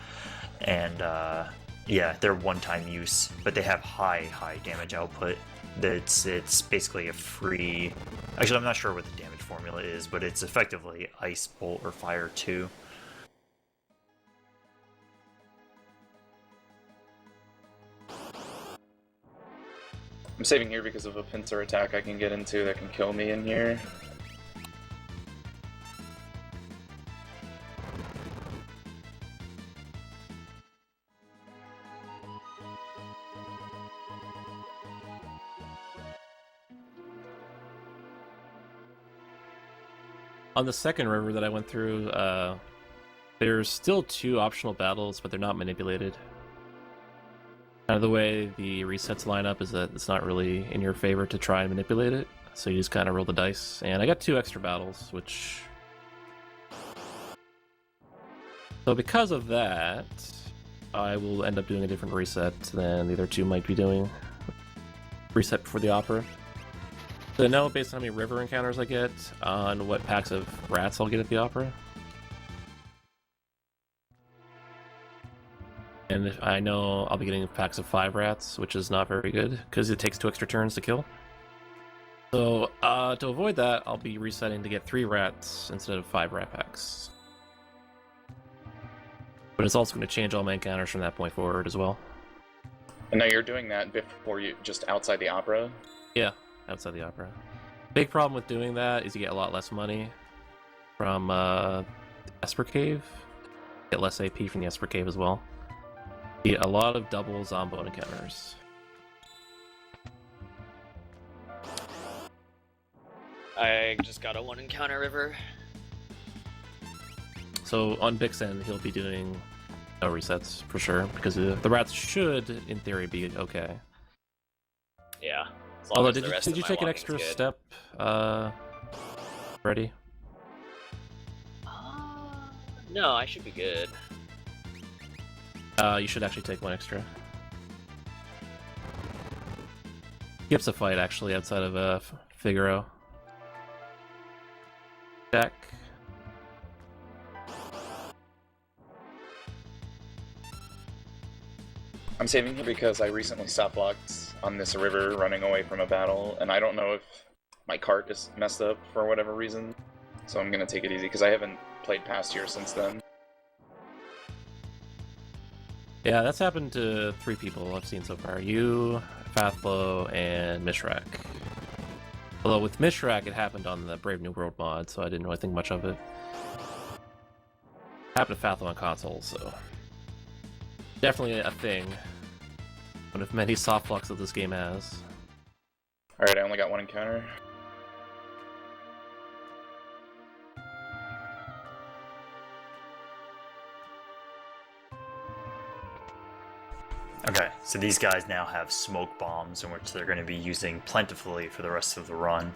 And yeah, they're one-time use, but they have high damage output. It's basically a free... Actually, I'm not sure what the damage formula is, but it's effectively Ice, Bolt, or Fire 2. I'm saving here because of a pincer attack I can get into that can kill me in here. On the second river that I went through, there's still 2 optional battles, but they're not manipulated. Kind of the way the resets line up is that it's not really in your favor to try and manipulate it, so you just kind of roll the dice. And I got 2 extra battles, which... So because of that, I will end up doing a different reset than the other 2 might be doing. Reset before the opera. So I know based on how many river encounters I get, on what packs of rats I'll get at the opera. And I know I'll be getting packs of 5 rats, which is not very good, because it takes 2 extra turns to kill. So to avoid that, I'll be resetting to get 3 rats instead of 5 rat packs. But it's also going to change all my encounters from that point forward as well. And now you're doing that before you, just outside the opera? Yeah. Outside the opera. Big problem with doing that is you get a lot less money from Esper Cave. Get less AP from the Esper Cave as well. You get a lot of double Zombo encounters. I just got a 1 encounter river. So on Bix's end, he'll be doing no resets for sure, because the rats should, in theory, be okay. Yeah. As long Although, as the rest did of you my take an walking's extra good. step ready? No, I should be good. You should actually take 1 extra. Skips a fight, actually, outside of Figaro. Jack. I'm saving here because I recently stop locked on this river running away from a battle, and I don't know if my cart is messed up for whatever reason, so I'm gonna take it easy because I haven't played past here since then. Yeah, that's happened to 3 people I've seen so far. You, Fathlo, and Mishrak. Although with Mishrak, it happened on the Brave New World mod, so I didn't really think much of it. Happened to Fathlo on console, so definitely a thing. One of many soft locks that this game has. Alright, I only got one encounter. Okay, so these guys now have smoke bombs in which they're going to be using plentifully for the rest of the run.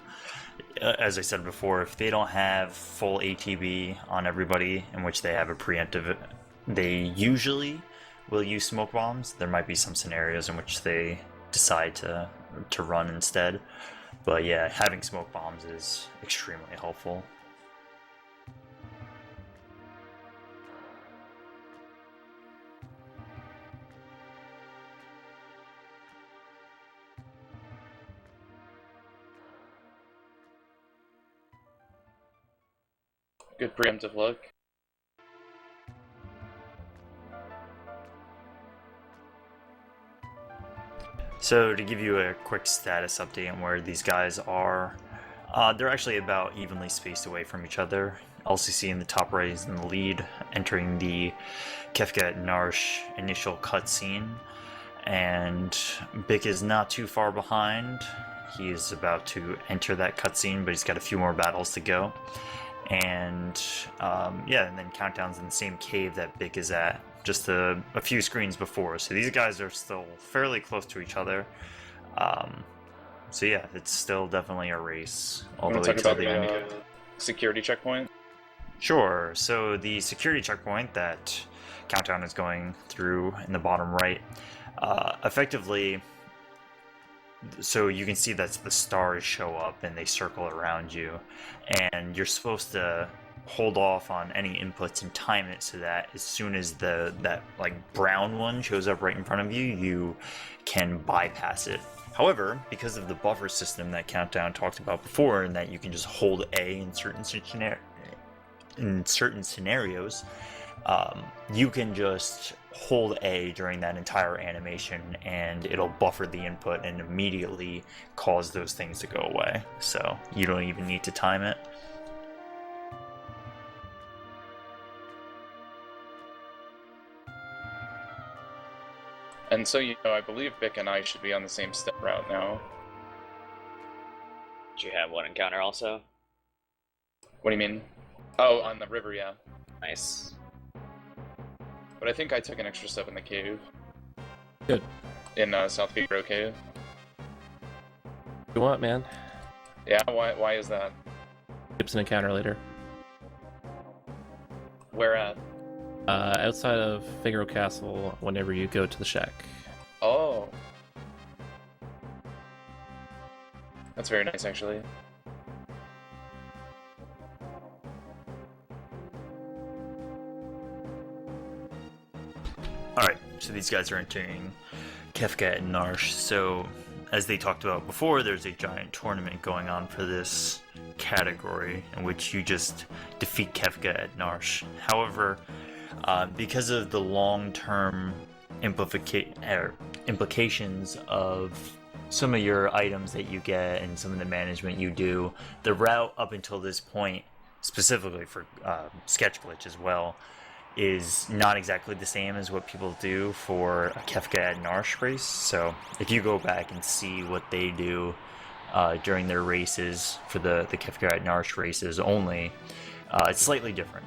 As I said before, if they don't have full ATB on everybody, in which they have a preemptive, they usually will use smoke bombs. There might be some scenarios in which they decide to run instead. But yeah, having smoke bombs is extremely helpful. Good preemptive look. So to give you a quick status update on where these guys are, they're actually about evenly spaced away from each other. LCC in the top right is in the lead, entering the Kefka Narsh initial cutscene, and Bick is not too far behind. He is about to enter that cutscene, but he's got a few more battles to go. And yeah, and then Countdown's in the same cave that Bick is at, just a few screens before. So these guys are still fairly close to each other. So yeah, it's still definitely a race all the way till the end. Security checkpoint? Sure. So the security checkpoint that Countdown is going through in the bottom right, effectively, so you can see that the stars show up and they circle around you, and you're supposed to hold off on any inputs and time it so that as soon as that like brown one shows up right in front of you, you can bypass it. However, because of the buffer system that Countdown talked about before, and that you can just hold A in certain scenarios, you can just hold A during that entire animation and it'll buffer the input and immediately cause those things to go away. So you don't even need to time it. And so, you know, I believe Bick and I should be on the same step route now. Did you have one encounter also? What do you mean? Oh, on the river, yeah. Nice. But I think I took an extra step in the cave. Good. In South Figaro Cave. You want, man? Yeah, why is that? Tips an encounter later. Where at? Outside of Figaro Castle, whenever you go to the shack. Oh. That's very nice, actually. Alright, so these guys are entering Kefka and Narsh. So, as they talked about before, there's a giant tournament going on for this category in which you just defeat Kefka at Narsh. However, because of the long-term implications of some of your items that you get and some of the management you do, the route up until this point, specifically for Sketch Glitch as well, is not exactly the same as what people do for a Kefka at Narsh race. So if you go back and see what they do during their races, for the Kefka at Narsh races only, it's slightly different.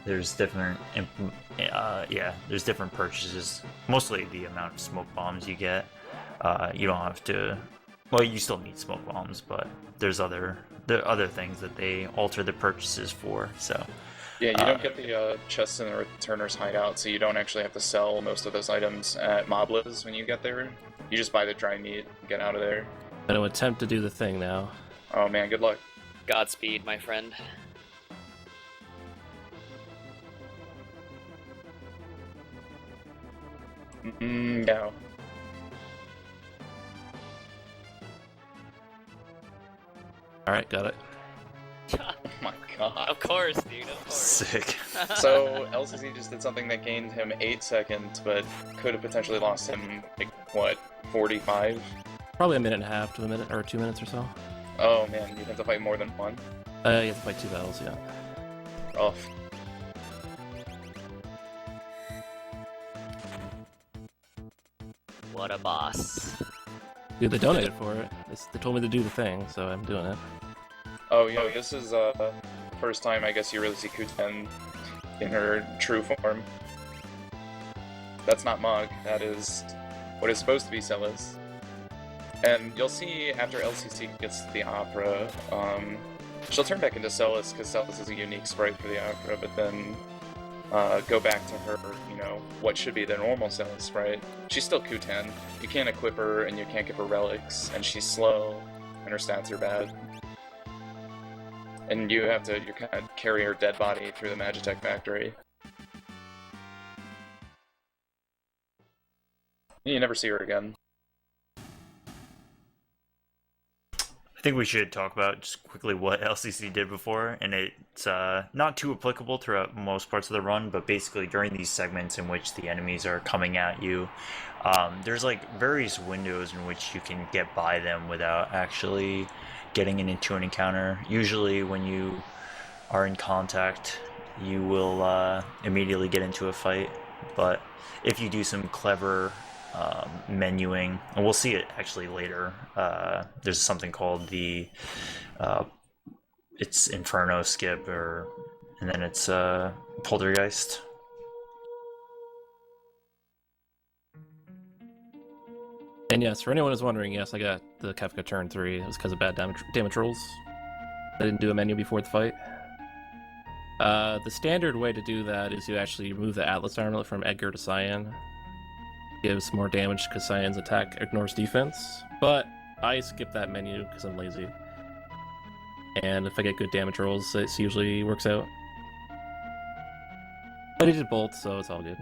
There's different purchases. Mostly the amount of smoke bombs you get. You don't have to. Well, you still need smoke bombs, but there are other things that they alter the purchases for. So. Yeah, you don't get the chests in the returner's hideout, so you don't actually have to sell most of those items at Moblas when you get there. You just buy the dry meat and get out of there. I'm gonna attempt to do the thing now. Oh man, good luck. Godspeed, my friend. No. Alright, got it. my god. Of course, dude, of course. Sick. So LCC just did something that gained him 8 seconds, but could have potentially lost him, like, what, 45? Probably a minute and a half to a minute, or 2 minutes or so. Oh man, you'd have to fight more than one? You have to fight 2 battles, yeah. Oh. What a boss. Dude, they donated for it. They told me to do the thing, so I'm doing it. Oh, yo, this is first time I guess you really see Kuten in her true form. That's not Mog, that is what is supposed to be Celis. And you'll see after LCC gets to the opera, she'll turn back into Celis because Celis is a unique sprite for the opera, but then go back to her, you know, what should be the normal Celis sprite. She's still Q10. You can't equip her and you can't give her relics, and she's slow, and her stats are bad. And you have to, you kind of carry her dead body through the Magitech factory. You never see her again. I think we should talk about just quickly what LCC did before, and it's not too applicable throughout most parts of the run, but basically during these segments in which the enemies are coming at you, there's like various windows in which you can get by them without actually getting into an encounter. Usually when you are in contact, you will immediately get into a fight, but if you do some clever menuing, and we'll see it actually later, there's something called the it's Inferno skip, and then it's Poltergeist. And yes, for anyone who's wondering, yes, I got the Kefka turn 3. It was because of bad damage rolls. I didn't do a menu before the fight. The standard way to do that is you actually remove the Atlas armlet from Edgar to Cyan. Gives more damage because Cyan's attack ignores defense, but I skip that menu because I'm lazy. And if I get good damage rolls, it usually works out. But he did both, so it's all good.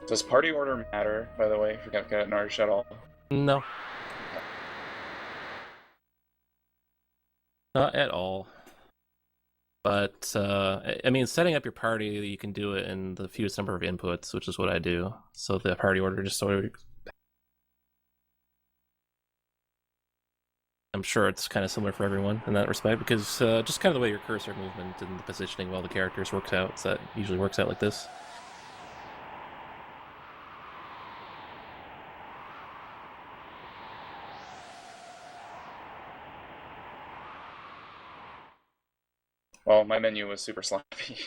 Does party order matter, by the way, for Kefka and Narsh at all? No. Not at all. But, I mean, setting up your party, you can do it in the fewest number of inputs, which is what I do. So the party order just sort of... I'm sure it's kind of similar for everyone in that respect, because just kind of the way your cursor movement and the positioning of all the characters works out, so that usually works out like this. Well, my menu was super sloppy.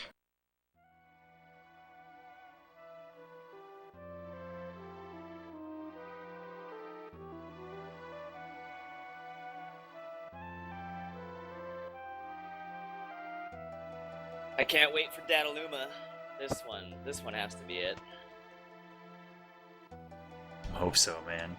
I can't wait for Dataluma. This one has to be it. Hope so, man.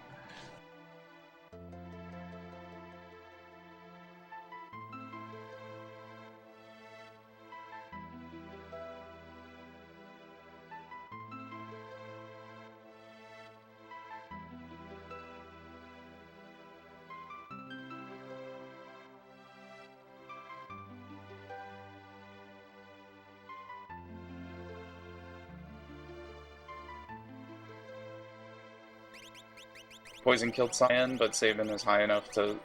Poison killed Cyan, but Sabin is high enough to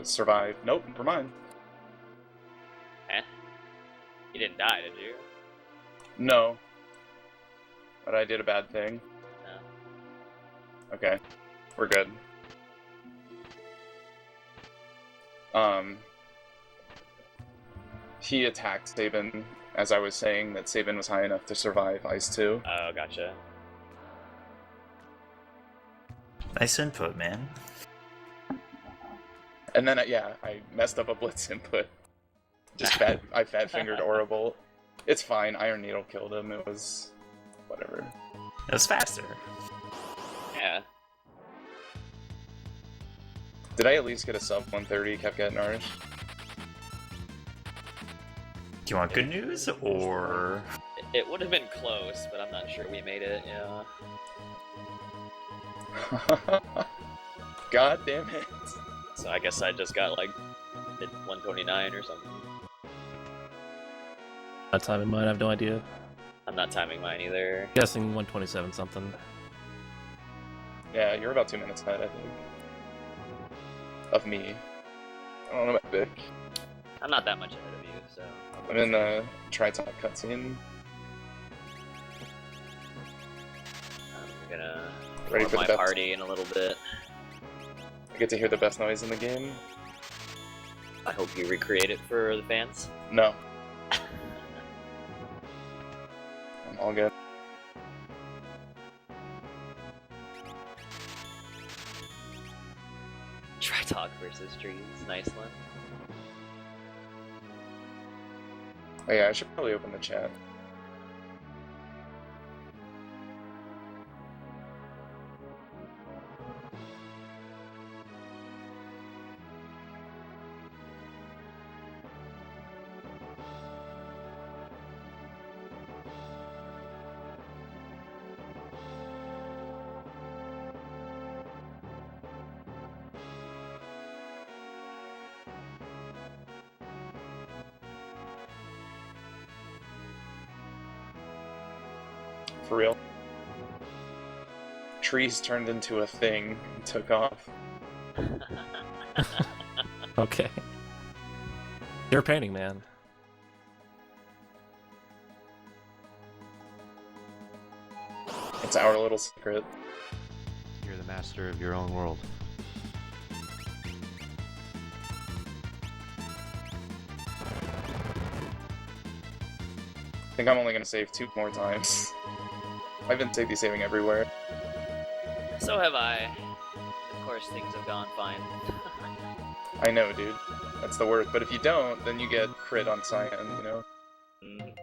survive. Nope, never mind. Eh? You didn't die, did you? No. But I did a bad thing. No. Okay. We're good. He attacked Sabin, as I was saying, that Sabin was high enough to survive Ice 2. Oh, gotcha. Nice input, man. And then, yeah, I messed up a Blitz input. Just I fat-fingered Orrible. It's fine, Iron Needle killed him, it was... whatever. It was faster. Yeah. Did I at least get a sub 130 Kefka and Narish? Do you want good news, or...? It would have been close, but I'm not sure we made it, yeah. God damn it. So I guess I just got like mid 129 or something. That time in mind, I have no idea. I'm not timing mine either. Guessing 127 something. Yeah, you're about 2 minutes ahead, I think. Of me. I don't know about Vic. I'm not that much ahead of you, so. I'm in the TriTalk cutscene. I'm gonna Ready form for my the best. party in a little bit. I get to hear the best noise in the game. I hope you recreate it for the fans. No. I'm all good. TriTalk versus trees, nice one. Oh yeah, I should probably open the chat. For real. Trees turned into a thing and took off. Okay. You're painting, man. It's our little secret. You're the master of your own world. I think I'm only gonna save 2 more times. I've been saving everywhere. So have I. Of course, things have gone fine. I know, dude. That's the worst. But if you don't, then you get crit on cyan, you know? Mm.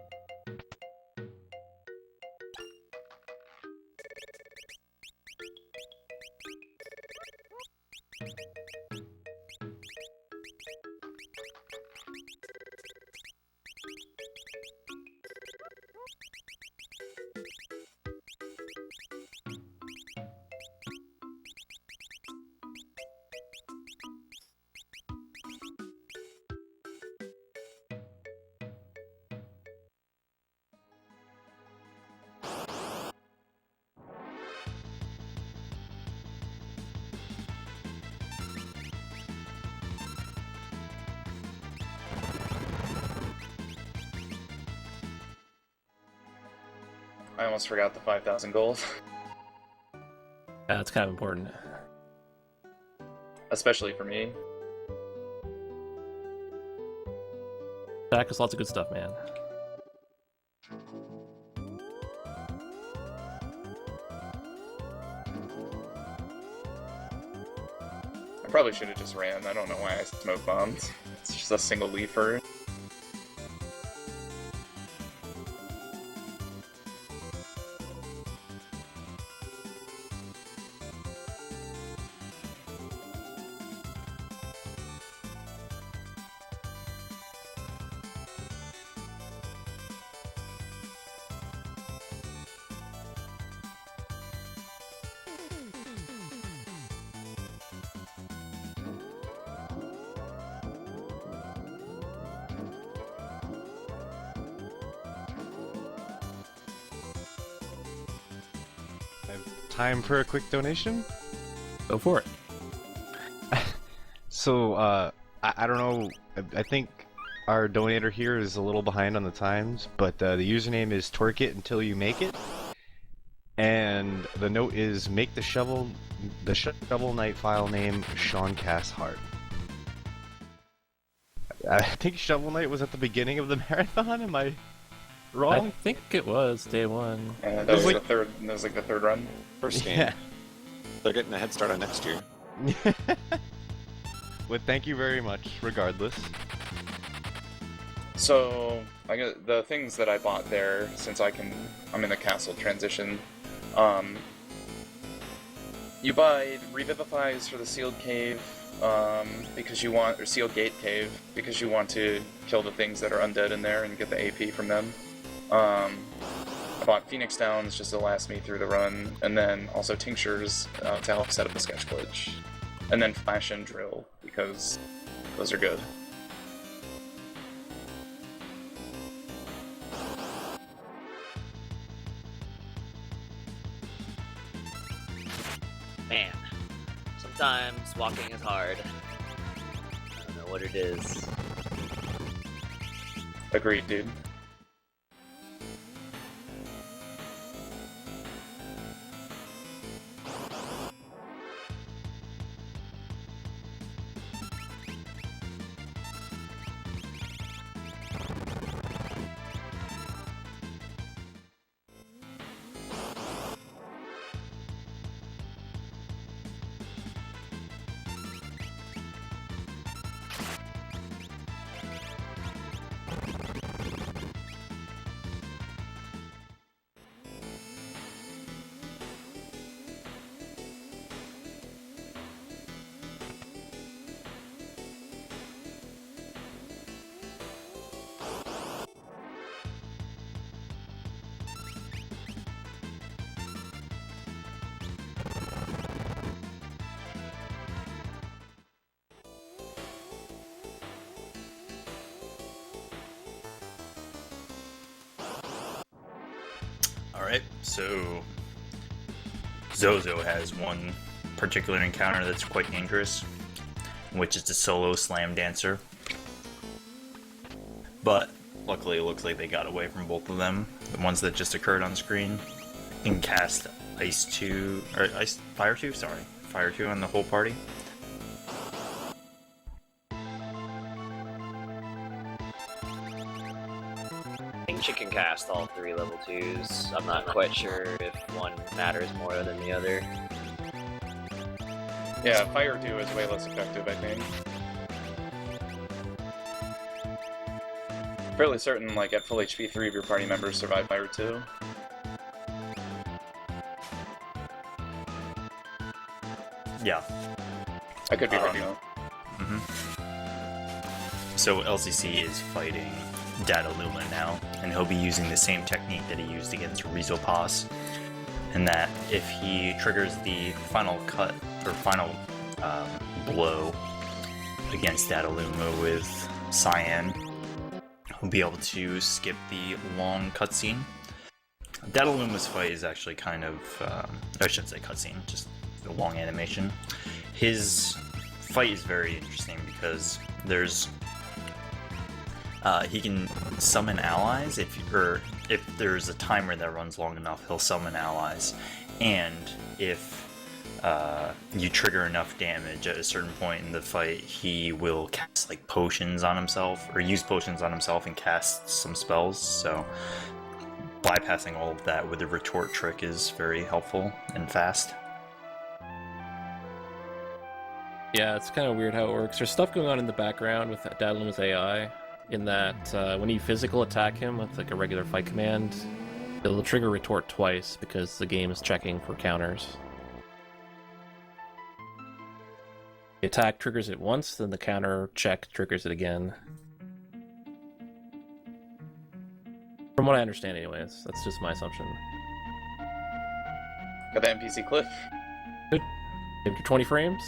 I almost forgot the 5,000 gold. Yeah, that's kind of important. Especially for me. Jack has lots of good stuff, man. I probably should have just ran. I don't know why I smoke bombed. It's just a single leafer. Time for a quick donation? Go for it. So, I don't know, I think our donator here is a little behind on the times, but the username is Twerk It Until You Make It. And the note is, make the Shovel Knight file name Sean Casshart. I think Shovel Knight was at the beginning of the marathon, am I wrong? I think it was day one. And It was that was like the third run. First game. Yeah. They're getting a head start on next year. Well, thank you very much, regardless. So, I got the things that I bought there, since I'm in the castle transition. You buy Revivifies for the sealed cave, because you want, or sealed gate cave, because you want to kill the things that are undead in there and get the AP from them. I bought Phoenix Downs just to last me through the run, and then also Tinctures to help set up the sketch glitch. And then Flash and Drill, because those are good. Man, sometimes walking is hard. I don't know what it is. Agreed, dude. Alright, so Zozo has one particular encounter that's quite dangerous, which is the solo slam dancer. But luckily it looks like they got away from both of them, the ones that just occurred on screen. You can cast Fire 2 on the whole party. I think you can cast all 3 level 2s. I'm not quite sure if one matters more than the other. Yeah, Fire 2 is way less effective, I think. Fairly certain, like, at full HP, 3 of your party members survive Fire 2. Yeah. I could be wrong, though. So LCC is fighting Dataluma now, and he'll be using the same technique that he used against Rizopos, and that if he triggers the final cut, or final blow against Dataluma with Cyan, he'll be able to skip the long cutscene. Dataluma's fight is actually kind of, I shouldn't say cutscene, just a long animation. His fight is very interesting because there's he can summon allies if there's a timer that runs long enough, he'll summon allies, and if you trigger enough damage at a certain point in the fight, he will cast like potions on himself, or use potions on himself and cast some spells. So bypassing all of that with the retort trick is very helpful and fast. Yeah, it's kind of weird how it works. There's stuff going on in the background with Dataluma's AI, in that when you physical attack him with like a regular fight command, it'll trigger retort twice because the game is checking for counters. The attack triggers it once, then the counter check triggers it again. From what I understand anyways, that's just my assumption. Got the NPC Cliff. Good. Give it to 20 frames.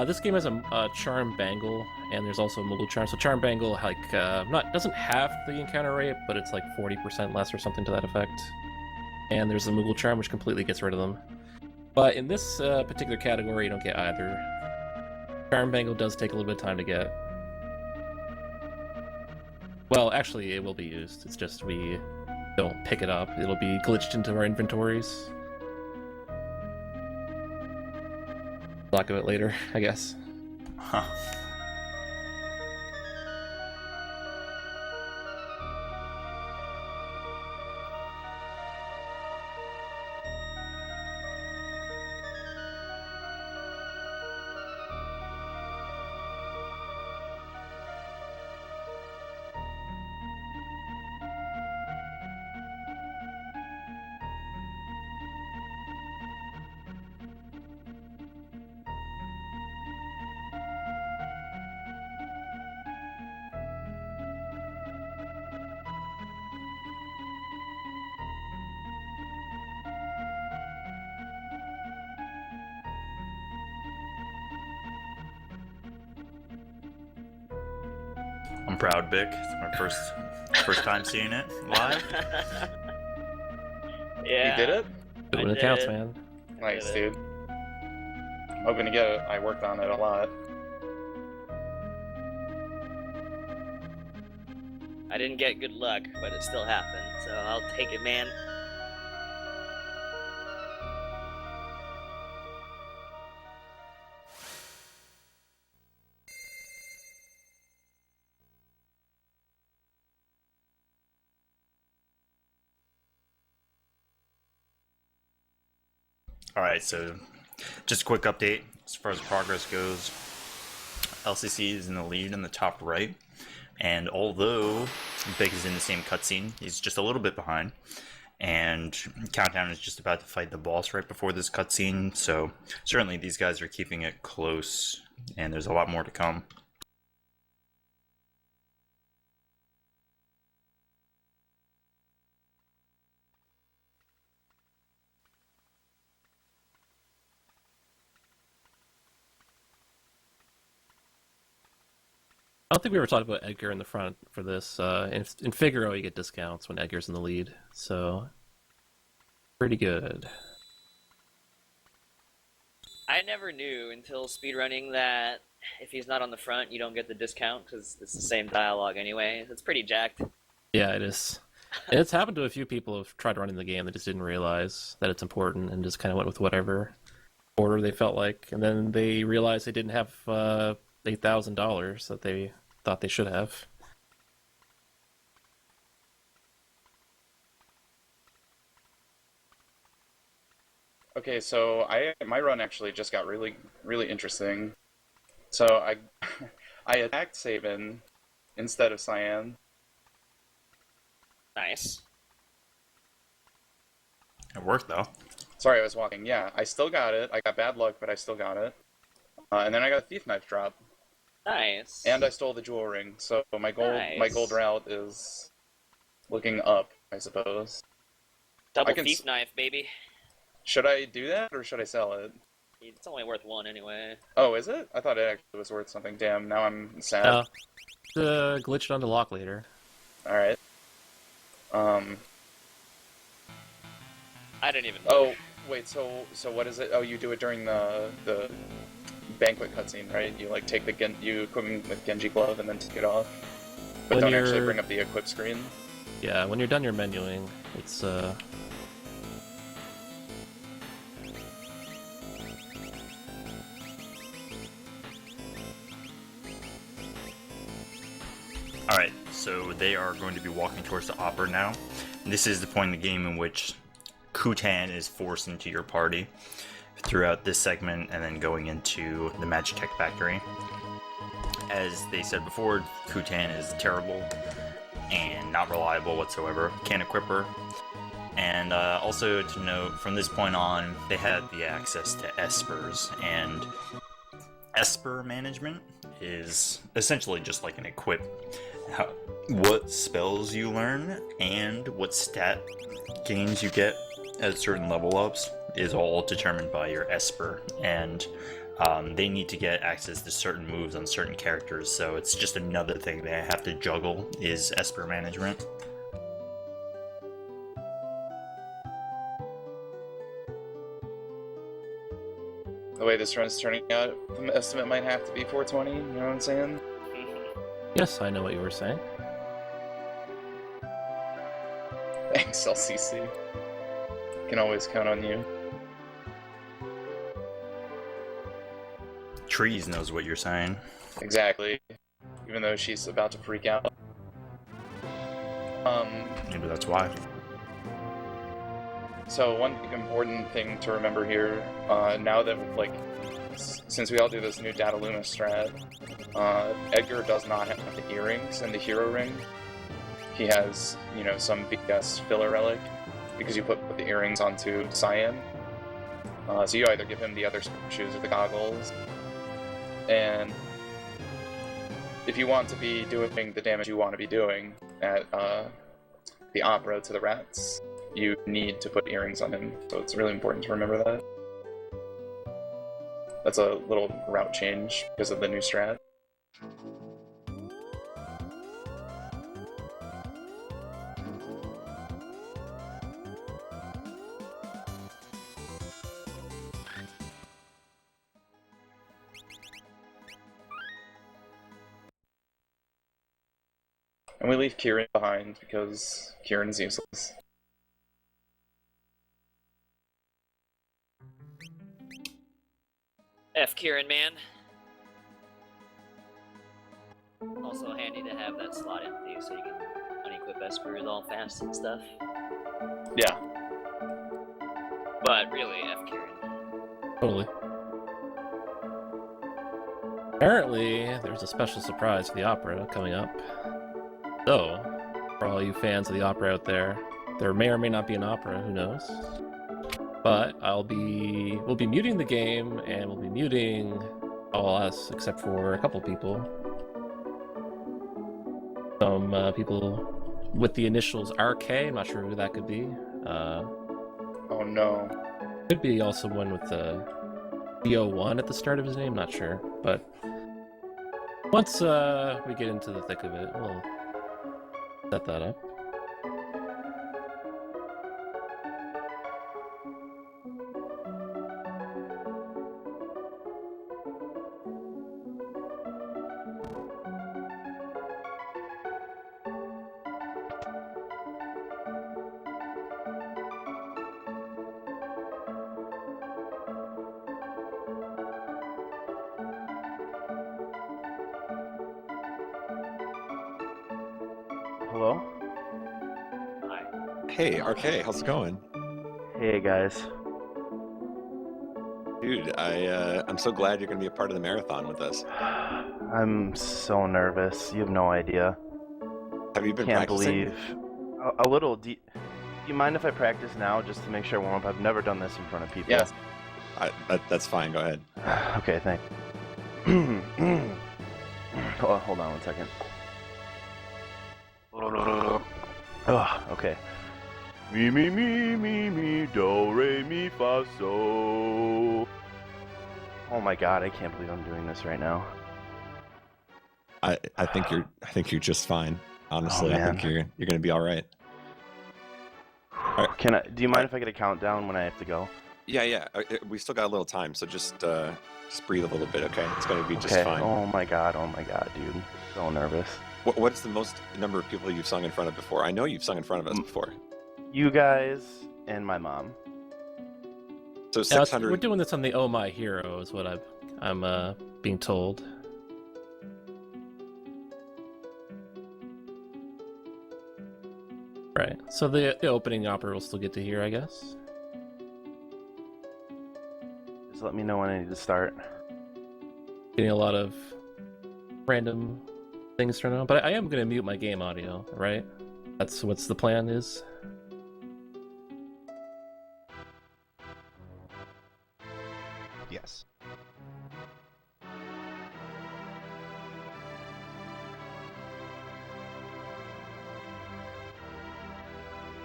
This game has a Charm Bangle, and there's also a Mobile Charm. So Charm Bangle, like, doesn't have the encounter rate, but it's like 40% less or something to that effect. And there's the Moogle Charm, which completely gets rid of them. But in this particular category, you don't get either. Charm Bangle does take a little bit of time to get. Well, actually, it will be used. It's just we don't pick it up. It'll be glitched into our inventories. Lack of it later, I guess. Huh. I'm proud, Bic. It's my first time seeing it live. Yeah. You did it? Doing I it counts, did. man. Nice, did it. dude. I'm hoping to get it. I worked on it a lot. I didn't get good luck, but it still happened, so I'll take it, man. Alright, so just a quick update as far as progress goes. LCC is in the lead in the top right, and although Big is in the same cutscene, he's just a little bit behind. And Countdown is just about to fight the boss right before this cutscene, so certainly these guys are keeping it close, and there's a lot more to come. I don't think we ever talked about Edgar in the front for this. In Figaro, you get discounts when Edgar's in the lead, so pretty good. I never knew until speedrunning that if he's not on the front, you don't get the discount because it's the same dialogue anyway. It's pretty jacked. Yeah, it is. And it's happened to a few people who've tried running the game that just didn't realize that it's important and just kind of went with whatever order they felt like, and then they realized they didn't have $8,000 that they thought they should have. Okay, so my run actually just got really interesting. So I I attacked Sabin instead of Cyan. Nice. It worked though. Sorry, I was walking. Yeah, I still got it. I got bad luck, but I still got it. And then I got a thief knife drop. Nice. And I stole the jewel ring. So my gold route is looking up, I suppose. Double thief knife, baby. Should I do that or should I sell it? It's only worth one anyway. Oh, is it? I thought it actually was worth something. Damn, now I'm sad. Glitched on the lock later. Alright. I didn't even. Oh, wait. So what is it? Oh, you do it during the banquet cutscene, right? You like take you equip him with Genji glove and then take it off, but When don't actually you're- bring up the equip screen. Yeah, when you're done your menuing, it's Alright, so they are going to be walking towards the opera now. This is the point in the game in which Kutan is forced into your party throughout this segment and then going into the Magitech factory. As they said before, Kutan is terrible and not reliable whatsoever. Can't equip her. And also to note, from this point on, they had the access to Espers, and Esper management is essentially just like an equip. What spells you learn and what stat gains you get at certain level ups is all determined by your Esper, and they need to get access to certain moves on certain characters, so it's just another thing they have to juggle is Esper management. The way this run is turning out, the estimate might have to be 420. You know what I'm saying? yes, I know what you were saying. Thanks, LCC. Can always count on you. Trees knows what you're saying. Exactly. Even though she's about to freak out. Maybe that's why. So one big important thing to remember here, now that since we all do this new Data Luna strat, Edgar does not have the earrings and the hero ring. He has, some BS filler relic because you put the earrings onto Cyan. So you either give him the other shoes or the goggles. And if you want to be doing the damage you want to be doing at the opera to the rats, you need to put earrings on him. So it's really important to remember that. That's a little route change because of the new strat. And we leave Kieran behind because Kieran's useless. F Kieran, man. Also handy to have that slot empty so you can unequip Espers all fast and stuff. Yeah. But really, F Kieran. Totally. Apparently, there's a special surprise for the opera coming up. So, for all you fans of the opera out there, there may or may not be an opera, who knows? But we'll be muting the game, and we'll be muting all us, except for a couple people. Some people with the initials RK, I'm not sure who that could be. Oh no. Could be also one with the DO1 at the start of his name, not sure. But once we get into the thick of it, we'll set that up. Hello? Hi. Hey, RK, how's it going? Hey guys. Dude, I'm so glad you're going to be a part of the marathon with us. I'm so nervous. You have no idea. Have you been Can't practicing? believe. A little. Do you mind if I practice now just to make sure I warm up? I've never done this in front of people. Yes. That's fine, go ahead. Okay, thanks. Hold on one second. Oh, okay. Me, me, me, me, me, do, re, mi, fa, so. Oh my god, I can't believe I'm doing this right now. I think you're just fine. Honestly, I think man. you're going to be all right. Do you mind if I get a countdown when I have to go? Yeah. We still got a little time, so just breathe a little bit, okay? It's going to be just Okay. fine. Oh my god, dude. So nervous. What's the most number of people you've sung in front of before? I know you've sung in front of us before. You guys and my mom. So Yeah, 600. we're doing this on the Oh My Hero, is what I'm being told. Right. So the opening opera will still get to hear, I guess. Just let me know when I need to start. Getting a lot of random things turned on, but I am going to mute my game audio, right? That's what's the plan is. Yes.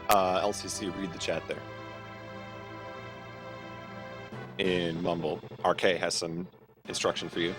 LCC, read the chat there. In Mumble, RK has some instruction for you.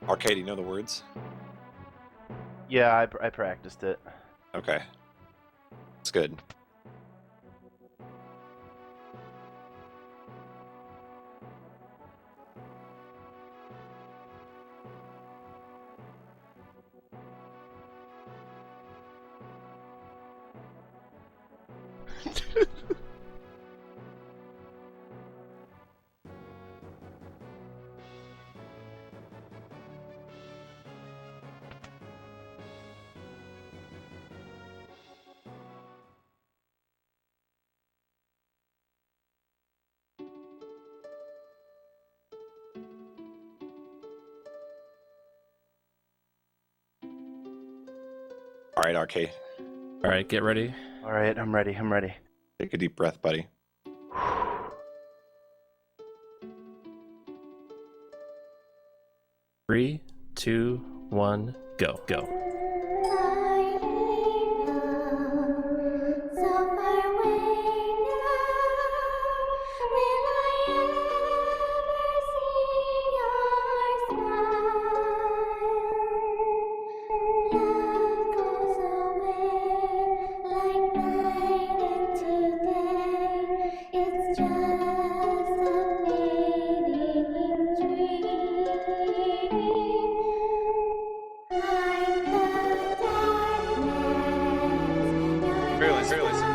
RK, do you know the words? Yeah, I practiced it. Okay. It's good. All right, Arcade. All right, get ready. All right, I'm ready. I'm ready. Take a deep breath, buddy. Three, 2, 1, go. Go. Very listen.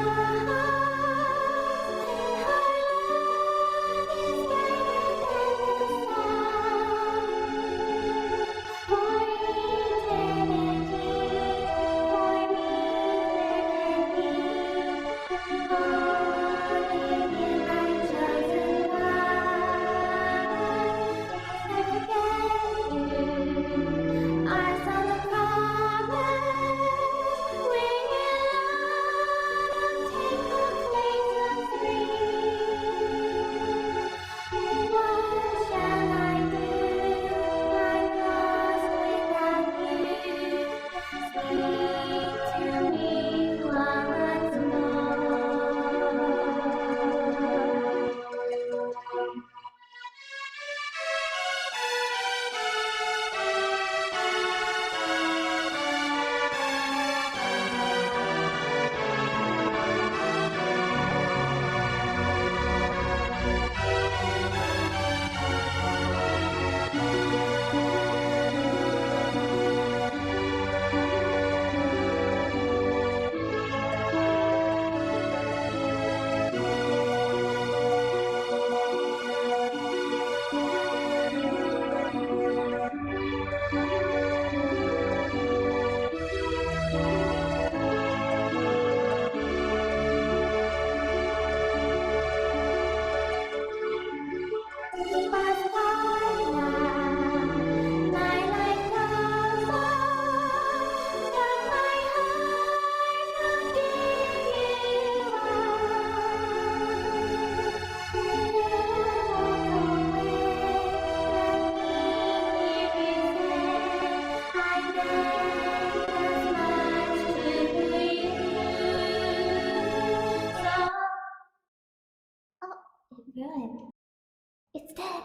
It's dead.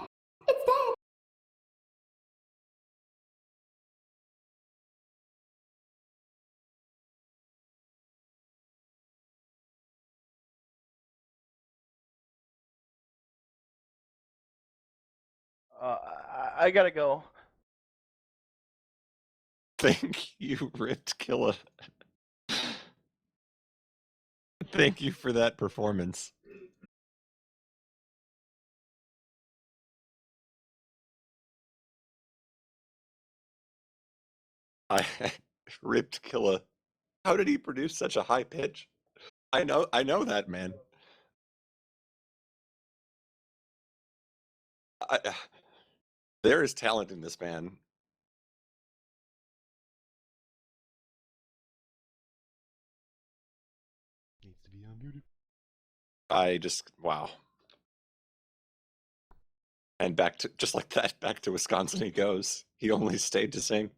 It's dead. I gotta go. Thank you, Ripped Killer. Thank you for that performance. Ripped Killer. How did he produce such a high pitch? I know that, man. There is talent in this man. Needs to be unmuted. I just wow. And back to just like that, back to Wisconsin he goes. He only stayed to sing.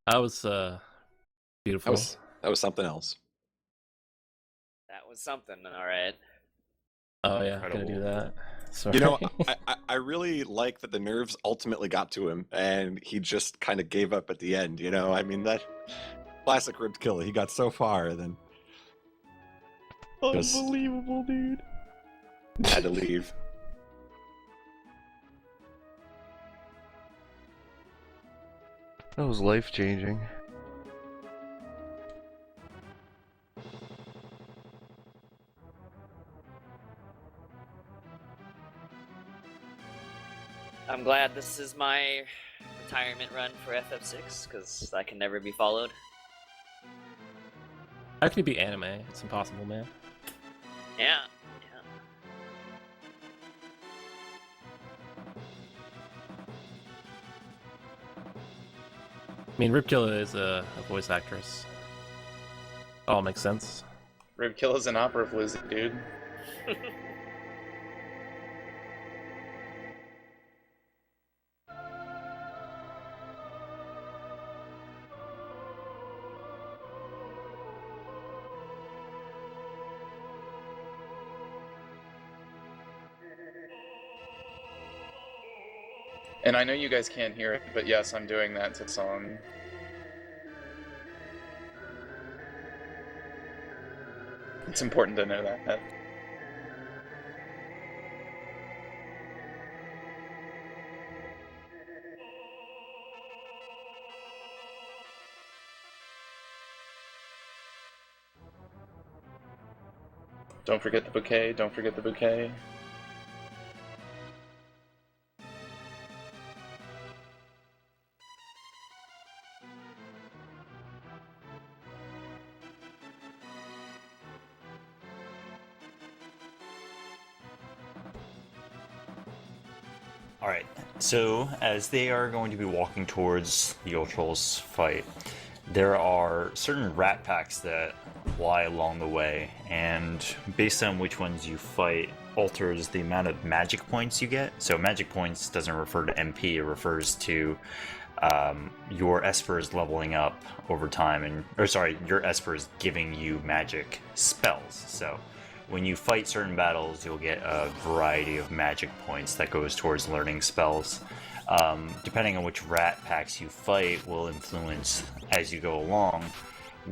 That was beautiful. That was something else. That was something, all right. Oh yeah, Incredible. gonna do that. Sorry. You know, I really like that the nerves ultimately got to him, and he just kind of gave up at the end. You know, I mean that classic Ripped Killer. He got so far, then just Unbelievable, dude. had to leave. That was life changing. I'm glad this is my retirement run for FF6 because I can never be followed. How can you be anime? It's impossible, man. Yeah. I mean, Ripkilla is a voice actress. All makes sense. Ribkilla's an opera floozy, dude. And I know you guys can't hear it, but yes, I'm doing that to song. It's important to know that. Don't forget the bouquet, don't forget the bouquet. Alright, so as they are going to be walking towards the Ultros fight, there are certain rat packs that lie along the way, and based on which ones you fight alters the amount of magic points you get. So magic points doesn't refer to MP, it refers to your espers leveling up over time, your espers giving you magic spells. So when you fight certain battles, you'll get a variety of magic points that goes towards learning spells. Depending on which rat packs you fight will influence, as you go along,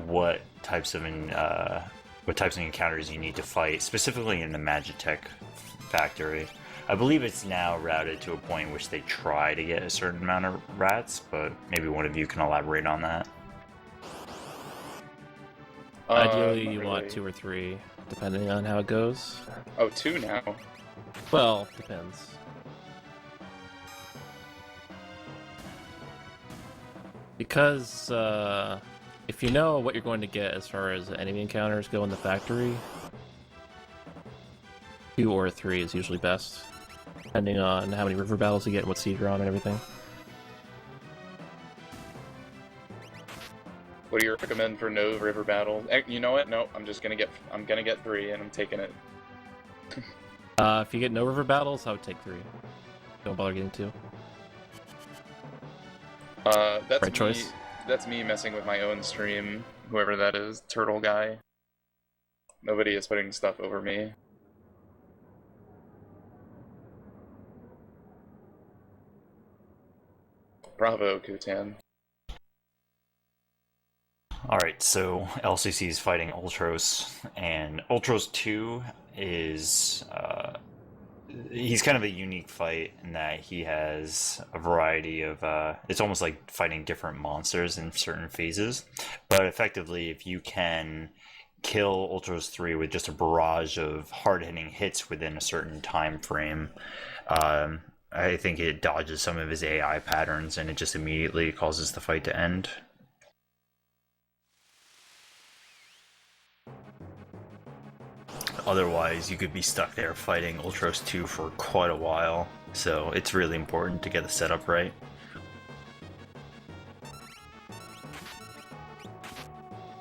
what types of encounters you need to fight, specifically in the Magitech factory. I believe it's now routed to a point in which they try to get a certain amount of rats, but maybe one of you can elaborate on that. Ideally, you want 2 or 3, depending on how it goes. Oh, 2 now? Well, depends. Because, if you know what you're going to get as far as enemy encounters go in the factory, 2 or 3 is usually best, depending on how many river battles you get and what seed you're on and everything. What do you recommend for no river battle? You know what? No, I'm gonna get 3 and I'm taking it. If you get no river battles, I would take 3. Don't bother getting 2. That's right choice. That's me messing with my own stream, whoever that is, turtle guy. Nobody is putting stuff over me. Bravo, Kutan. Alright, so LCC is fighting Ultros, and Ultros 2 is... he's kind of a unique fight in that he has a variety of... it's almost like fighting different monsters in certain phases, but effectively, if you can kill Ultros 3 with just a barrage of hard-hitting hits within a certain time frame, I think it dodges some of his AI patterns, and it just immediately causes the fight to end. Otherwise, you could be stuck there fighting Ultros 2 for quite a while, so it's really important to get the setup right.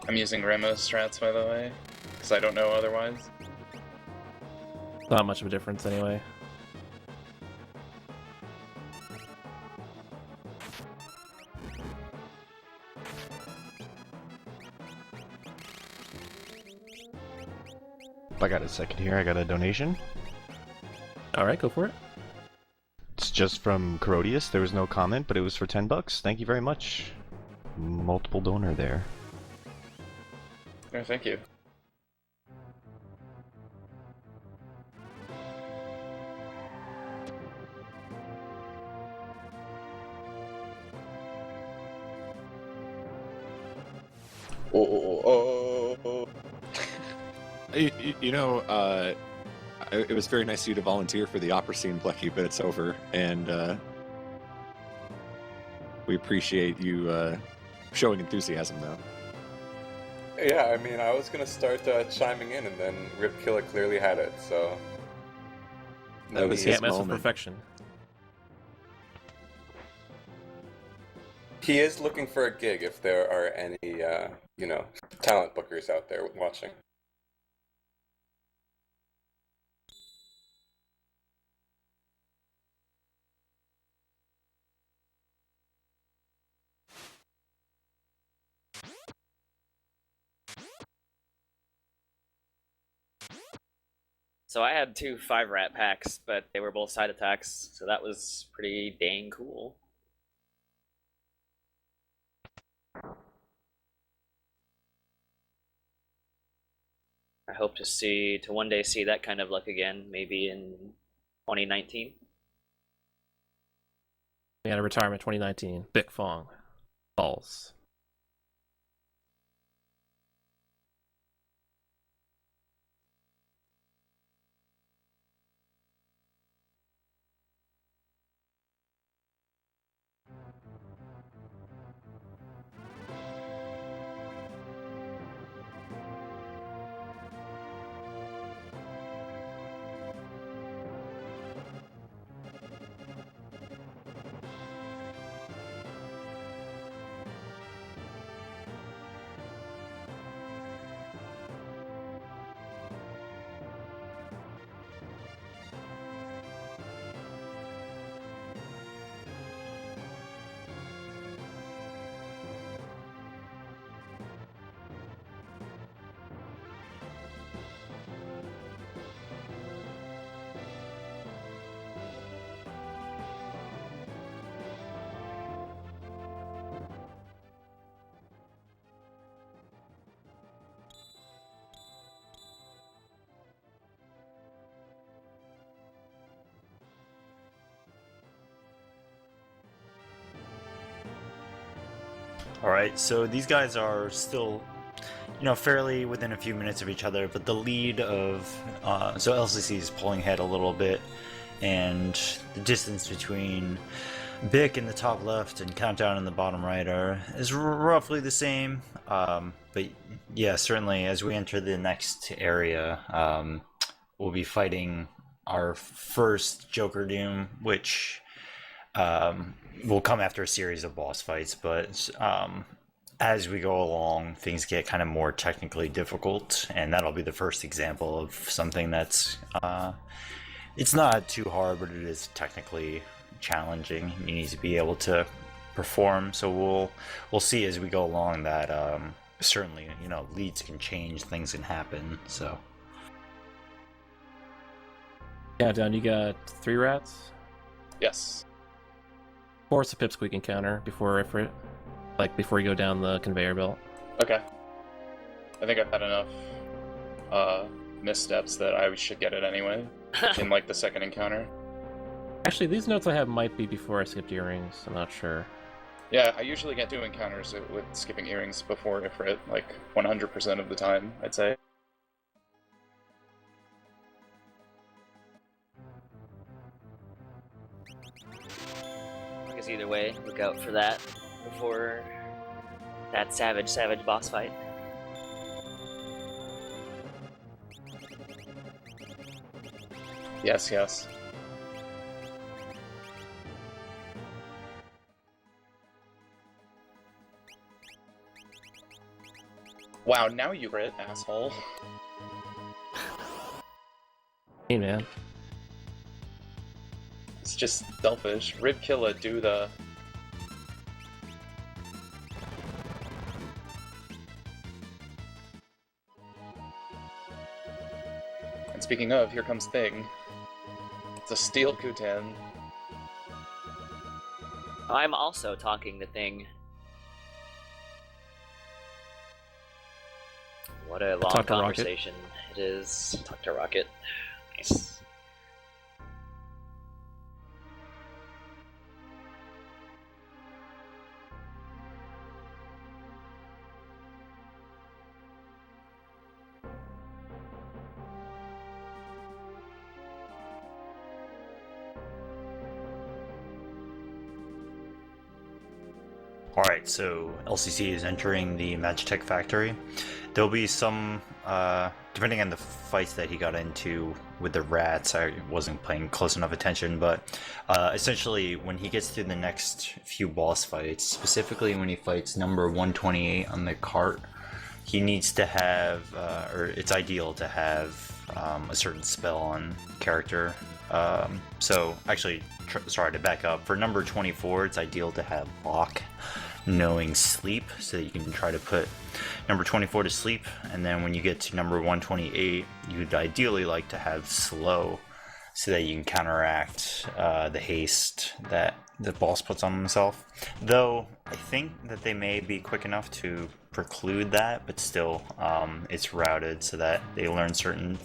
I'm using Remo strats, by the way, because I don't know otherwise. Not much of a difference anyway. I got a second here. I got a donation. Alright, go for it. It's just from Corodius. There was no comment, but it was for $10. Thank you very much. Multiple donor there. Oh, thank you. Oh. It was very nice of you to volunteer for the opera scene, Blecky, but it's over, and we appreciate you showing enthusiasm, though. Yeah, I mean, I was gonna start chiming in, and then Ripkilla clearly had it, so... That was his Can't mess with moment. perfection. He is looking for a gig if there are any, talent bookers out there watching. So I had 2 5-rat packs, but they were both side attacks, so that was pretty dang cool. I hope to one day see that kind of luck again, maybe in 2019. We had a retirement 2019. bichphuongballz. Alright, so these guys are still, fairly within a few minutes of each other, but the lead of, so LCC is pulling ahead a little bit, and the distance between Bic in the top left and Countdown in the bottom right is roughly the same, but yeah, certainly as we enter the next area, we'll be fighting our first Joker Doom, which will come after a series of boss fights, but as we go along, things get kind of more technically difficult, and that'll be the first example of something that's it's not too hard, but it is technically challenging. You need to be able to perform, so we'll see as we go along that certainly leads can change, things can happen. So Yeah, down. You got 3 rats. Yes. Force a pipsqueak encounter before Ifrit, before you go down the conveyor belt. Okay. I think I've had enough missteps that I should get it anyway in the second encounter. Actually, these notes I have might be before I skipped earrings. I'm not sure. Yeah, I usually get 2 encounters with skipping earrings before Ifrit, 100% of the time, I'd say. I guess either way, look out for that before that savage boss fight. Yes, yes. Wow, now you crit, asshole. Hey, man. It's just selfish. Ribkilla, do the... And speaking of, here comes Thing. It's a steel Kutan. I'm also talking to Thing. What a long conversation it is. Talk to Rocket. Nice. Alright, so LCC is entering the Magitech factory, There'll be some, depending on the fights that he got into with the rats, I wasn't paying close enough attention, but essentially when he gets through the next few boss fights, specifically when he fights number 128 on the cart, he needs to have, or it's ideal to have a certain spell on character. So actually, sorry to back up, for number 24 it's ideal to have Lock, knowing sleep, so that you can try to put number 24 to sleep, and then when you get to number 128 you'd ideally like to have slow, so that you can counteract the haste that the boss puts on himself. Though I think that they may be quick enough to preclude that, but still it's routed so that they learn certain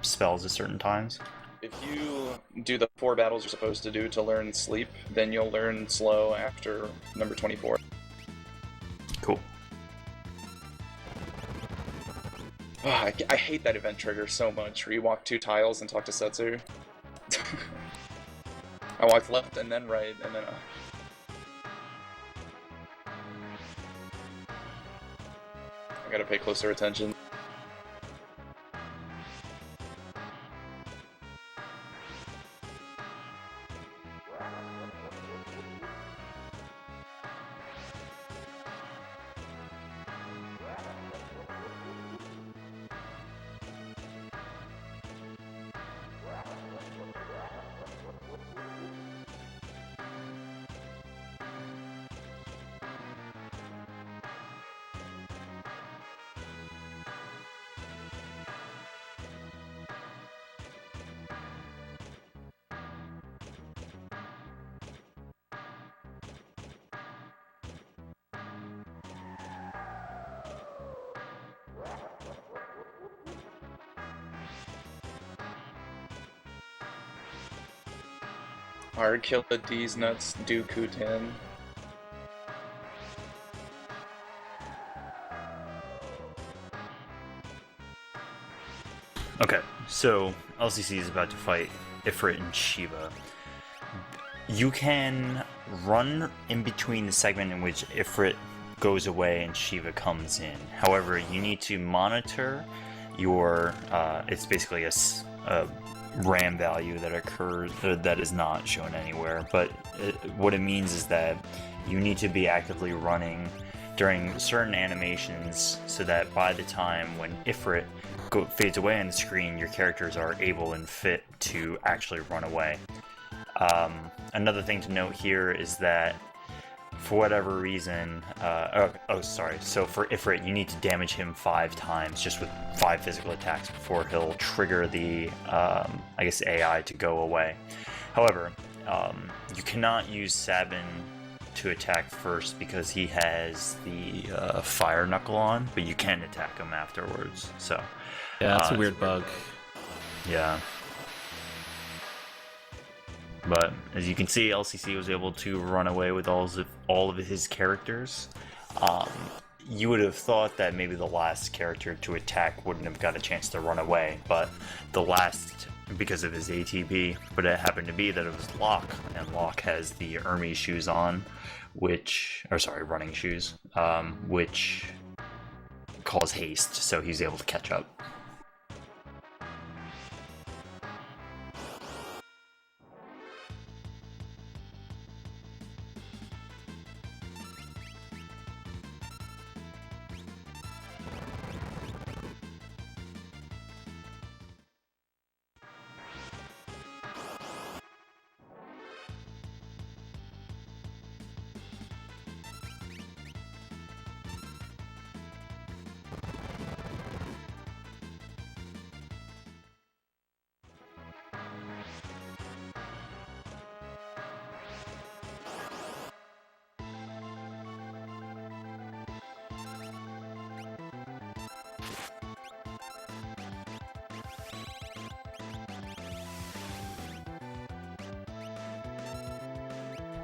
spells at certain times. If you do the 4 battles you're supposed to do to learn sleep, then you'll learn slow after number 24. Cool. Oh, I hate that event trigger so much, where you walk 2 tiles and talk to Setsu. I walked left and then right, and then... I gotta pay closer attention. Hard kill the D's nuts, do Kutan. Okay, so LCC is about to fight Ifrit and Shiva. You can run in between the segment in which Ifrit goes away and Shiva comes in. However, you need to monitor your, it's basically a RAM value that occurs, that is not shown anywhere, but what it means is that you need to be actively running during certain animations so that by the time when Ifrit fades away on the screen, your characters are able and fit to actually run away. Another thing to note here is that for whatever reason, so for Ifrit, you need to damage him 5 times, just with 5 physical attacks before he'll trigger the, I guess, AI to go away. However, you cannot use Sabin to attack first because he has the fire knuckle on, but you can attack him afterwards. So yeah, that's a weird bug. Yeah. But as you can see, LCC was able to run away with all of his characters. You would have thought that maybe the last character to attack wouldn't have got a chance to run away, but the last, because of his ATB, but it happened to be that it was Locke, and Locke has the Hermes shoes on, running shoes, which cause haste, so he's able to catch up.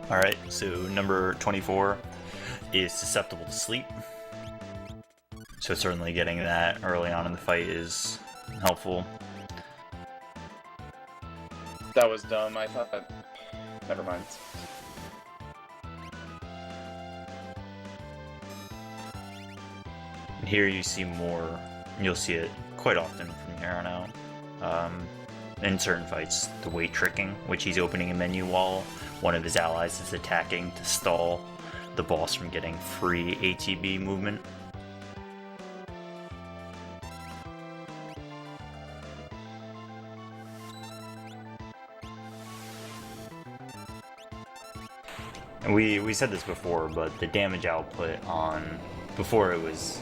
Alright, so number 24 is susceptible to sleep. So certainly getting that early on in the fight is helpful. That was dumb, I thought... Never mind. here you see more. You'll see it quite often from here on out. In certain fights, the weight tricking, which he's opening a menu while one of his allies is attacking to stall the boss from getting free ATB movement. And we said this before, but the damage output on, before it was,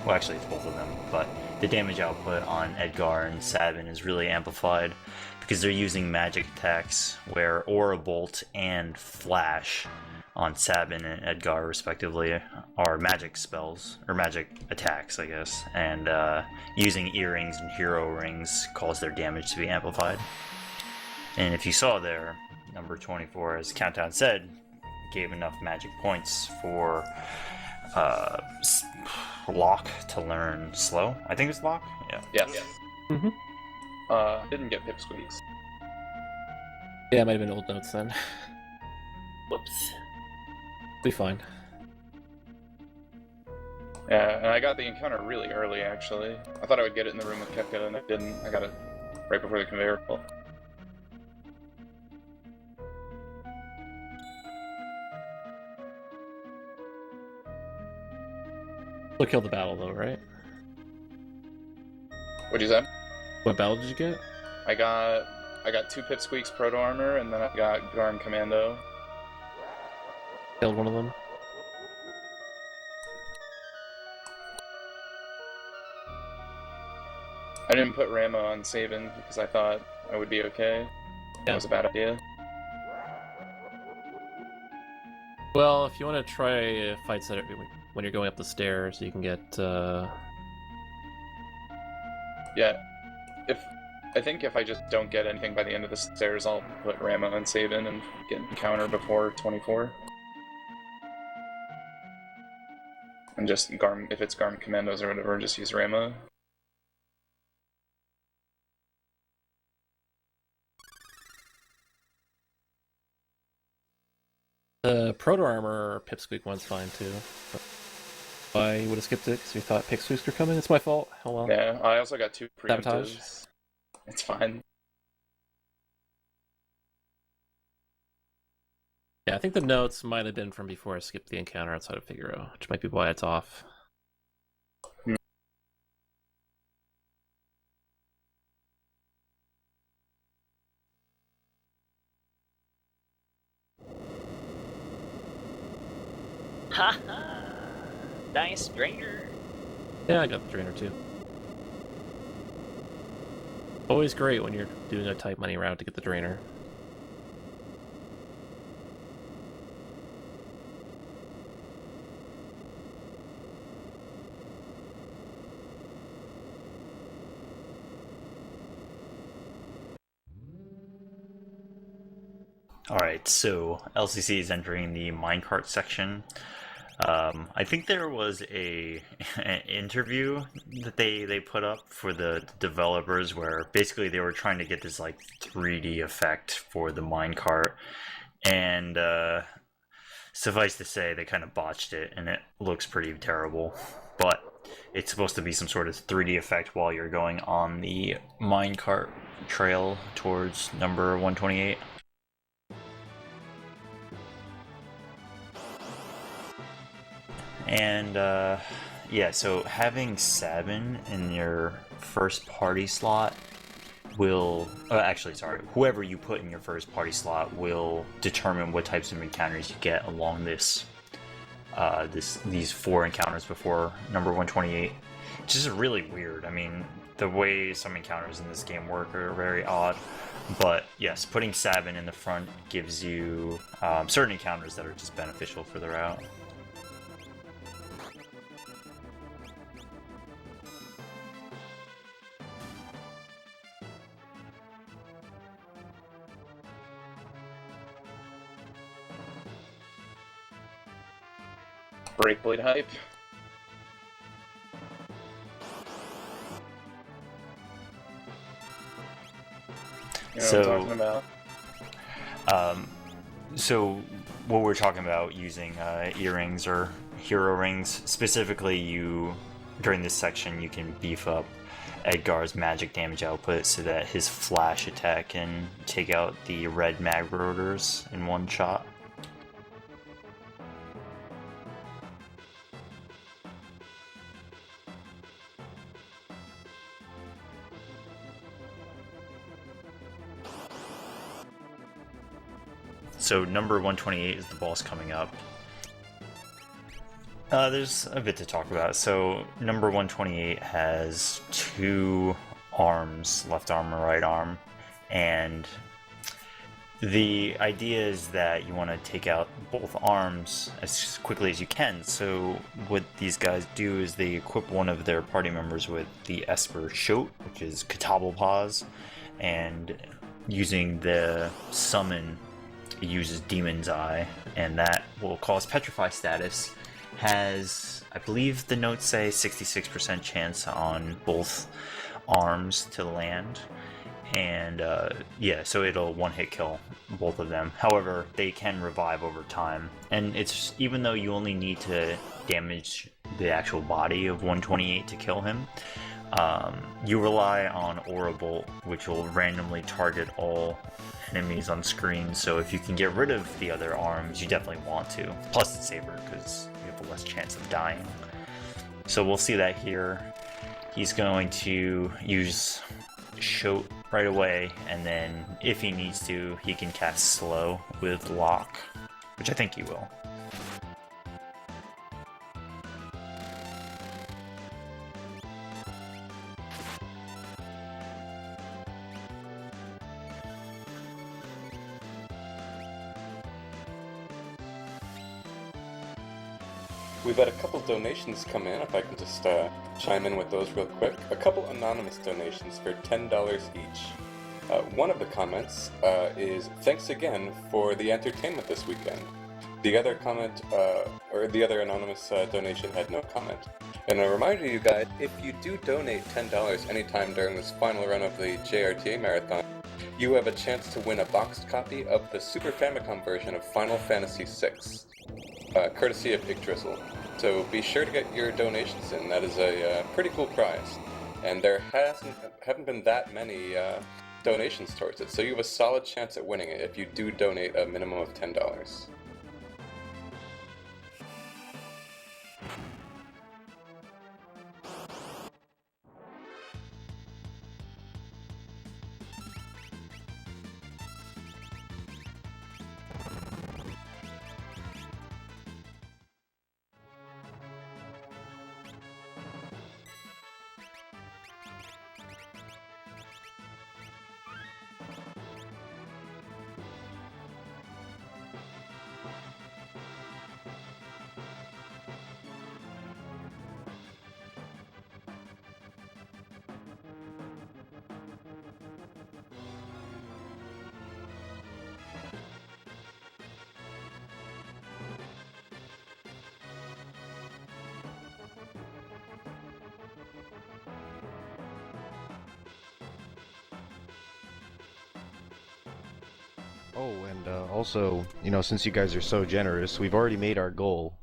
well actually it's both of them, but the damage output on Edgar and Sabin is really amplified because they're using magic attacks where Aura Bolt and Flash on Sabin and Edgar respectively are magic spells, or magic attacks I guess, and using earrings and hero rings cause their damage to be amplified. And if you saw there, number 24, as Countdown said, gave enough magic points for Locke to learn slow. I think it's Locke? Yeah. Yes. Mm-hmm. Didn't get Pipsqueaks. Yeah, it might have been old notes then. Whoops. Be fine. Yeah, and I got the encounter really early, actually. I thought I would get it in the room with Kefka, and I didn't. I got it right before the conveyor belt. Still killed the battle though, right? What'd you say? What battle did you get? I got 2 Pipsqueaks Proto Armor, and then I got Garm Commando. Killed one of them. I didn't put Ramo on Sabin because I thought I would be okay. That was a bad idea. Well, if you want to try fights that are, when you're going up the stairs, you can get. Yeah, I think if I just don't get anything by the end of the stairs, I'll put Ramo on Sabin and get encounter before 24. And just Garm, if it's Garm Commandos or whatever, just use Ramo. Proto Armor Pipsqueak one's fine too. But I would have skipped it because we thought Pipsqueaks were coming. It's my fault. Oh well. Yeah, I also got 2 Sabotage. preemptives. It's fine. Yeah, I think the notes might have been from before I skipped the encounter outside of Figaro, which might be why it's off. Haha! Nice drainer. Yeah, I got the drainer too. Always great when you're doing a tight money route to get the drainer. Alright, so LCC is entering the minecart section. I think there was an interview that they put up for the developers where basically they were trying to get this like 3D effect for the minecart, and suffice to say they kind of botched it and it looks pretty terrible. But it's supposed to be some sort of 3D effect while you're going on the minecart trail towards number 128. And yeah, so having Sabin in your first party slot will, whoever you put in your first party slot will determine what types of encounters you get along this, these 4 encounters before number 128. Which is really weird. I mean, the way some encounters in this game work are very odd. But yes, putting Sabin in the front gives you certain encounters that are just beneficial for the route. Breakblade hype. You know what I'm talking about? So what we're talking about using earrings or hero rings, specifically during this section you can beef up Edgar's magic damage output so that his flash attack can take out the red mag rotors in one shot. So number 128 is the boss coming up. There's a bit to talk about. So number 128 has 2 arms, left arm and right arm, and the idea is that you want to take out both arms as quickly as you can. So what these guys do is they equip one of their party members with the Esper Shoat, which is bichphuongballz, and using the summon, it uses Demon's Eye, and that will cause Petrify status. Has, I believe the notes say, 66% chance on both arms to land, and yeah, so it'll one-hit kill both of them. However, they can revive over time, and it's, even though you only need to damage the actual body of 128 to kill him, you rely on Aura Bolt, which will randomly target all enemies on screen. So if you can get rid of the other arms, you definitely want to. Plus it's safer because you have a less chance of dying. So we'll see that here. He's going to use Shoat right away, and then if he needs to, he can cast Slow with Lock, which I think he will. We've had a couple donations come in, if I can just chime in with those real quick. A couple anonymous donations for $10 each. One of the comments is, "Thanks again for the entertainment this weekend." The other comment, or the other anonymous donation had no comment. And a reminder to you guys, if you do donate $10 anytime during this final run of the JRTA Marathon, you have a chance to win a boxed copy of the Super Famicom version of Final Fantasy VI. Courtesy of Yggdrasil. So be sure to get your donations in. That is a pretty cool prize. And there haven't been that many donations towards it, so you have a solid chance at winning it if you do donate a minimum of $10. Oh, and also, you know, since you guys are so generous, we've already made our goal.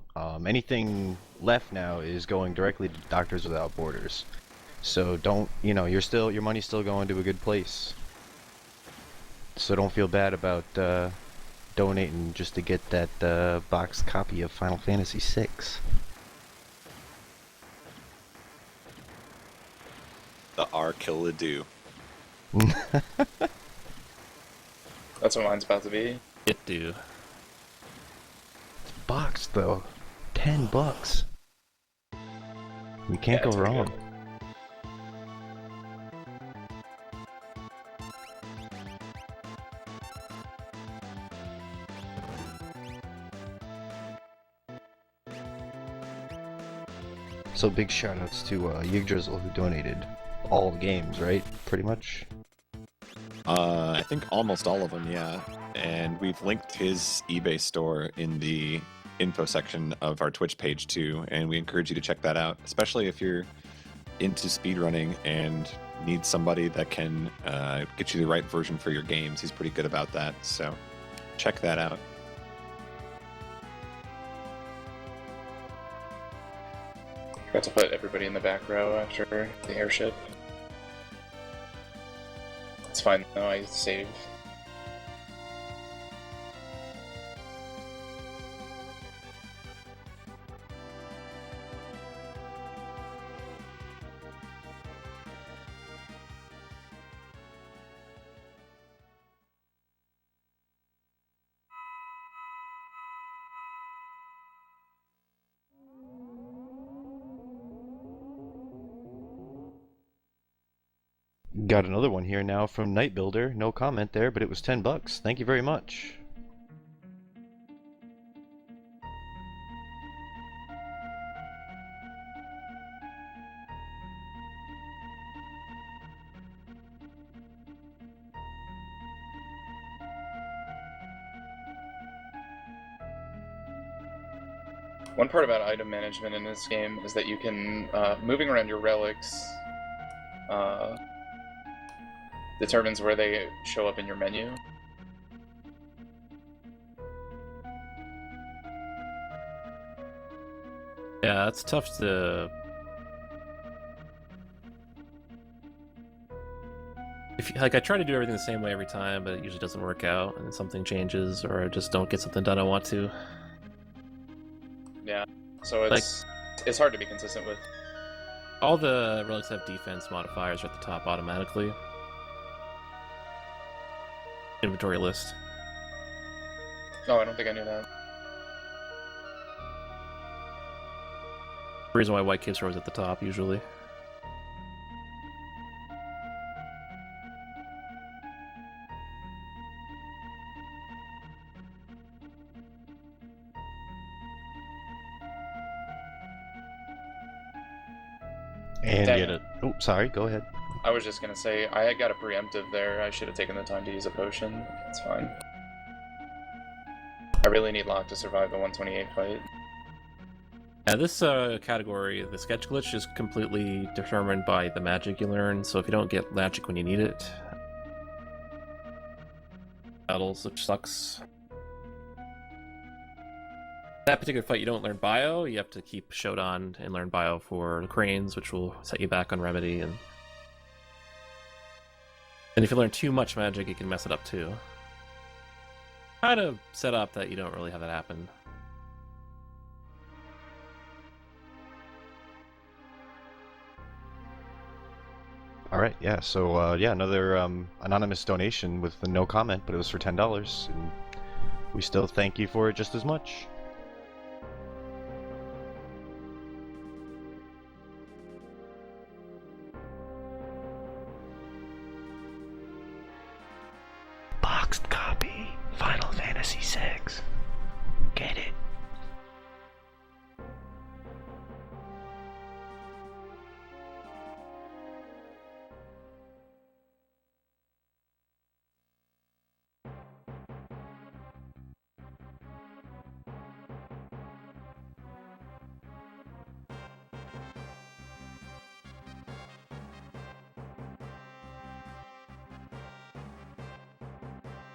Anything left now is going directly to Doctors Without Borders. So don't, you know, your money's still going to a good place. So don't feel bad about donating just to get that boxed copy of Final Fantasy VI. The R-Kill-A-Do. That's what mine's about to be. It do. It's boxed though. $10. You can't go wrong. So big shoutouts to Yggdrasil who donated all the games, right? Pretty much. I think almost all of them, yeah. And we've linked his eBay store in the info section of our Twitch page too, and we encourage you to check that out, especially if you're into speedrunning and need somebody that can get you the right version for your games. He's pretty good about that, so check that out. Got to put everybody in the back row after the airship. It's fine though, I save. Got another one here now from Night Builder. No comment there, but it was $10. Thank you very much. One part about item management in this game is that you can, moving around your relics, determines where they show up in your menu. Yeah, it's tough to... I try to do everything the same way every time, but it usually doesn't work out, and something changes, or I just don't get something done I want to. Yeah, so it's hard to be consistent with. All the relics have defense modifiers at the top automatically. Inventory list. Oh, I don't think I knew that. The reason why White Cave's Row is at the top, usually. And get it. Oh, sorry, go ahead. I was just gonna say, I got a preemptive there. I should have taken the time to use a potion. It's fine. I really need Locke to survive the 128 fight. Yeah, this category, the sketch glitch, is completely determined by the magic you learn, so if you don't get magic when you need it, battles, which sucks. That particular fight, you don't learn bio, you have to keep Shodan and learn bio for the cranes, which will set you back on Remedy, and if you learn too much magic, it can mess it up too. Try to set up that you don't really have that happen. All right, yeah. So yeah, another anonymous donation with the no comment, but it was for $10, and we still thank you for it just as much. Boxed copy, Final Fantasy VI. Get it?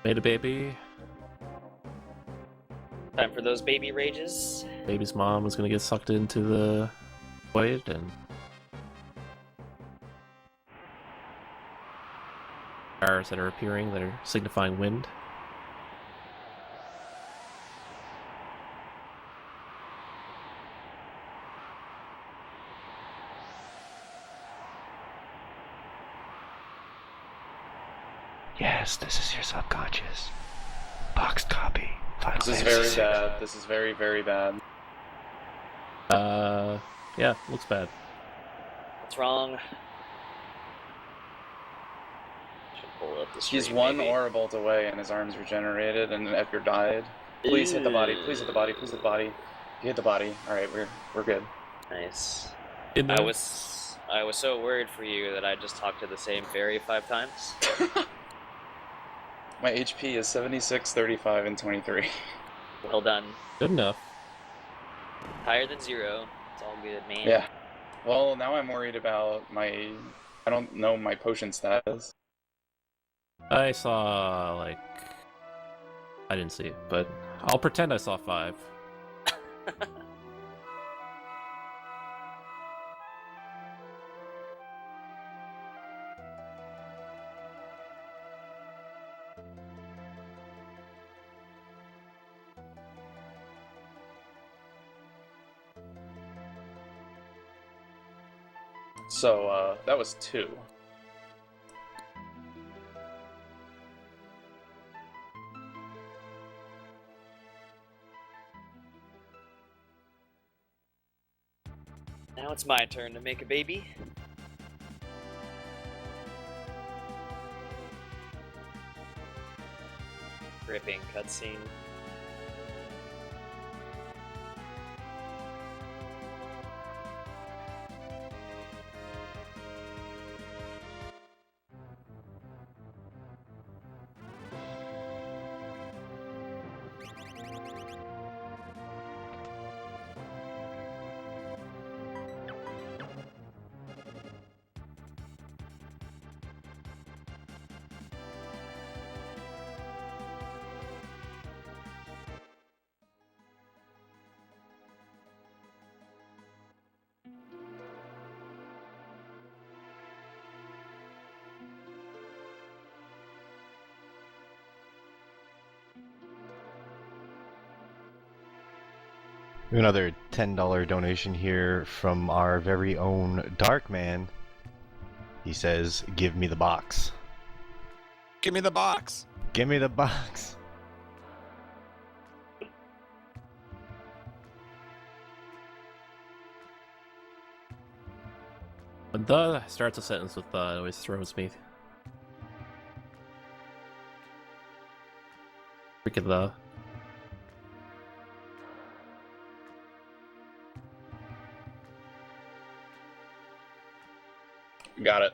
Made a baby. Time for those baby rages. Baby's mom was gonna get sucked into the void, and stars that are appearing that are signifying wind. Yes, this is your subconscious. Boxed copy. Final This is Fantasy very VI. bad. This is very, very bad. Yeah, looks bad. What's wrong? Should pull up the He's stream, one maybe. aura bolt away and his arm's regenerated and Edgar died. Please hit the body, please hit the body, please hit the body. You hit the body. Alright, we're good. Nice. In I there. was so worried for you that I just talked to the same fairy 5 times. My HP is 76, 35, and 23. Well done. Good enough. Higher than 0. It's all good, man. Yeah. Well, now I'm worried about I don't know my potion status. I saw, like... I didn't see it, but I'll pretend I saw 5. So, that was 2. Now it's my turn to make a baby. Gripping cutscene. Another $10 donation here from our very own Darkman. He says, "Give me the box." Give me the box. Give me the box. When the starts a sentence with the, it always throws me. Freaking the. Got it.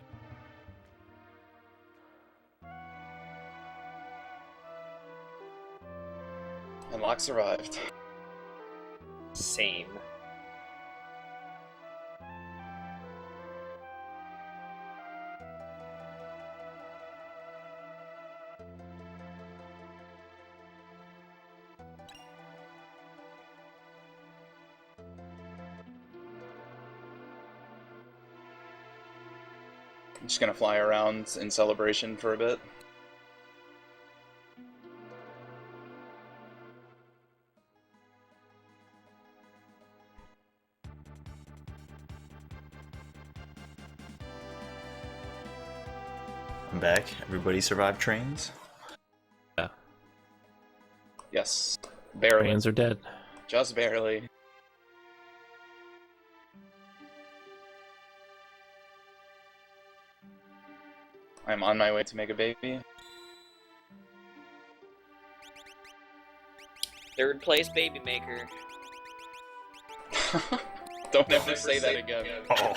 And Locke survived. Same. I'm just gonna fly around in celebration for a bit. I'm back. Everybody survived trains? Yeah. Yes. Barely. Trains are dead. Just barely. I'm on my way to make a baby. Third place baby maker. Don't ever say that again. Oh.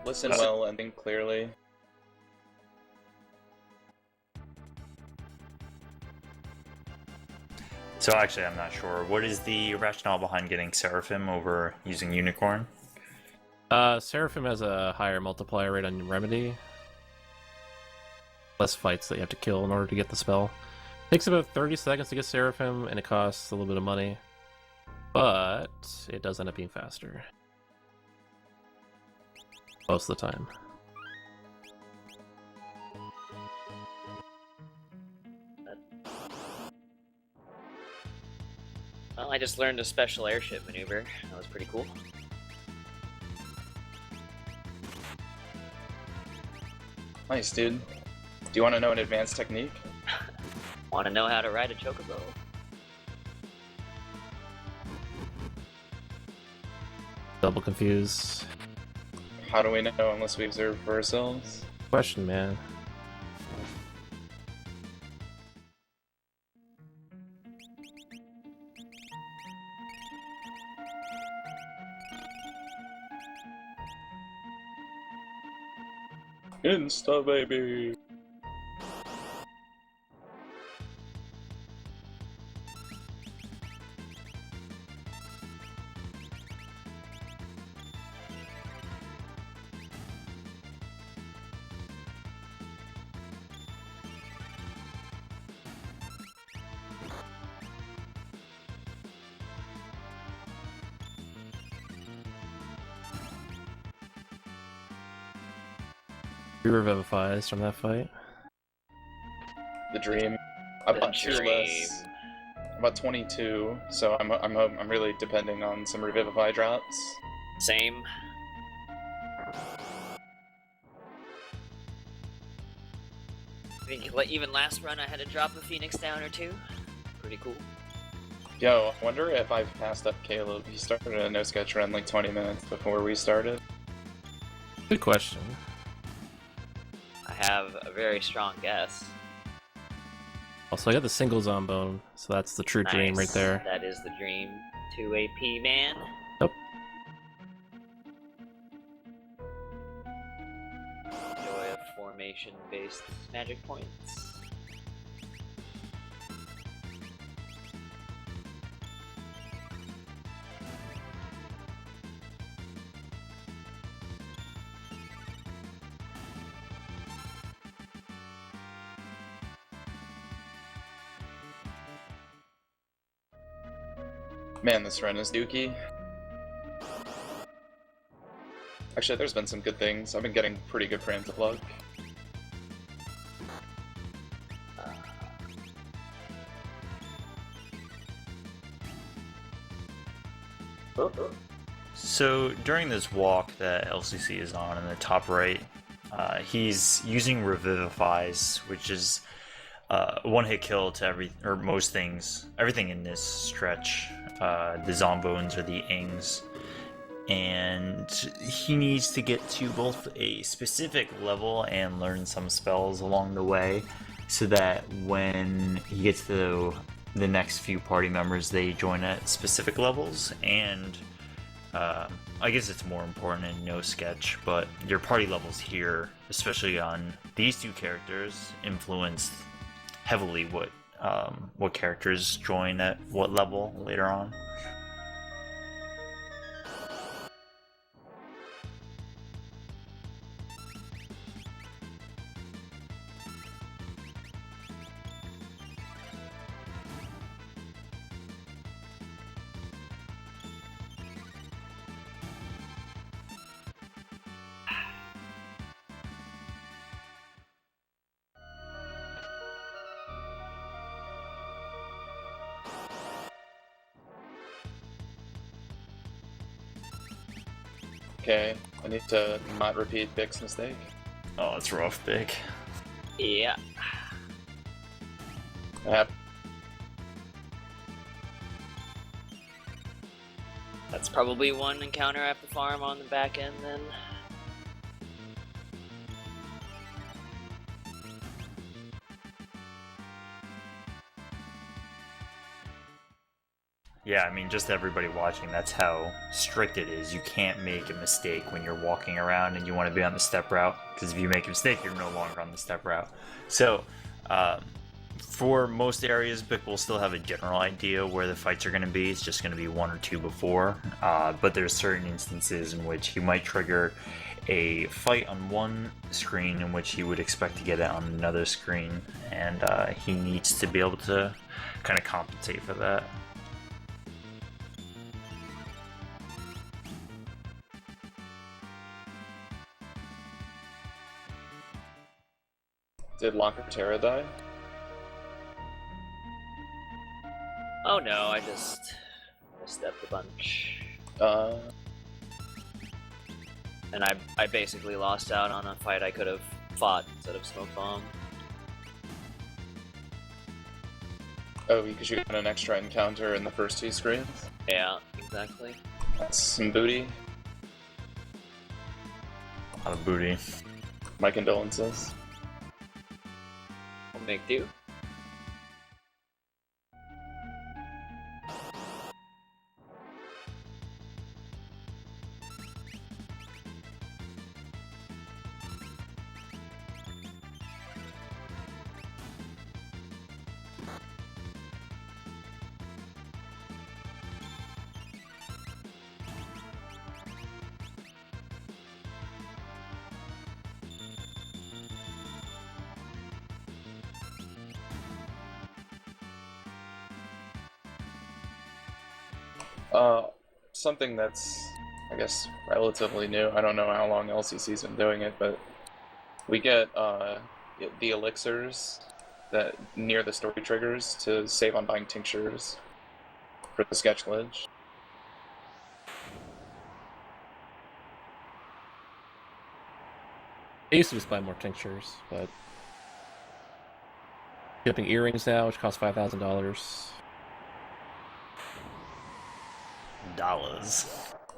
Listen well and think clearly. So actually, I'm not sure. What is the rationale behind getting Seraphim over using Unicorn? Seraphim has a higher multiplier rate on Remedy. Less fights that you have to kill in order to get the spell. Takes about 30 seconds to get Seraphim, and it costs a little bit of money. But it does end up being faster. Most of the time. Well, I just learned a special airship maneuver. That was pretty cool. Nice, dude. Do you want to know an advanced technique? Want to know how to ride a chocobo? Double confuse. How do we know unless we observe for ourselves? Question, man. Insta baby. Re-revivifies from that fight. The dream. I'm The about tier dream. less. About 22, so I'm really depending on some revivify drops. Same. I think even last run I had to drop a Phoenix down or two. Pretty cool. Yo, I wonder if I've passed up Caleb. He started a no sketch run like 20 minutes before we started. Good question. I have a very strong guess. Also, I got the single Zombone, so that's the true dream right Nice. there. That is the dream. 2 AP man. Yep. Joy of formation-based magic points. Man, this run is dookie. Actually, there's been some good things. I've been getting pretty good preemptive luck. So during this walk that LCC is on in the top right, he's using Revivifies, which is one-hit kill to most things, everything in this stretch. The Zombones or the Ings, and he needs to get to both a specific level and learn some spells along the way, so that when he gets to the next few party members, they join at specific levels. And I guess it's more important in no sketch, but your party levels here, especially on these two characters, influence heavily what characters join at what level later on. Okay, I need to not repeat Big's mistake. Oh, it's rough, Big. Yeah. That's probably one encounter I have to farm on the back end then. Yeah, I mean, just everybody watching, that's how strict it is. You can't make a mistake when you're walking around and you want to be on the step route, because if you make a mistake, you're no longer on the step route. So, for most areas, Bick will still have a general idea where the fights are going to be. It's just going to be one or two before. But there's certain instances in which he might trigger a fight on one screen in which he would expect to get it on another screen, and he needs to be able to kind of compensate for that. Did Locker Terra die? Oh no, I just misstepped a bunch. And I basically lost out on a fight I could have fought instead of Smoke Bomb. Oh, because you got an extra encounter in the first two screens? Yeah, exactly. That's some booty. A lot of booty. My condolences. We'll make do. Something that's, I guess, relatively new. I don't know how long LCC's been doing it, but We get the elixirs that near the story triggers to save on buying tinctures for the sketch glitch. I used to just buy more tinctures, but shipping earrings now, which cost $5,000.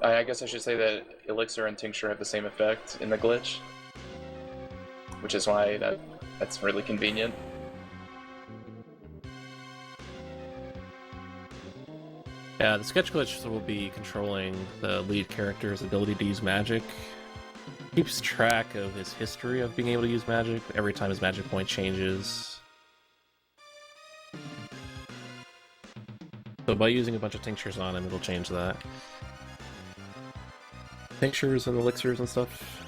I guess I should say that elixir and tincture have the same effect in the glitch, which is why that's really convenient. Yeah, the sketch glitch will be controlling the lead character's ability to use magic. Keeps track of his history of being able to use magic every time his magic point changes. So by using a bunch of tinctures on him, it'll change that. Tinctures and elixirs and stuff.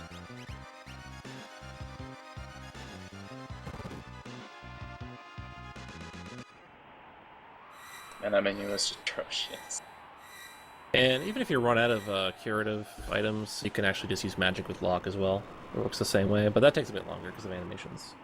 And that menu is atrocious. And even if you run out of curative items, you can actually just use magic with lock as well. It works the same way, but that takes a bit longer because of animations.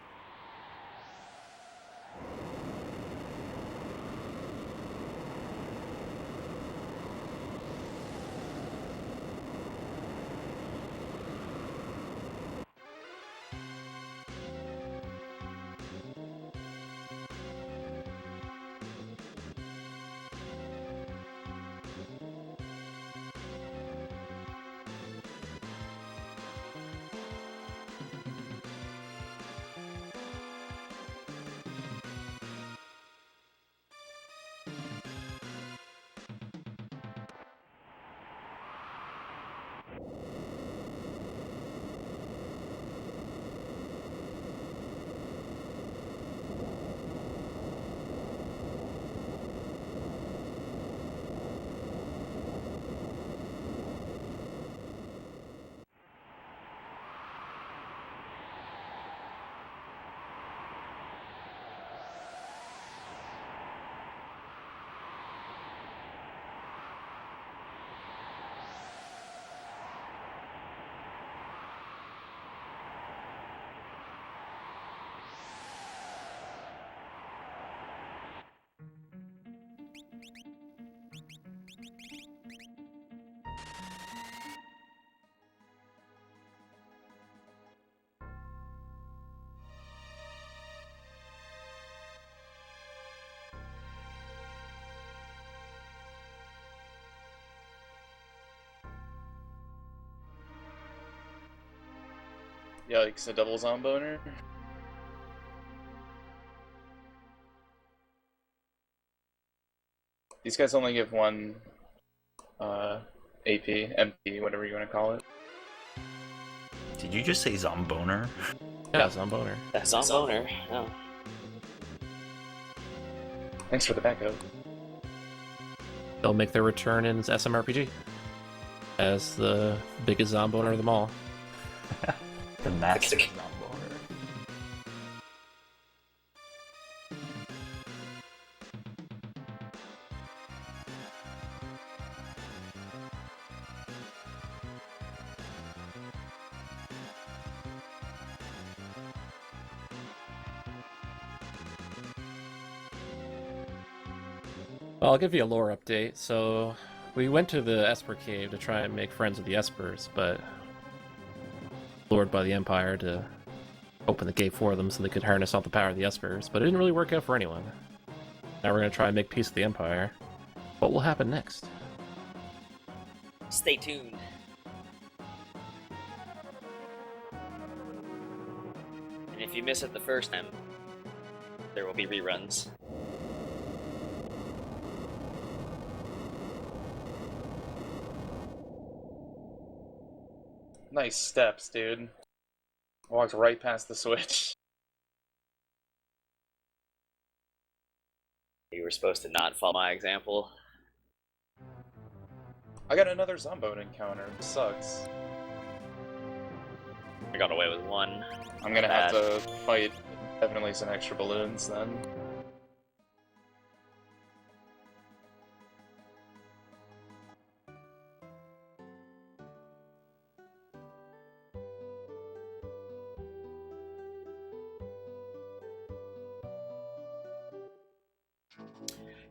Yikes, a double zomboner? These guys only give one AP, MP, whatever you want to call it. Did you just say zomboner? Yeah, zomboner. That's zomboner. Oh. Thanks for the backup. They'll make their return in SMRPG as the biggest zomboner of them all. The master zomboner. Well, I'll give you a lore update. So, we went to the Esper Cave to try and make friends with the Espers, but lured by the Empire to open the gate for them so they could harness all the power of the Espers, but it didn't really work out for anyone. Now we're going to try and make peace with the Empire. What will happen next? Stay tuned. And if you miss it the first time, there will be reruns. Nice steps, dude. Walked right past the switch. You were supposed to not follow my example. I got another Zombone encounter. This sucks. I got away with one. I'm gonna have to fight definitely some extra balloons then.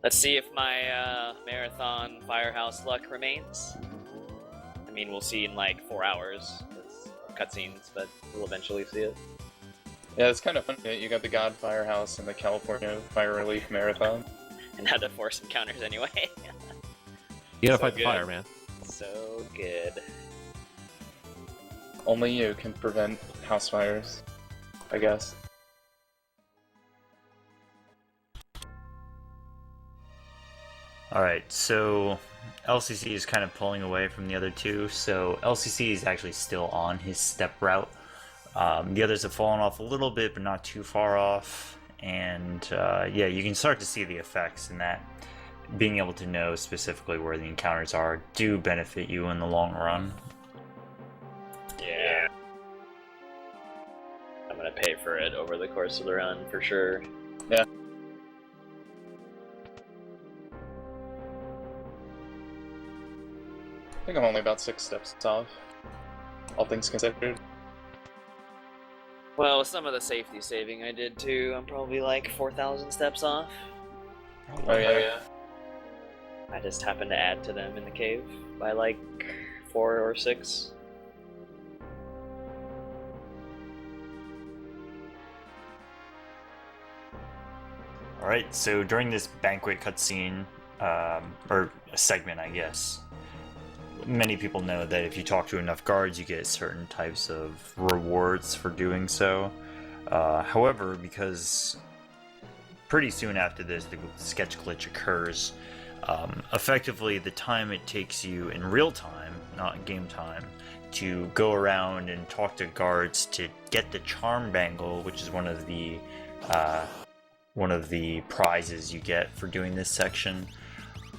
Let's see if my marathon firehouse luck remains. I mean, we'll see in like 4 hours. It's cutscenes, but we'll eventually see it. Yeah, it's kind of funny that you got the God Firehouse and the California Fire Relief Marathon. And how to force encounters anyway. You gotta So fight the good. fire, man. So good. Only you can prevent house fires, I guess. Alright, so LCC is kind of pulling away from the other two, so LCC is actually still on his step route. The others have fallen off a little bit, but not too far off. And yeah, you can start to see the effects in that. Being able to know specifically where the encounters are do benefit you in the long run. Yeah. I'm gonna pay for it over the course of the run, for sure. Yeah. I think I'm only about 6 steps off, all things considered. Well, with some of the safety saving I did too, I'm probably like 4,000 steps off. Oh yeah. I just happened to add to them in the cave by like 4 or 6. Alright, so during this banquet cutscene, or a segment, I guess, many people know that if you talk to enough guards, you get certain types of rewards for doing so. However, because pretty soon after this, the sketch glitch occurs, effectively the time it takes you in real time, not game time, to go around and talk to guards to get the charm bangle, which is one of the prizes you get for doing this section,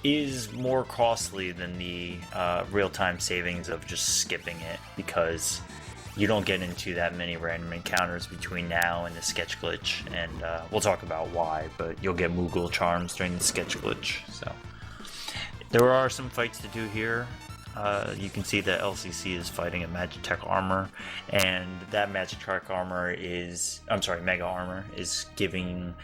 is more costly than the real-time savings of just skipping it, because you don't get into that many random encounters between now and the sketch glitch, and we'll talk about why, but you'll get Moogle charms during the sketch glitch. So there are some fights to do here. You can see that LCC is fighting a Magitech armor, and that Magitech armor is, Mega armor is giving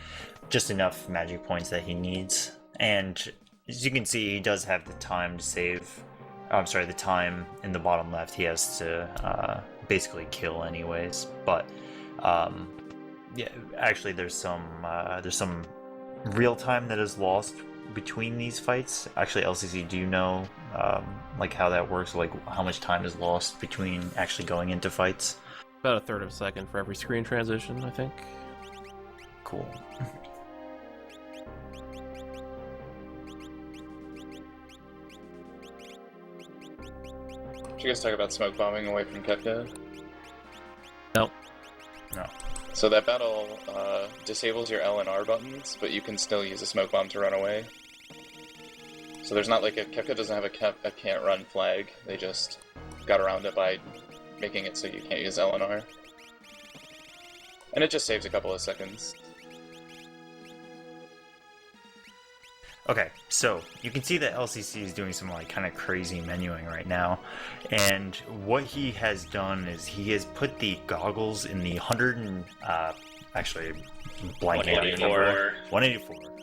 just enough magic points that he needs. And as you can see, he does have the time to save. The time in the bottom left he has to basically kill anyways. But yeah, actually there's some real time that is lost between these fights. Actually, LCC, do you know like how that works? Like how much time is lost between actually going into fights? About a third of a second for every screen transition, I think. Cool. Did you guys talk about smoke bombing away from Kepka? No. So that battle disables your L and R buttons, but you can still use a smoke bomb to run away. So there's not like Kepka doesn't have a can't run flag. They just got around it by making it so you can't use L and R. And it just saves a couple of seconds. Okay, so you can see that LCC is doing some like kind of crazy menuing right now, and what he has done is he has put the goggles in the 184.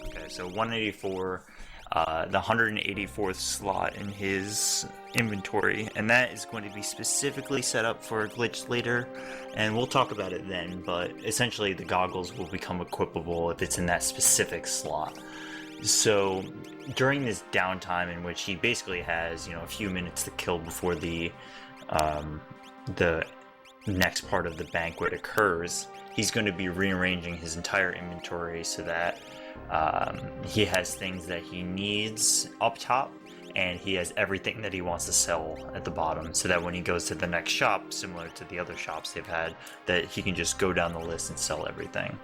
Okay, so 184, the 184th slot in his inventory, and that is going to be specifically set up for a glitch later, and we'll talk about it then. But essentially, the goggles will become equipable if it's in that specific slot. So during this downtime in which he basically has, a few minutes to kill before the next part of the banquet occurs, he's going to be rearranging his entire inventory so that he has things that he needs up top, and he has everything that he wants to sell at the bottom, so that when he goes to the next shop, similar to the other shops they've had, that he can just go down the list and sell everything.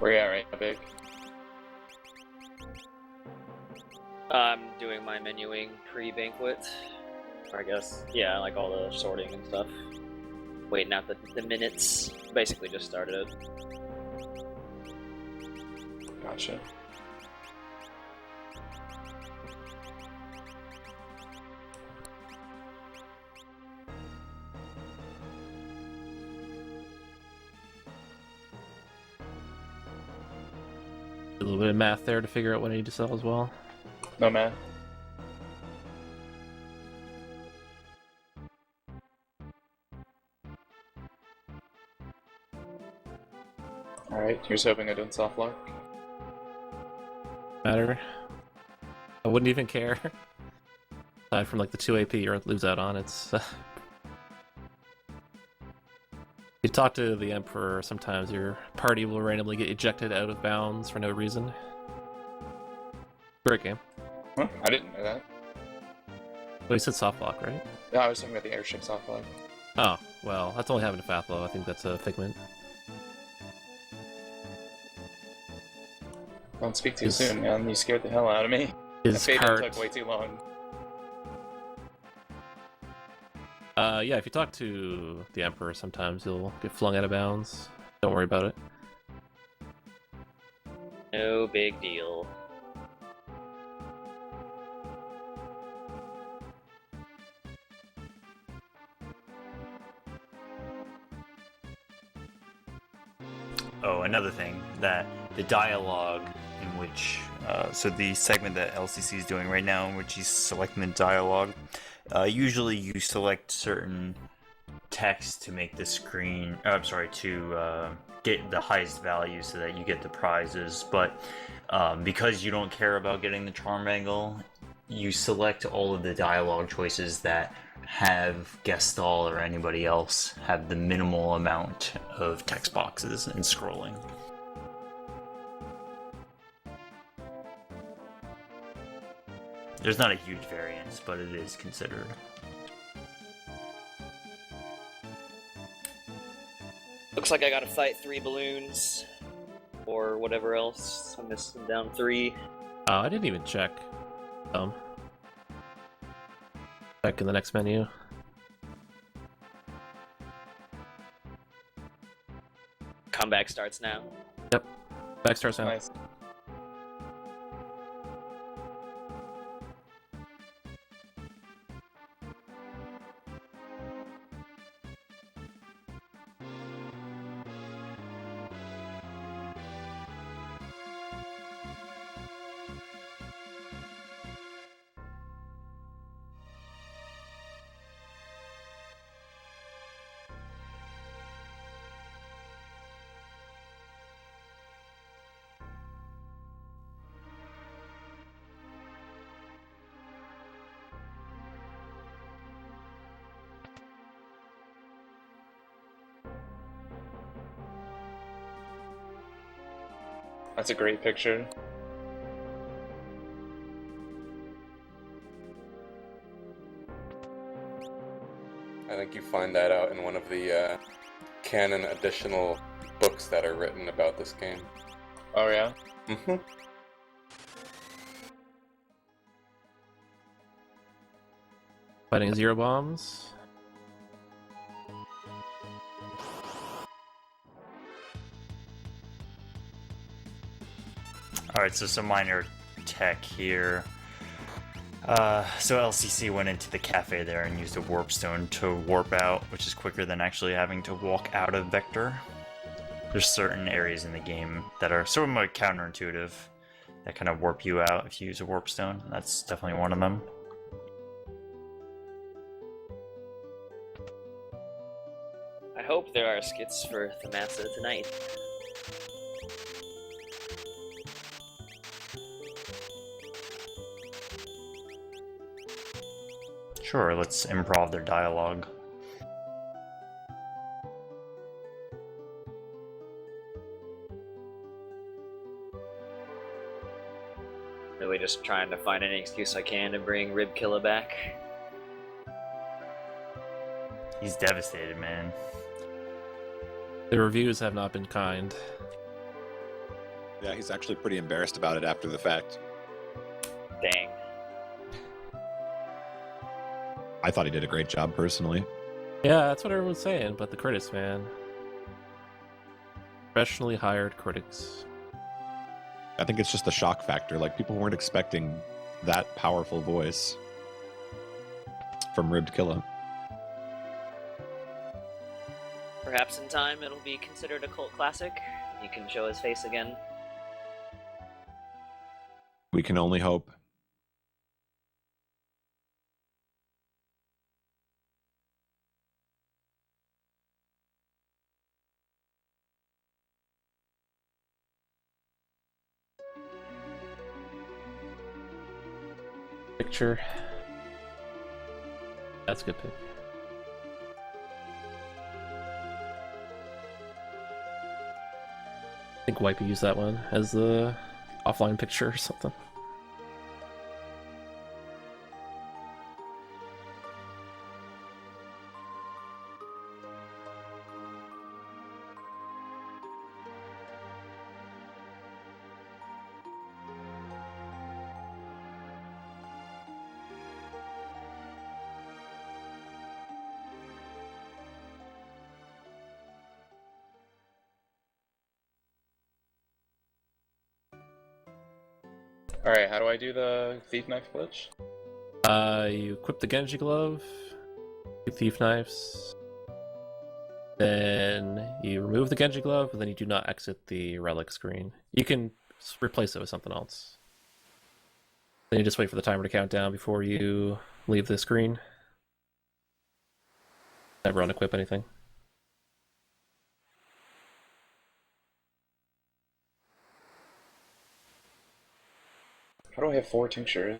Where you at right now, Big? I'm doing my menuing pre-banquet. Or I guess, yeah, like all the sorting and stuff. Waiting out the minutes. Basically just started. Gotcha. A little bit of math there to figure out what I need to sell as well. No math. Alright, here's hoping I don't soft lock. Matter. I wouldn't even care. Aside from like the 2 AP you lose out on, it's... You talk to the Emperor, sometimes your party will randomly get ejected out of bounds for no reason. Great game. Huh? I didn't know that. Well, you said soft lock, right? No, I was talking about the airship soft lock. Oh, well, that's only happened to Fathlow. I think that's a figment. Don't speak too soon, man. You scared the hell out of me. That fade took way too long. Yeah, if you talk to the Emperor, sometimes you'll get flung out of bounds. Don't worry about it. No big deal. Oh, another thing, that the dialogue in which, so the segment that LCC is doing right now, in which he's selecting the dialogue, usually you select certain text to make the screen, to get the highest value so that you get the prizes, but because you don't care about getting the charm angle, you select all of the dialogue choices that have Gestal or anybody else have the minimal amount of text boxes and scrolling. There's not a huge variance, but it is considered. Looks like I gotta fight 3 balloons. Or whatever else. I'm missing down 3. Oh, I didn't even check. Check in the next menu. Comeback starts now. Yep. Back starts now. Nice. That's a great picture. I think you find that out in one of the canon additional books that are written about this game. Oh yeah? Mm-hmm. Fighting 0 bombs. Alright, so some minor tech here. So LCC went into the cafe there and used a warp stone to warp out, which is quicker than actually having to walk out of Vector. There's certain areas in the game that are somewhat counterintuitive that kind of warp you out if you use a warp stone. That's definitely one of them. I hope there are skits for Thamasa tonight. Sure, let's improv their dialogue. Really just trying to find any excuse I can to bring Ribkilla back. He's devastated, man. The reviews have not been kind. Yeah, he's actually pretty embarrassed about it after the fact. Dang. I thought he did a great job personally. Yeah, that's what everyone's saying, but the critics, man. Professionally hired critics. I think it's just the shock factor. Like, people weren't expecting that powerful voice from Ribbed Killa. Perhaps in time it'll be considered a cult classic. He can show his face again. We can only hope. Picture. That's a good pick. I think Wipey used that one as the offline picture or something. Alright, how do I do the thief knife glitch? You equip the Genji glove, two thief knives, then you remove the Genji glove, and then you do not exit the relic screen. You can replace it with something else. Then you just wait for the timer to count down before you leave the screen. Never unequip anything. How do I have 4 tinctures?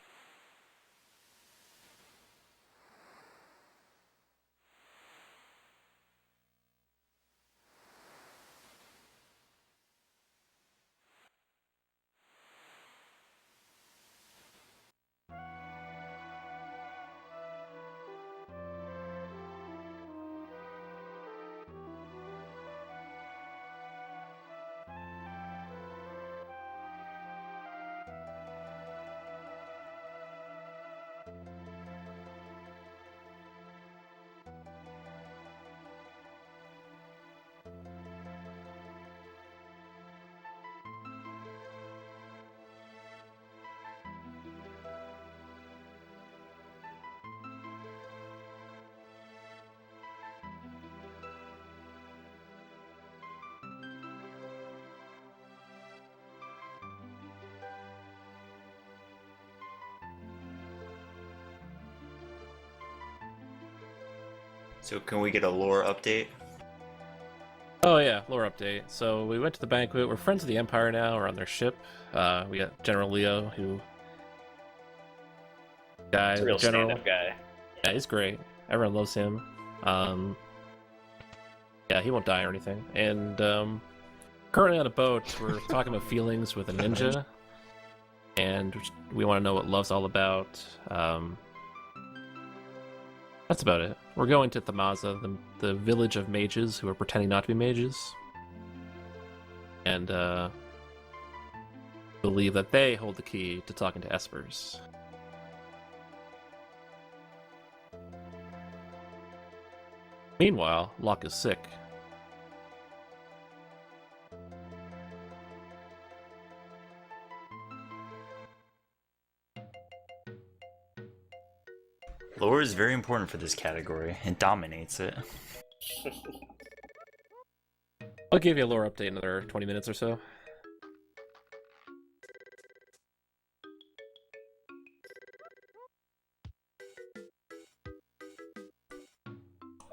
So can we get a lore update? Oh yeah, lore update. So we went to the banquet. We're friends of the Empire now. We're on their ship. We got General Leo, who He's a real stand-up guy. Yeah, he's great. Everyone loves him. Yeah, he won't die or anything. And currently on a boat, we're talking about feelings with a ninja, and we want to know what love's all about. That's about it. We're going to Thamaza, the village of mages who are pretending not to be mages, and believe that they hold the key to talking to espers. Meanwhile, Locke is sick. Lore is very important for this category. It dominates it. I'll give you a lore update in another 20 minutes or so.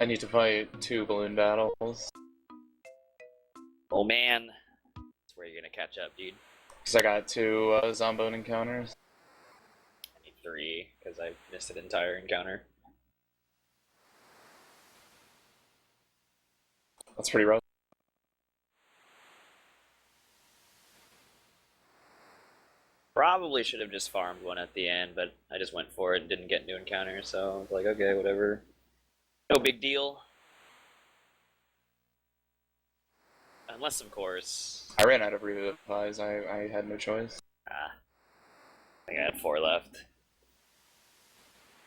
I need to fight 2 balloon battles. Oh man. That's where you're gonna catch up, dude. Because I got 2 Zombone encounters. I need 3, because I missed an entire encounter. That's pretty rough. Probably should have just farmed one at the end, but I just went for it and didn't get new encounters, so I was like, okay, whatever. No big deal. Unless, of course... I ran out of revivifies. I had no choice. I think I had 4 left.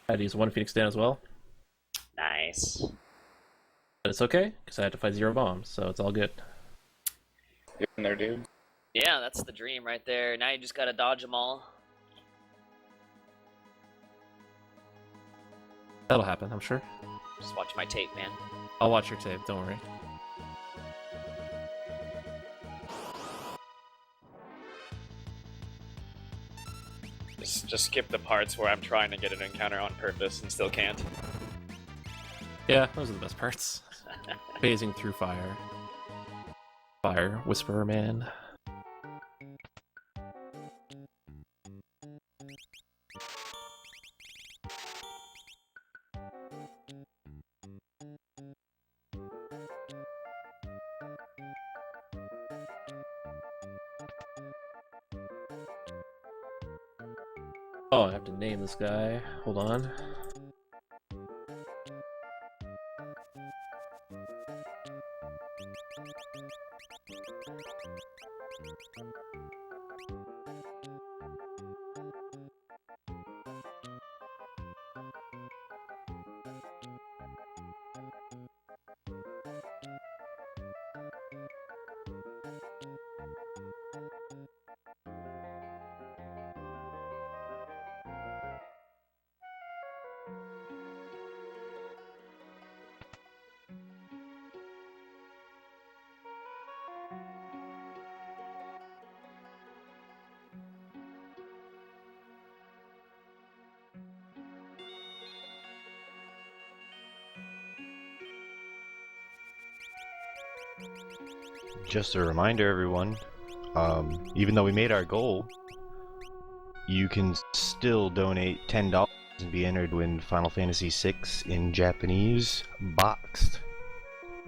I had to use 1 Phoenix down as well. Nice. But it's okay, because I had to fight 0 bombs, so it's all good. You're in there, dude. Yeah, that's the dream right there. Now you just gotta dodge them all. That'll happen, I'm sure. Just watch my tape, man. I'll watch your tape, don't worry. Just skip the parts where I'm trying to get an encounter on purpose and still can't. Yeah, those are the best parts. Phasing through fire. Fire Whisperer Man. Oh, I have to name this guy. Hold on. Just a reminder, everyone, even though we made our goal, you can still donate $10 and be entered to win Final Fantasy VI in Japanese boxed.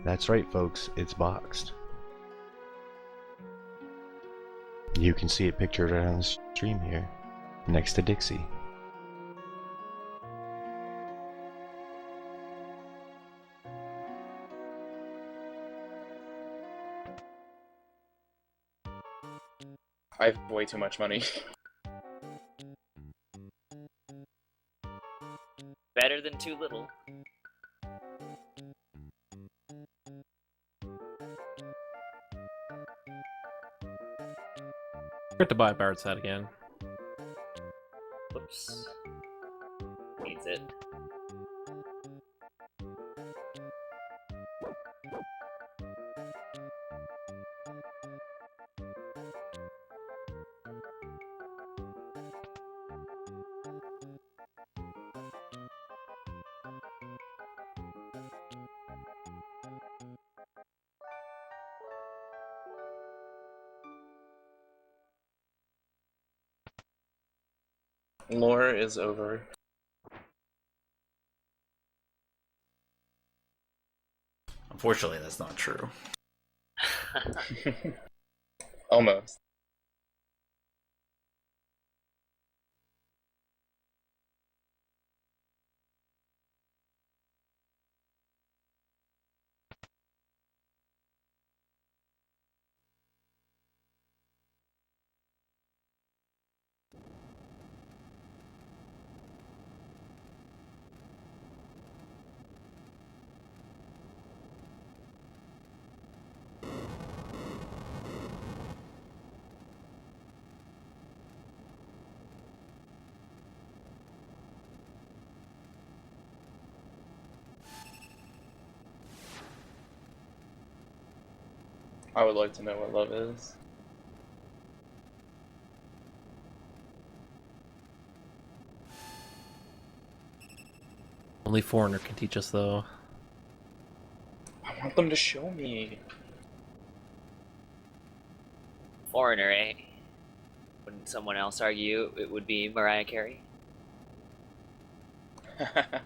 That's right, folks, it's boxed. You can see it pictured right on the stream here, next to Dixie. I have way too much money. Better than too little. Forget to buy a Bard's hat again. Whoops. Needs it. Lore is over. Unfortunately, that's not true. Almost. I would like to know what love is. Only Foreigner can teach us, though. I want them to show me. Foreigner, eh? Wouldn't someone else argue it would be Mariah Carey? That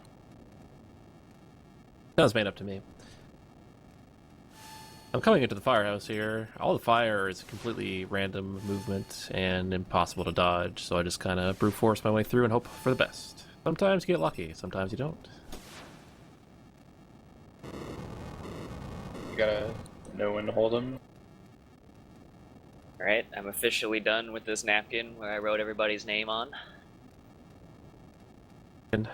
was made up to me. I'm coming into the firehouse here. All the fire is completely random movement and impossible to dodge, so I just kind of brute force my way through and hope for the best. Sometimes you get lucky, sometimes you don't. You gotta know when to hold them. Alright, I'm officially done with this napkin where I wrote everybody's name on. And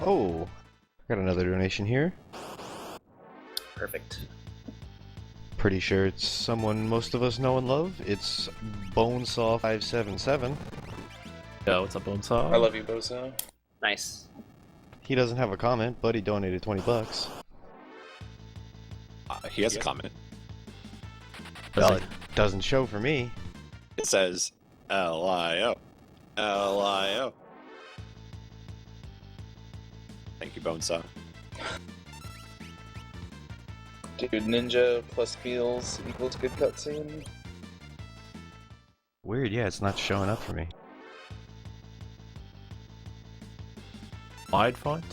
Oh, got another donation here. Perfect. Pretty sure it's someone most of us know and love. It's Bonesaw577. yo, what's up, Bonesaw? I love you, Bosa. Nice. He doesn't have a comment, but he donated 20 bucks. He has a comment. Well, it doesn't show for me. It says LIO. LIO. Thank you, Bonesaw. Dude, ninja plus feels equals good cutscene. Weird, yeah, it's not showing up for me. Wide font?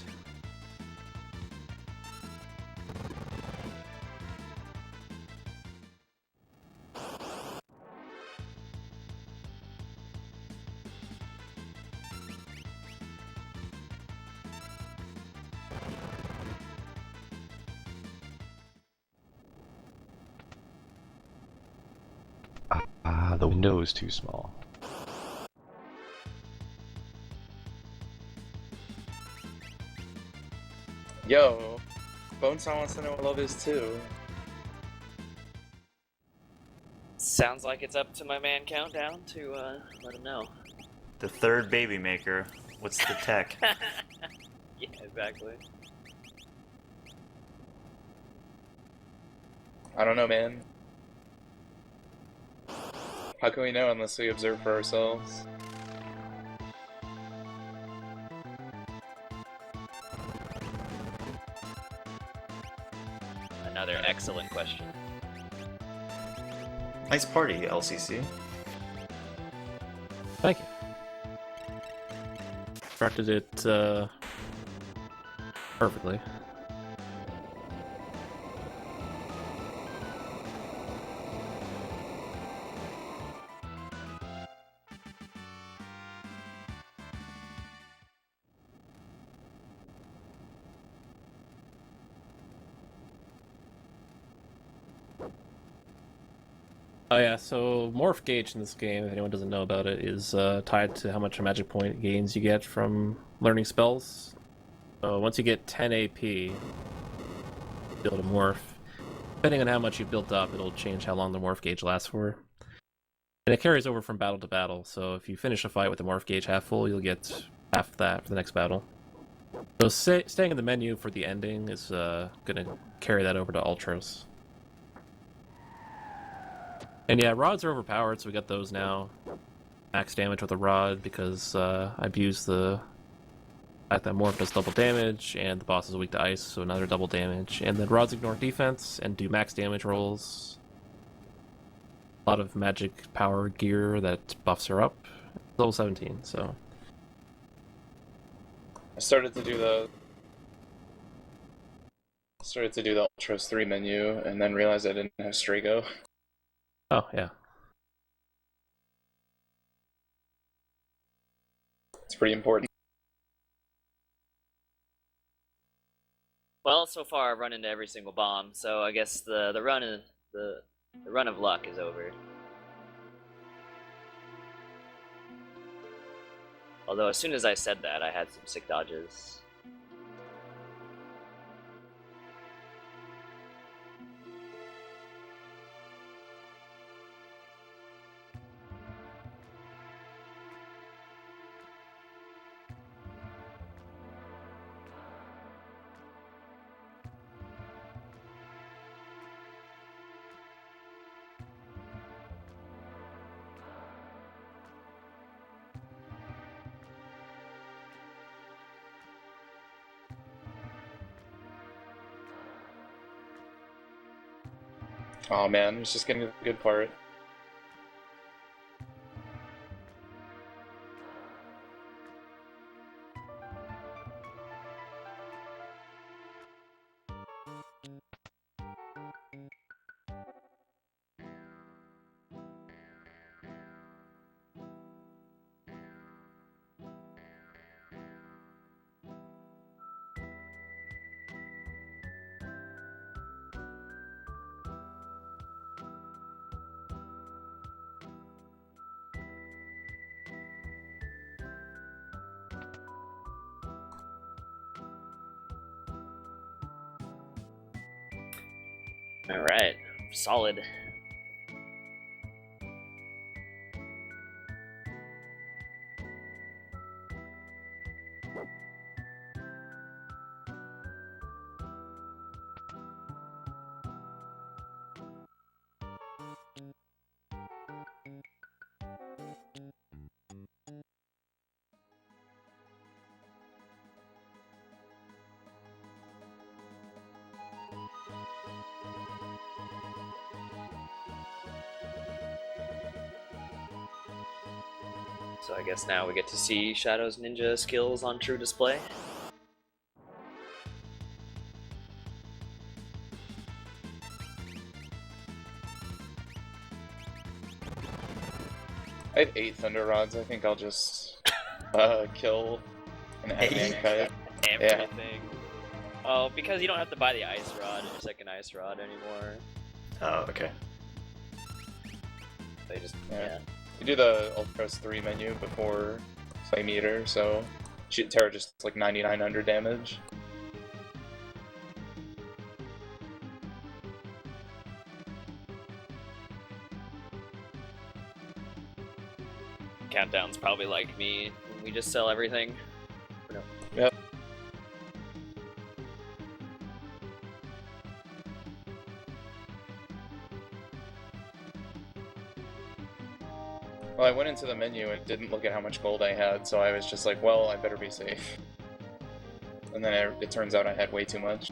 Ah, the window is too small. Yo, Bonesaw wants to know what love is too. Sounds like it's up to my man Countdown to let him know. The third baby maker. What's the tech? Yeah, exactly. I don't know, man. How can we know unless we observe for ourselves? Another excellent question. Nice party, LCC. Thank you. Directed it perfectly. Oh yeah, so morph gauge in this game, if anyone doesn't know about it, is tied to how much magic point gains you get from learning spells. So once you get 10 AP, you build a morph. Depending on how much you've built up, it'll change how long the morph gauge lasts for. And it carries over from battle to battle, so if you finish a fight with the morph gauge half full, you'll get half that for the next battle. So staying in the menu for the ending is going to carry that over to Ultros. And yeah, rods are overpowered, so we got those now. Max damage with a rod because I abused the fact that morph does double damage, and the boss is weak to ice, so another double damage. And then rods ignore defense and do max damage rolls. A lot of magic power gear that buffs her up. Level 17, so. I started to do the Ultros 3 menu and then realized I didn't have Strago. Oh, yeah. It's pretty important. Well, so far I've run into every single bomb, so I guess the run of luck is over. Although as soon as I said that, I had some sick dodges. Oh man, it's just getting to the good part. All right, solid. So I guess now we get to see Shadow's ninja skills on true display. I have 8 Thunder Rods. I think I'll just kill an admin kite. Everything. Oh, because you don't have to buy the ice rod and your second ice rod anymore. Oh, okay. They just Yeah. You do the Ultros 3 menu before Flame Eater, so Terra just like 9900 damage. Countdown's probably like me. We just sell everything. No. Yep. Well, I went into the menu and didn't look at how much gold I had, so I was just like, well, I better be safe. And then it turns out I had way too much.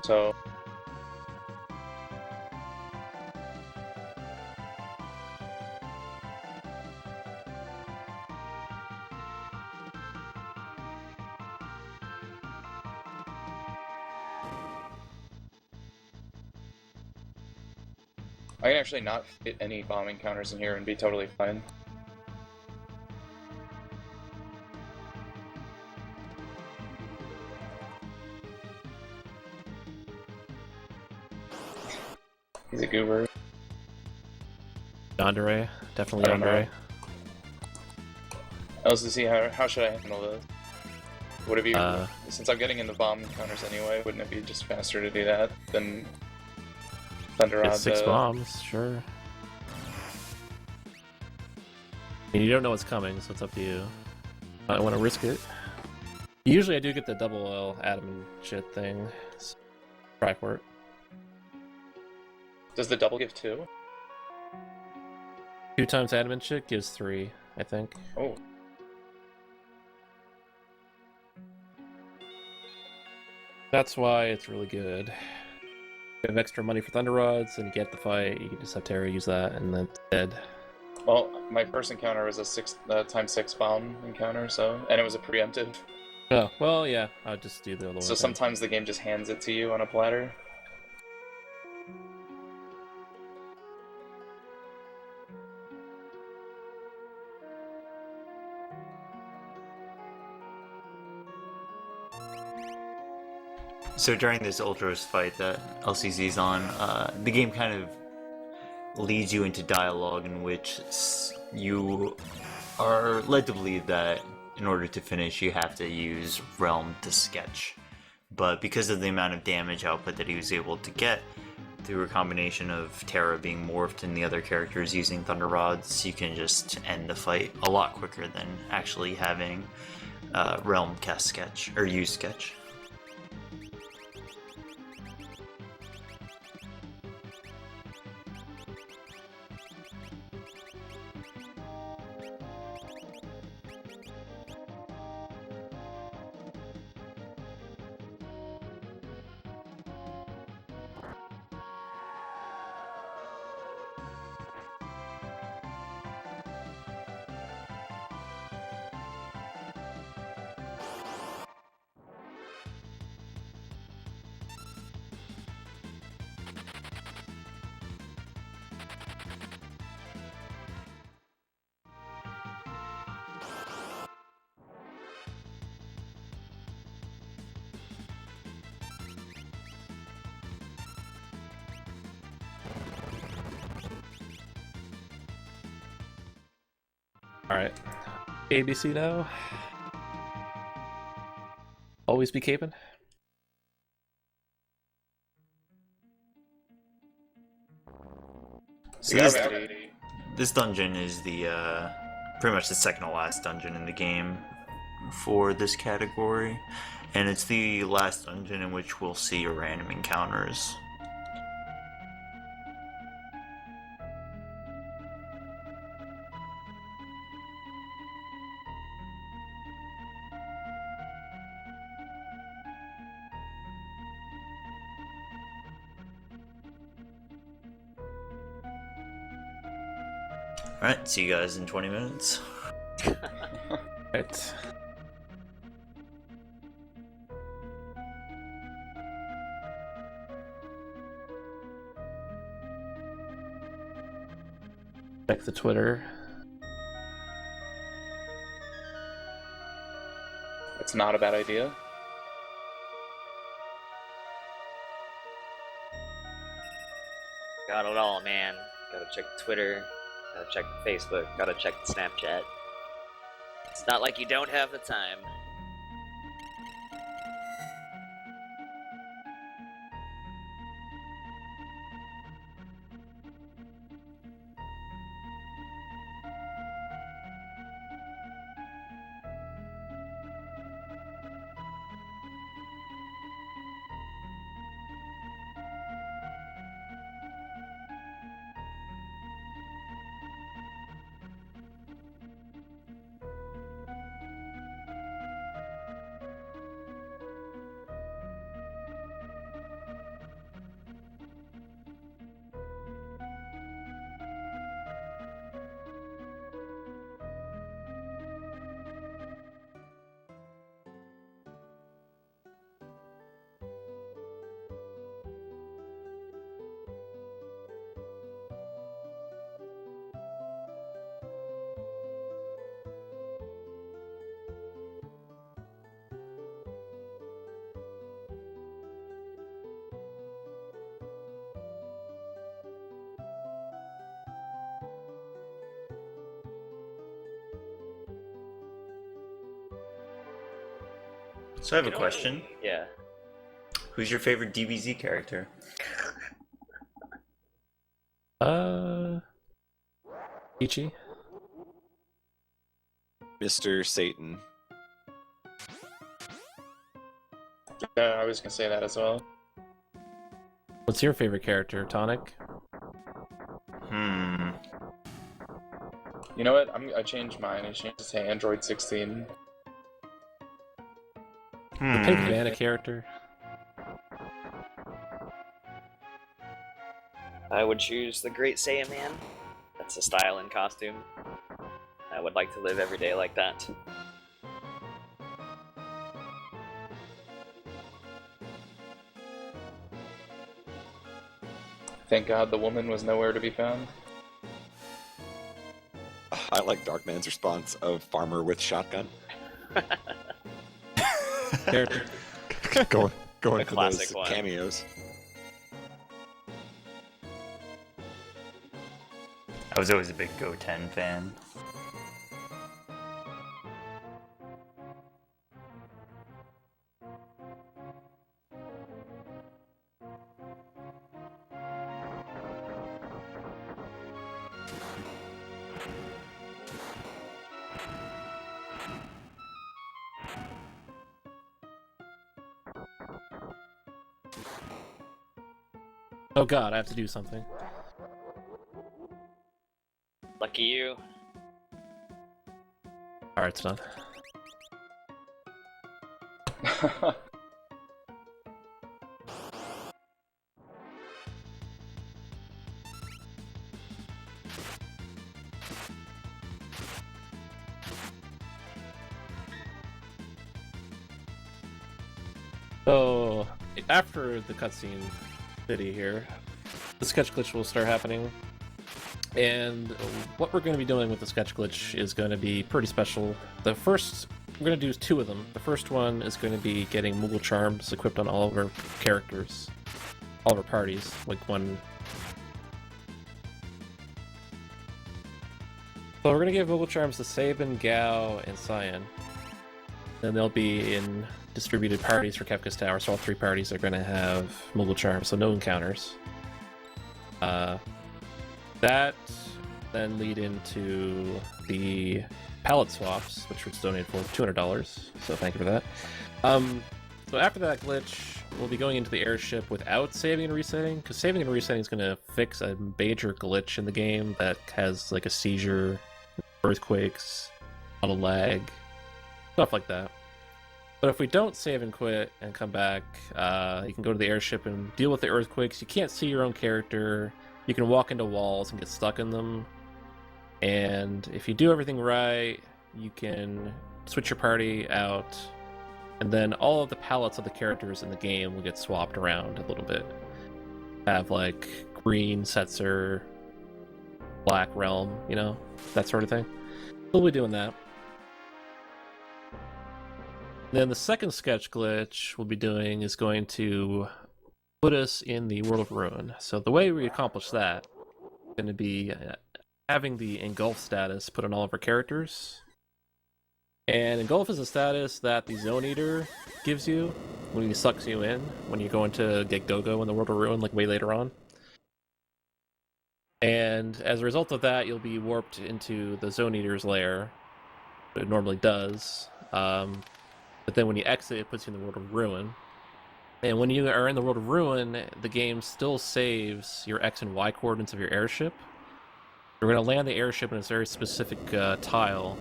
So... I can actually not hit any bomb encounters in here and be totally fine. He's a goober. Yandere, definitely I don't Yandere. know. LCC, how should I handle this? Would it be, since I'm getting into bomb encounters anyway, wouldn't it be just faster to do that than Thunder Rod? It's 6 bombs, sure. And you don't know what's coming, so it's up to you. I want to risk it. Usually I do get the double L admin shit thing. So try for it. Does the double give 2? 2 times admin shit gives 3, I think. Oh. That's why it's really good. You have extra money for Thunder Rods, and you get the fight, you can just have Terra use that, and then it's dead. Well, my first encounter was a 6 times 6 bomb encounter, so, and it was a preemptive. Oh, well, yeah, I'll just do the other one. So sometimes the game just hands it to you on a platter. So during this Ultros fight that LCZ's on, the game kind of leads you into dialogue in which you are led to believe that in order to finish you have to use Realm to sketch. But because of the amount of damage output that he was able to get through a combination of Terra being morphed and the other characters using Thunder Rods, you can just end the fight a lot quicker than actually having Realm cast sketch, or use sketch. Alright. ABC now. Always be caping. So this dungeon is the pretty much the second to last dungeon in the game for this category, and it's the last dungeon in which we'll see random encounters. Alright, see you guys in 20 minutes. Right. Check the Twitter. It's not a bad idea. Got it all, man. Gotta check Twitter, gotta check Facebook, gotta check Snapchat. It's not like you don't have the time. So I have a question. Yeah. Who's your favorite DBZ character? Ichi? Mr. Satan. Yeah, I was gonna say that as well. What's your favorite character, Tonic? You know what? I changed mine. I changed it to Android 16. The Pink Vanna character? I would choose the Great Saiyan Man. That's a style and costume. I would like to live every day like that. Thank God the woman was nowhere to be found. I like Darkman's response of farmer with shotgun. Character. going The for classic those one. cameos. I was always a big Goten fan. Oh god, I have to do something. Lucky you. Alright, it's done. So, after the cutscene video here, the sketch glitch will start happening. And what we're going to be doing with the sketch glitch is going to be pretty special. The first, we're going to do two of them. The first one is going to be getting Moogle Charms equipped on all of our characters, all of our parties, like one. So we're going to give Moogle Charms to Sabin, Gao, and Cyan. Then they'll be in distributed parties for Kefka's Tower, so all three parties are going to have Moogle Charms, so no encounters. That then lead into the palette swaps, which was donated for $200. So thank you for that. So after that glitch, we'll be going into the airship without saving and resetting, because saving and resetting is going to fix a major glitch in the game that has like a seizure, earthquakes, a lot of lag, stuff like that. But if we don't save and quit and come back, you can go to the airship and deal with the earthquakes. You can't see your own character. You can walk into walls and get stuck in them. And if you do everything right, you can switch your party out, and then all of the palettes of the characters in the game will get swapped around a little bit. Have like green Setzer, black Realm, you know, that sort of thing. We'll be doing that. Then the second sketch glitch we'll be doing is going to put us in the World of Ruin. So the way we accomplish that is going to be having the engulf status put on all of our characters. And engulf is a status that the Zone Eater gives you when he sucks you in, when you're going to get Go-Go in the World of Ruin, like way later on. And as a result of that, you'll be warped into the Zone Eater's lair. It normally does. But then when you exit, it puts you in the World of Ruin. And when you are in the World of Ruin, the game still saves your X and Y coordinates of your airship. We're going to land the airship in a very specific tile,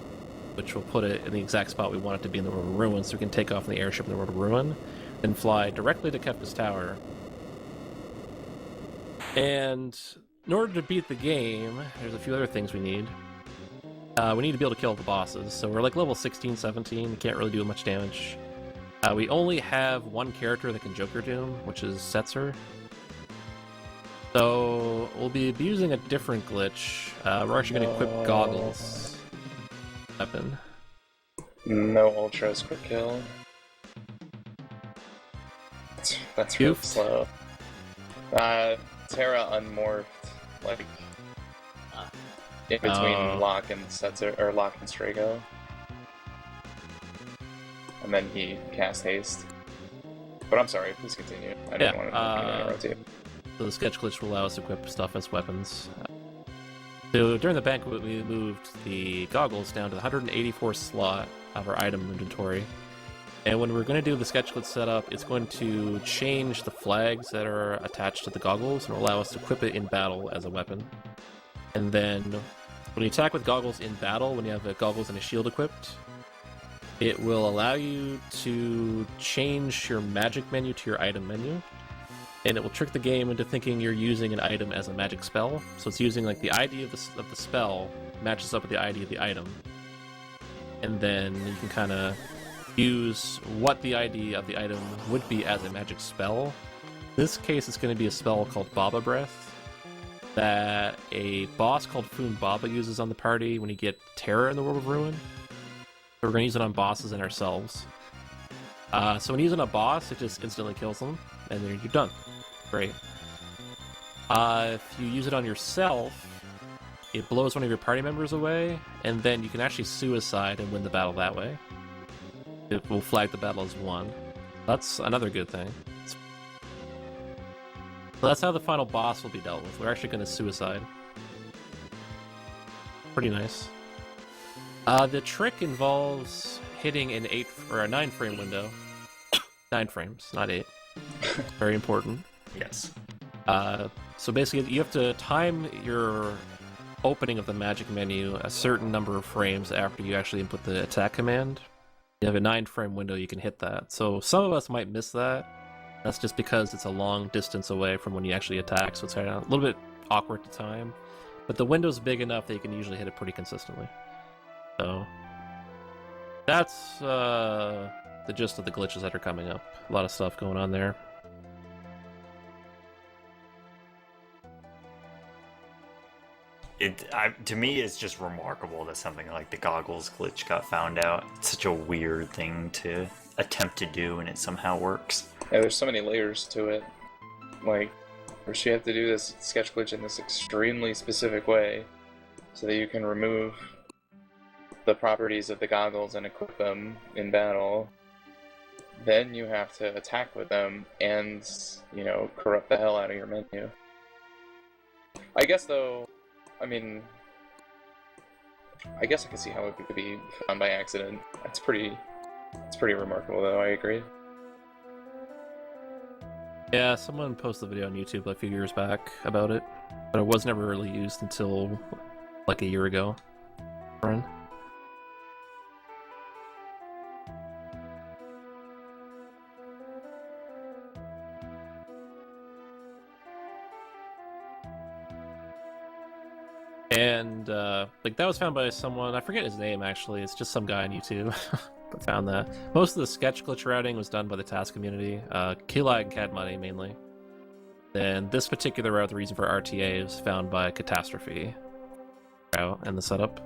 which will put it in the exact spot we want it to be in the World of Ruin, so we can take off in the airship in the World of Ruin, and fly directly to Kefka's Tower. And in order to beat the game, there's a few other things we need. We need to be able to kill the bosses, so we're like level 16, 17, we can't really do much damage. We only have one character that can Joker Doom, which is Setzer. So we'll be using a different glitch. We're actually going to equip Goggles weapon. No ultras quick kill. That's real slow. Terra unmorphed, like in between Locke and Setzer, or Locke and Strago. And then he cast haste. But I'm sorry, please continue. I didn't want to interrupt you. So the sketch glitch will allow us to equip stuff as weapons. So during the banquet, we moved the goggles down to the 184 slot of our item inventory. And when we're going to do the sketch glitch setup, it's going to change the flags that are attached to the goggles and allow us to equip it in battle as a weapon. And then when you attack with goggles in battle, when you have the goggles and a shield equipped, it will allow you to change your magic menu to your item menu. And it will trick the game into thinking you're using an item as a magic spell. So it's using like the ID of the spell matches up with the ID of the item. And then you can kind of use what the ID of the item would be as a magic spell. In this case, it's going to be a spell called Baba Breath that a boss called Foon Baba uses on the party when you get Terror in the World of Ruin. So we're going to use it on bosses and ourselves. So when you use it on a boss, it just instantly kills them, and then you're done. Great. If you use it on yourself, it blows one of your party members away, and then you can actually suicide and win the battle that way. It will flag the battle as won. That's another good thing. So that's how the final boss will be dealt with. We're actually going to suicide. Pretty nice. The trick involves hitting an 8 or a 9 frame window. 9 frames, not 8. Very important. Yes. So basically, you have to time your opening of the magic menu a certain number of frames after you actually input the attack command. You have a 9 frame window, you can hit that. So some of us might miss that. That's just because it's a long distance away from when you actually attack, so it's a little bit awkward to time. But the window's big enough that you can usually hit it pretty consistently. So that's the gist of the glitches that are coming up. A lot of stuff going on there. To me, it's just remarkable that something like the goggles glitch got found out. It's such a weird thing to attempt to do, and it somehow works. Yeah, there's so many layers to it. Like, first you have to do this sketch glitch in this extremely specific way, so that you can remove the properties of the goggles and equip them in battle. Then you have to attack with them and, you know, corrupt the hell out of your menu. I guess, though, I mean, I guess I can see how it could be found by accident. It's pretty remarkable, though. I agree. Yeah, someone posted a video on YouTube a few years back about it, but it was never really used until like a year ago. Run. And like that was found by someone, I forget his name actually, it's just some guy on YouTube that found that. Most of the sketch glitch routing was done by the task community, Keylight and Cat Money mainly. Then this particular route, the reason for RTA, is found by Catastrophe route and the setup.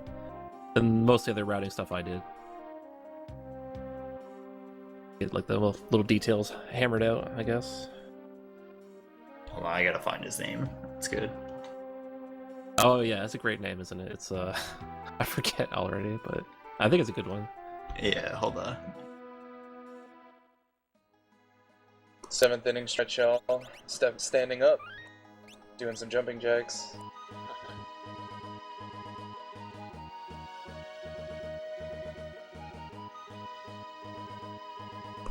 And most of the other routing stuff I did. Get like the little details hammered out, I guess. Hold on, I gotta find his name. It's good. Oh yeah, it's a great name, isn't it? It's I forget already, but I think it's a good one. Yeah, hold on. 7th inning stretch, y'all. Standing up, doing some jumping jacks.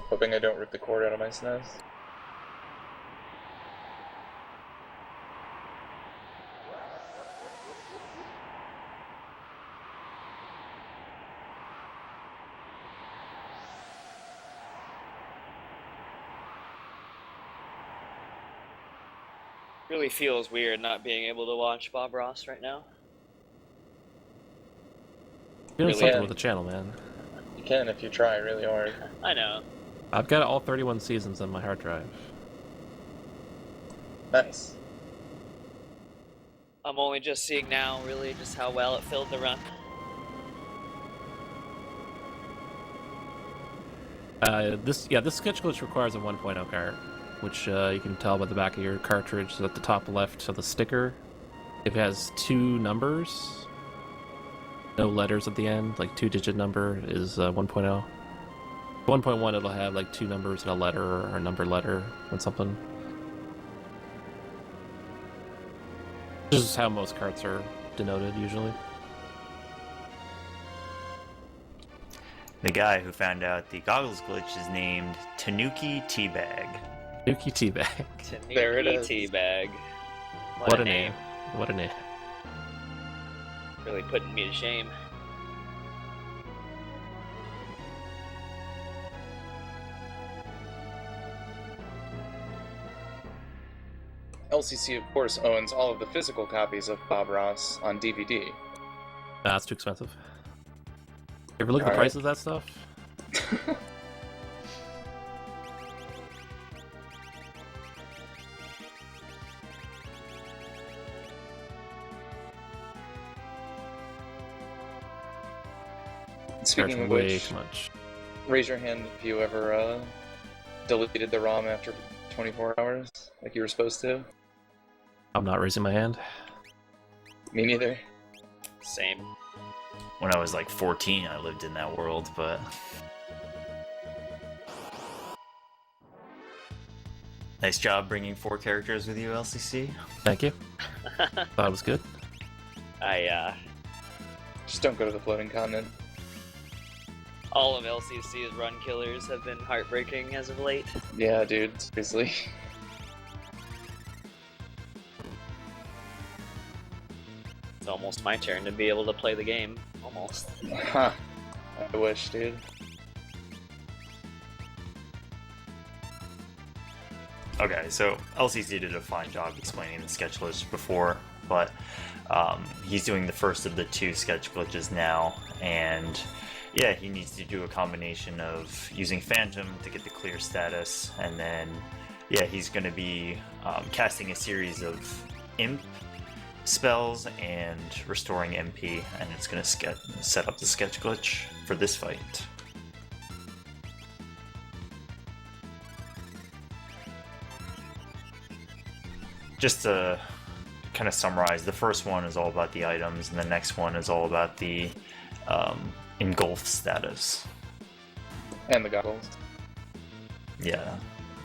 Hoping I don't rip the cord out of my SNES. Really feels weird not being able to watch Bob Ross right now. You're doing Really something am. with the channel, man. You can if you try really hard. I know. I've got all 31 seasons on my hard drive. Nice. I'm only just seeing now, really, just how well it filled the run. This sketch glitch requires a 1.0 cart, which you can tell by the back of your cartridge. So at the top left of the sticker, if it has 2 numbers, no letters at the end, like 2-digit number is 1.0. 1.1 it'll have like 2 numbers and a letter or a number letter and something. This is how most carts are denoted usually. The guy who found out the goggles glitch is named Tanuki Teabag. Tanuki Teabag. There it is. Teabag. What a name. What a name. Really putting me to shame. LCC, of course, owns all of the physical copies of Bob Ross on DVD. That's too expensive. You ever look at the Alright. price of that stuff? Speaking Charge of way which, too much. raise your hand if you ever deleted the ROM after 24 hours, like you were supposed to. I'm not raising my hand. Me neither. Same. When I was like 14, I lived in that world, but... Nice job bringing 4 characters with you, LCC. Thank you. Thought it was good. Just don't go to the floating continent. All of LCC's run killers have been heartbreaking as of late. Yeah, dude, seriously. It's almost my turn to be able to play the game. Almost. Huh. I wish, dude. Okay, so LCC did a fine job explaining the sketch glitch before, but he's doing the first of the 2 sketch glitches now, and yeah, he needs to do a combination of using Phantom to get the clear status, and then yeah, he's going to be casting a series of imp spells and restoring MP, and it's going to set up the sketch glitch for this fight. Just to kind of summarize, the first one is all about the items, and the next one is all about the engulf status. And the goggles. Yeah,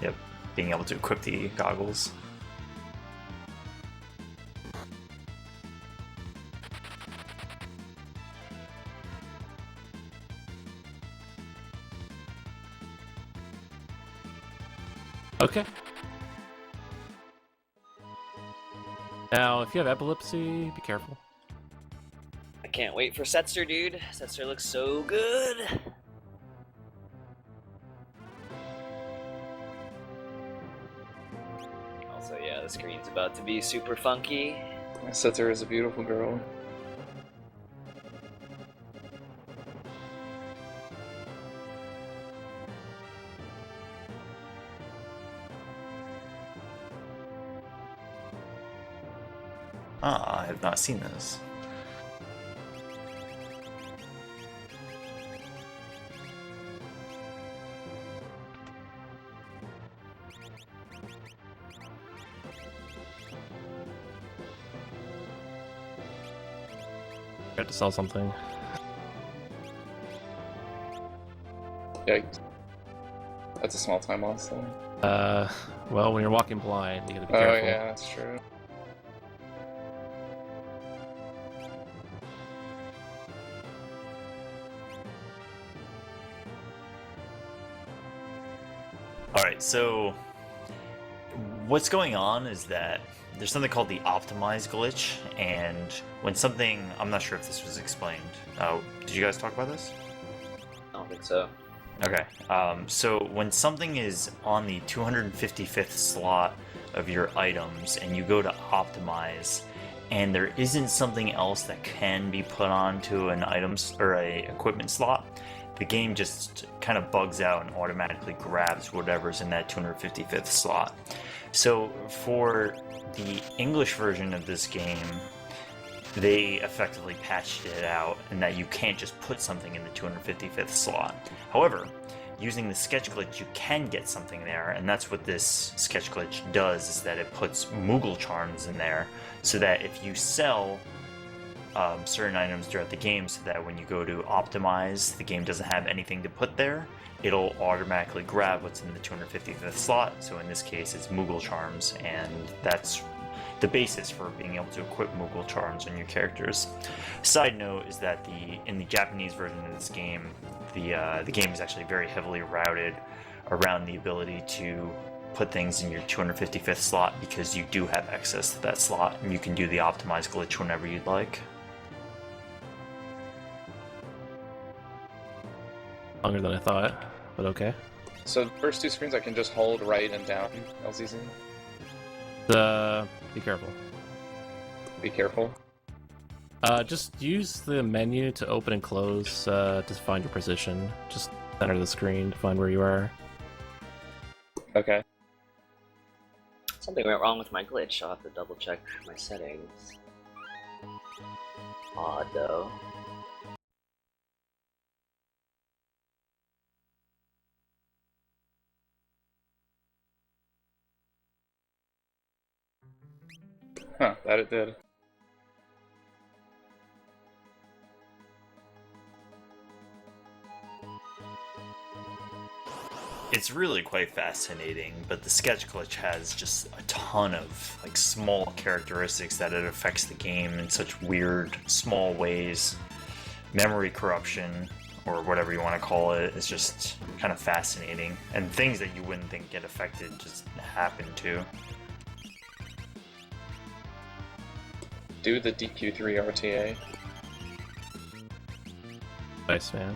yep, being able to equip the goggles. Okay. Now, if you have epilepsy, be careful. I can't wait for Setzer, dude. Setzer looks so good. Also, yeah, the screen's about to be super funky. Setzer is a beautiful girl. Ah, I have not seen this. Got to sell something. Yikes. That's a small time loss, though. Well, when you're walking blind, you gotta be Oh, careful. yeah, that's true. Alright, so what's going on is that there's something called the optimize glitch, and when something, I'm not sure if this was explained. Did you guys talk about this? I don't think so. Okay, so when something is on the 255th slot of your items and you go to optimize, and there isn't something else that can be put onto an items or a equipment slot, the game just kind of bugs out and automatically grabs whatever's in that 255th slot. So for the English version of this game, they effectively patched it out and that you can't just put something in the 255th slot. However, using the sketch glitch, you can get something there, and that's what this sketch glitch does, is that it puts Moogle charms in there, so that if you sell certain items throughout the game, so that when you go to optimize, the game doesn't have anything to put there, it'll automatically grab what's in the 255th slot. So in this case, it's Moogle charms, and that's the basis for being able to equip Moogle charms on your characters. Side note is that in the Japanese version of this game, the game is actually very heavily routed around the ability to put things in your 255th slot, because you do have access to that slot, and you can do the optimize glitch whenever you'd like. Longer than I thought, but okay. So the first two screens I can just hold right and down, LCC? Be careful. Be careful. Just use the menu to open and close to find your position. Just center the screen to find where you are. Okay. Something went wrong with my glitch. I'll have to double check my settings. Odd though. Huh, that it did. It's really quite fascinating, but the sketch glitch has just a ton of like small characteristics that it affects the game in such weird, small ways. Memory corruption, or whatever you want to call it, is just kind of fascinating, and things that you wouldn't think get affected just happen too. Do the DQ3 RTA. Nice, man.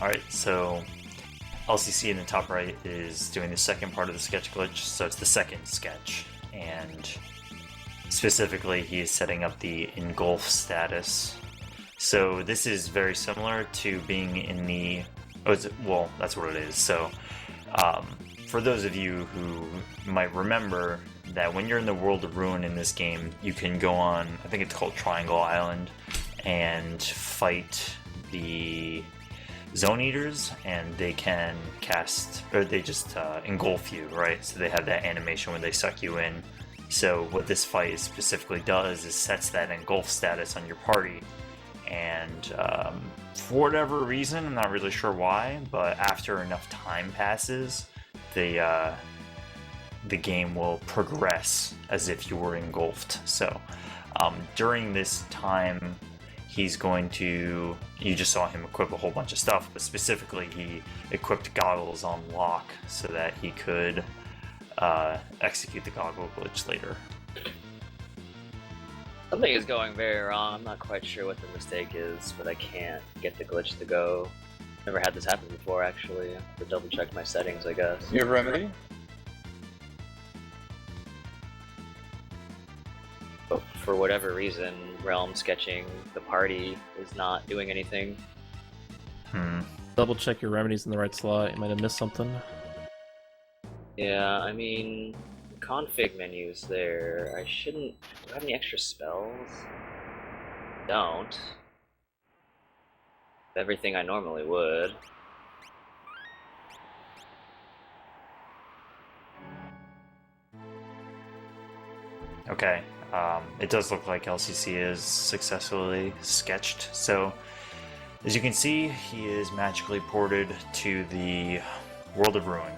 Alright, so LCC in the top right is doing the second part of the sketch glitch, so it's the second sketch, and specifically he is setting up the engulf status. So this is very similar to being in the... well, that's what it is. So for those of you who might remember that when you're in the World of Ruin in this game, you can go on, I think it's called Triangle Island, and fight the Zone Eaters, and they can cast, or they just engulf you, right? So they have that animation where they suck you in. So what this fight specifically does is sets that engulf status on your party, and for whatever reason, I'm not really sure why, but after enough time passes, the game will progress as if you were engulfed. So during this time, he's going to, you just saw him equip a whole bunch of stuff, but specifically he equipped goggles on lock so that he could execute the goggle glitch later. Something is going very wrong. I'm not quite sure what the mistake is, but I can't get the glitch to go. Never had this happen before, actually. I have to double check my settings, I guess. You have remedy? But for whatever reason, Realm sketching the party is not doing anything. Double check your remedies in the right slot. You might have missed something. Yeah, I mean, config menu's there. I shouldn't. Do I have any extra spells? Don't. Everything I normally would. Okay, it does look like LCC is successfully sketched. So, as you can see, he is magically ported to the World of Ruin.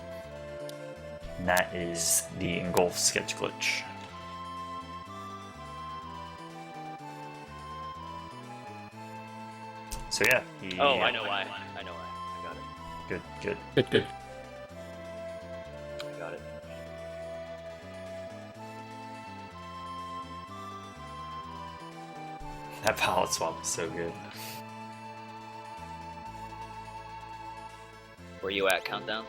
And that is the engulf sketch glitch. So yeah, he... Oh, I know why. I know why. I got it. Good. Good. I got it. That palette swap is so good. Where you at, Countdown?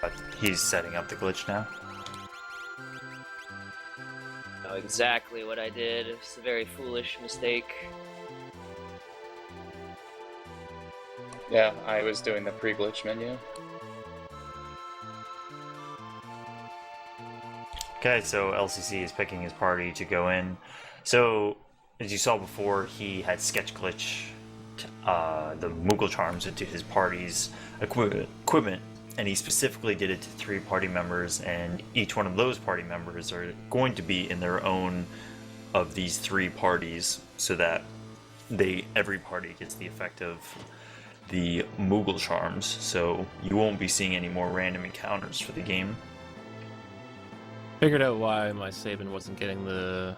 But he's setting up the glitch now. Know exactly what I did. It's a very foolish mistake. Yeah, I was doing the pre-glitch menu. Okay, so LCC is picking his party to go in. So, as you saw before, he had sketch glitch the Moogle charms into his party's equipment, and he specifically did it to 3 party members, and each one of those party members are going to be in their own of these 3 parties, so that every party gets the effect of the Moogle charms. So you won't be seeing any more random encounters for the game. Figured out why my Sabin wasn't getting the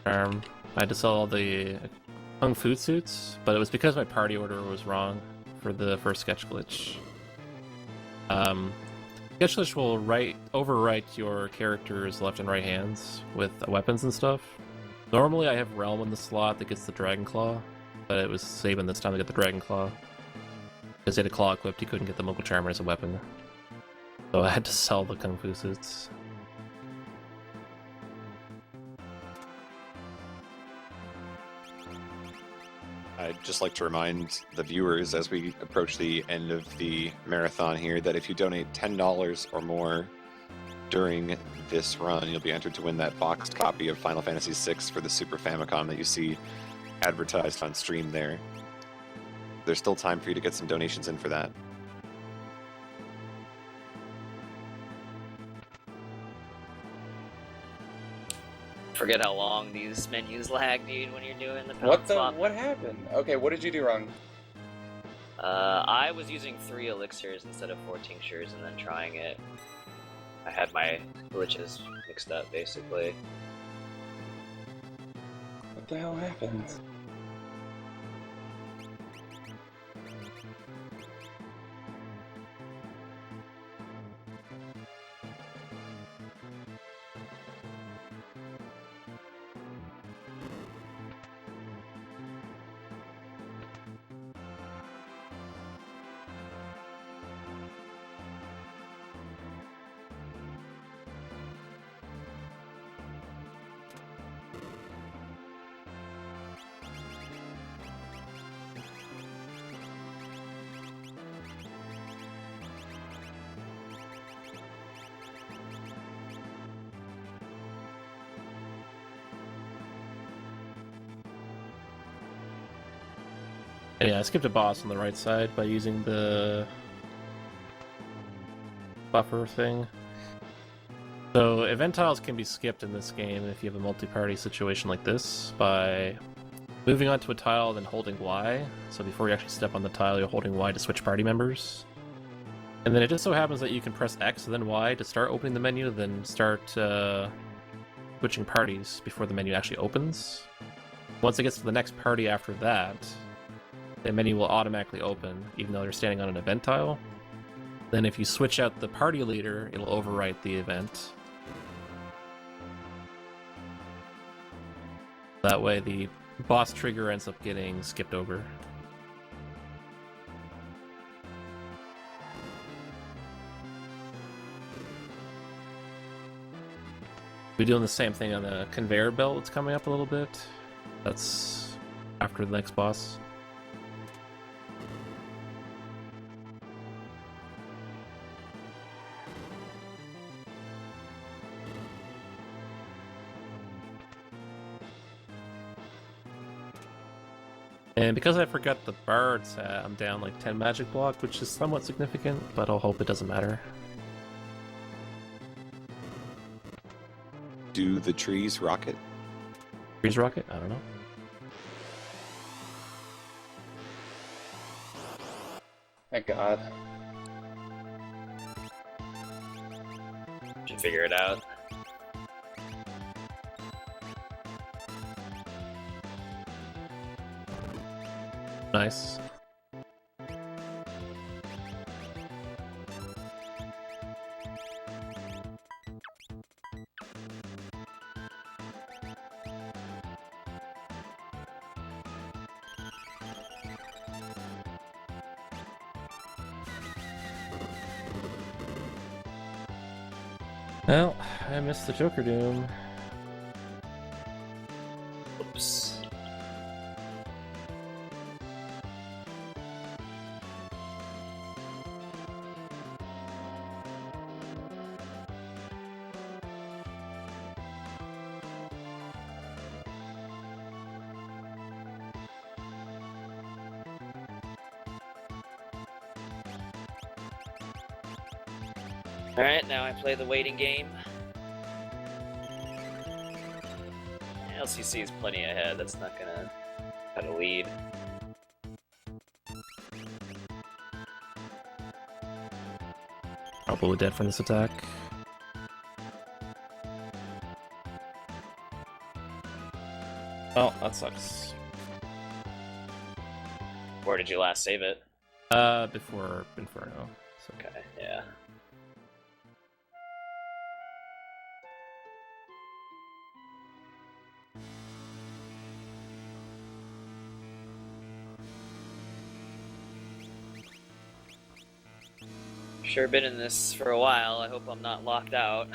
charm. I had to sell all the Kung Fu suits, but it was because my party order was wrong for the first sketch glitch. Sketch glitch will overwrite your character's left and right hands with weapons and stuff. Normally I have Realm in the slot that gets the Dragon Claw, but it was Sabin this time to get the Dragon Claw. Because he had a claw equipped, he couldn't get the Moogle Charmer as a weapon. So I had to sell the Kung Fu suits. I'd just like to remind the viewers as we approach the end of the marathon here that if you donate $10 or more during this run, you'll be entered to win that boxed copy of Final Fantasy VI for the Super Famicom that you see advertised on stream there. There's still time for you to get some donations in for that. Forget how long these menus lag, dude, when you're doing the palette swap. What happened? Okay, what did you do wrong? I was using 3 elixirs instead of 4 tinctures and then trying it. I had my glitches mixed up, basically. What the hell happened? And yeah, I skipped a boss on the right side by using the buffer thing. So event tiles can be skipped in this game if you have a multi-party situation like this by moving onto a tile, then holding Y. So before you actually step on the tile, you're holding Y to switch party members. And then it just so happens that you can press X and then Y to start opening the menu, then start switching parties before the menu actually opens. Once it gets to the next party after that, the menu will automatically open, even though they're standing on an event tile. Then if you switch out the party leader, it'll overwrite the event. That way the boss trigger ends up getting skipped over. We're doing the same thing on the conveyor belt that's coming up a little bit. That's after the next boss. And because I forgot the Bard's hat, I'm down like 10 magic block, which is somewhat significant, but I'll hope it doesn't matter. Do the trees rocket? Trees rocket? I don't know. Thank God. Should figure it out. Nice. Well, I missed the Joker Doom. Oops. Alright, now I play the waiting game. LCC is plenty ahead, that's not gonna cut a lead. Probably dead from this attack. Well, that sucks. Where did you last save it? Before Inferno. So. Okay, yeah. Sure been in this for a while. I hope I'm not locked out.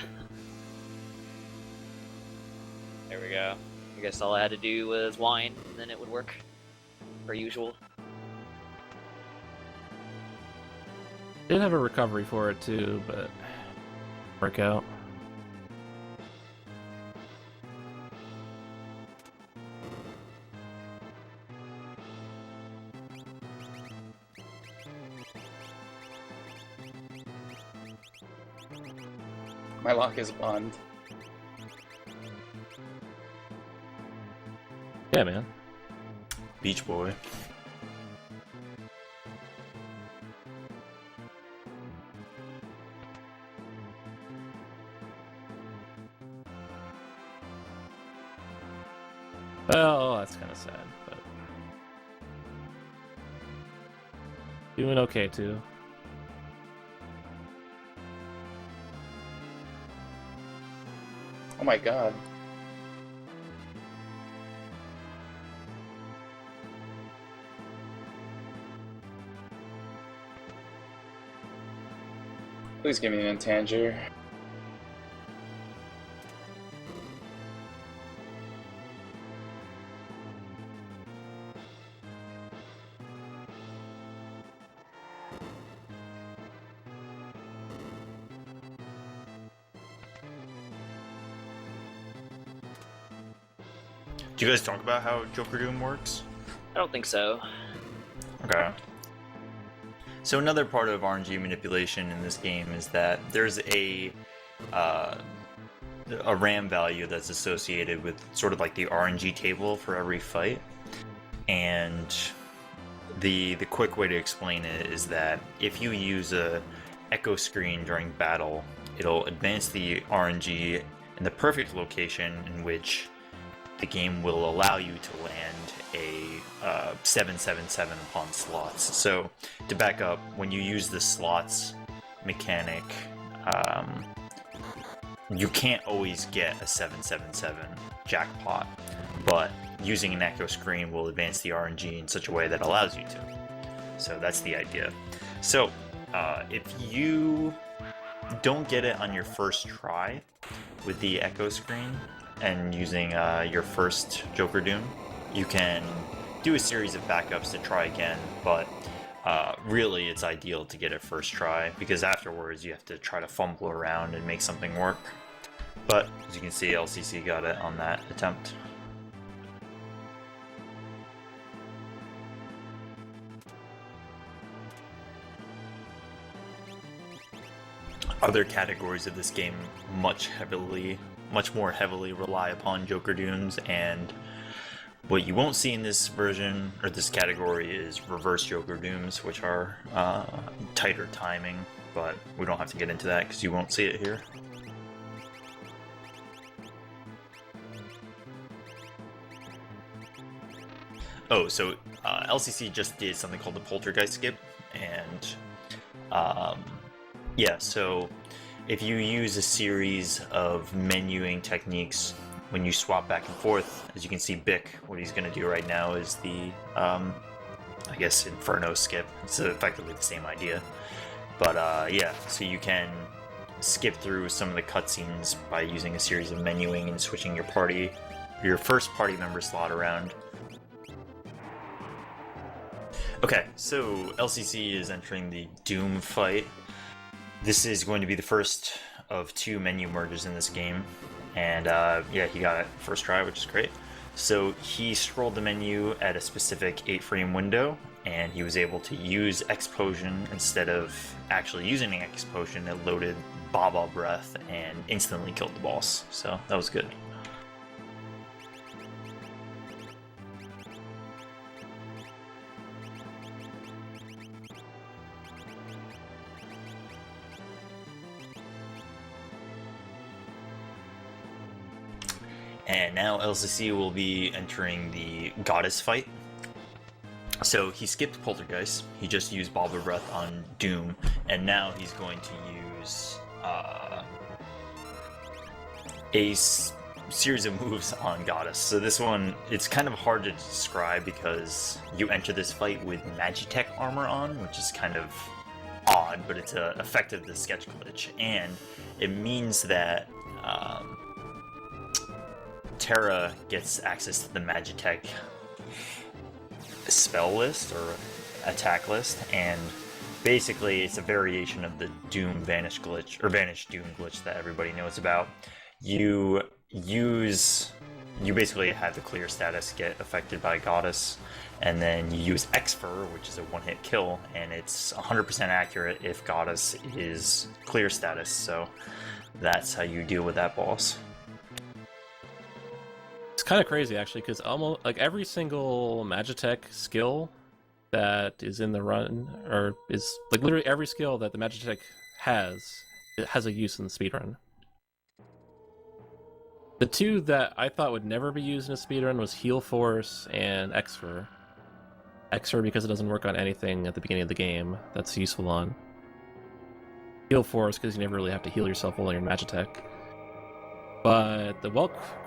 There we go. I guess all I had to do was whine, and then it would work. Per usual. Did have a recovery for it too, but work out. My lock is bond. Yeah, man. Beach Boy. Well, that's kind of sad, but doing okay too. Oh my God. Please give me an Intanger. Do you guys talk about how Joker Doom works? I don't think so. Okay. So another part of RNG manipulation in this game is that there's a RAM value that's associated with sort of like the RNG table for every fight, and the quick way to explain it is that if you use a echo screen during battle, it'll advance the RNG in the perfect location in which the game will allow you to land a 777 upon slots. So to back up, when you use the slots mechanic, you can't always get a 777 jackpot, but using an echo screen will advance the RNG in such a way that allows you to. So that's the idea. So if you don't get it on your first try with the echo screen and using your first Joker Doom, you can do a series of backups to try again, but really it's ideal to get it first try, because afterwards you have to try to fumble around and make something work. But as you can see, LCC got it on that attempt. Other categories of this game much more heavily rely upon Joker Dooms, and what you won't see in this version, or this category, is reverse Joker Dooms, which are tighter timing, but we don't have to get into that because you won't see it here. Oh, so LCC just did something called the Poltergeist skip, and yeah, so if you use a series of menuing techniques when you swap back and forth, as you can see, Bic, what he's going to do right now is the, I guess, Inferno skip. It's effectively the same idea. But yeah, so you can skip through some of the cutscenes by using a series of menuing and switching your first party member slot around. Okay, so LCC is entering the Doom fight. This is going to be the first of 2 menu merges in this game, and yeah, he got it first try, which is great. So he scrolled the menu at a specific 8-frame window, and he was able to use X Potion instead of actually using an X Potion. It loaded Baba Breath and instantly killed the boss, so that was good. And now LCC will be entering the Goddess fight. So he skipped Poltergeist, he just used Baba Breath on Doom, and now he's going to use a series of moves on Goddess. So this one, it's kind of hard to describe because you enter this fight with Magitech armor on, which is kind of odd, but it's effective the sketch glitch, and it means that Terra gets access to the Magitech spell list or attack list, and basically it's a variation of the Doom Vanish glitch, or Vanish Doom glitch that everybody knows about. You basically have the clear status get affected by Goddess, and then you use Xfer, which is a one-hit kill, and it's 100% accurate if Goddess is clear status, so that's how you deal with that boss. It's kind of crazy, actually, because almost like every single Magitech skill that is in the run, or is like literally every skill that the Magitech has, it has a use in the speedrun. The 2 that I thought would never be used in a speedrun was Heal Force and Xfer. Xfer because it doesn't work on anything at the beginning of the game that's useful on. Heal Force because you never really have to heal yourself while you're in Magitech. But the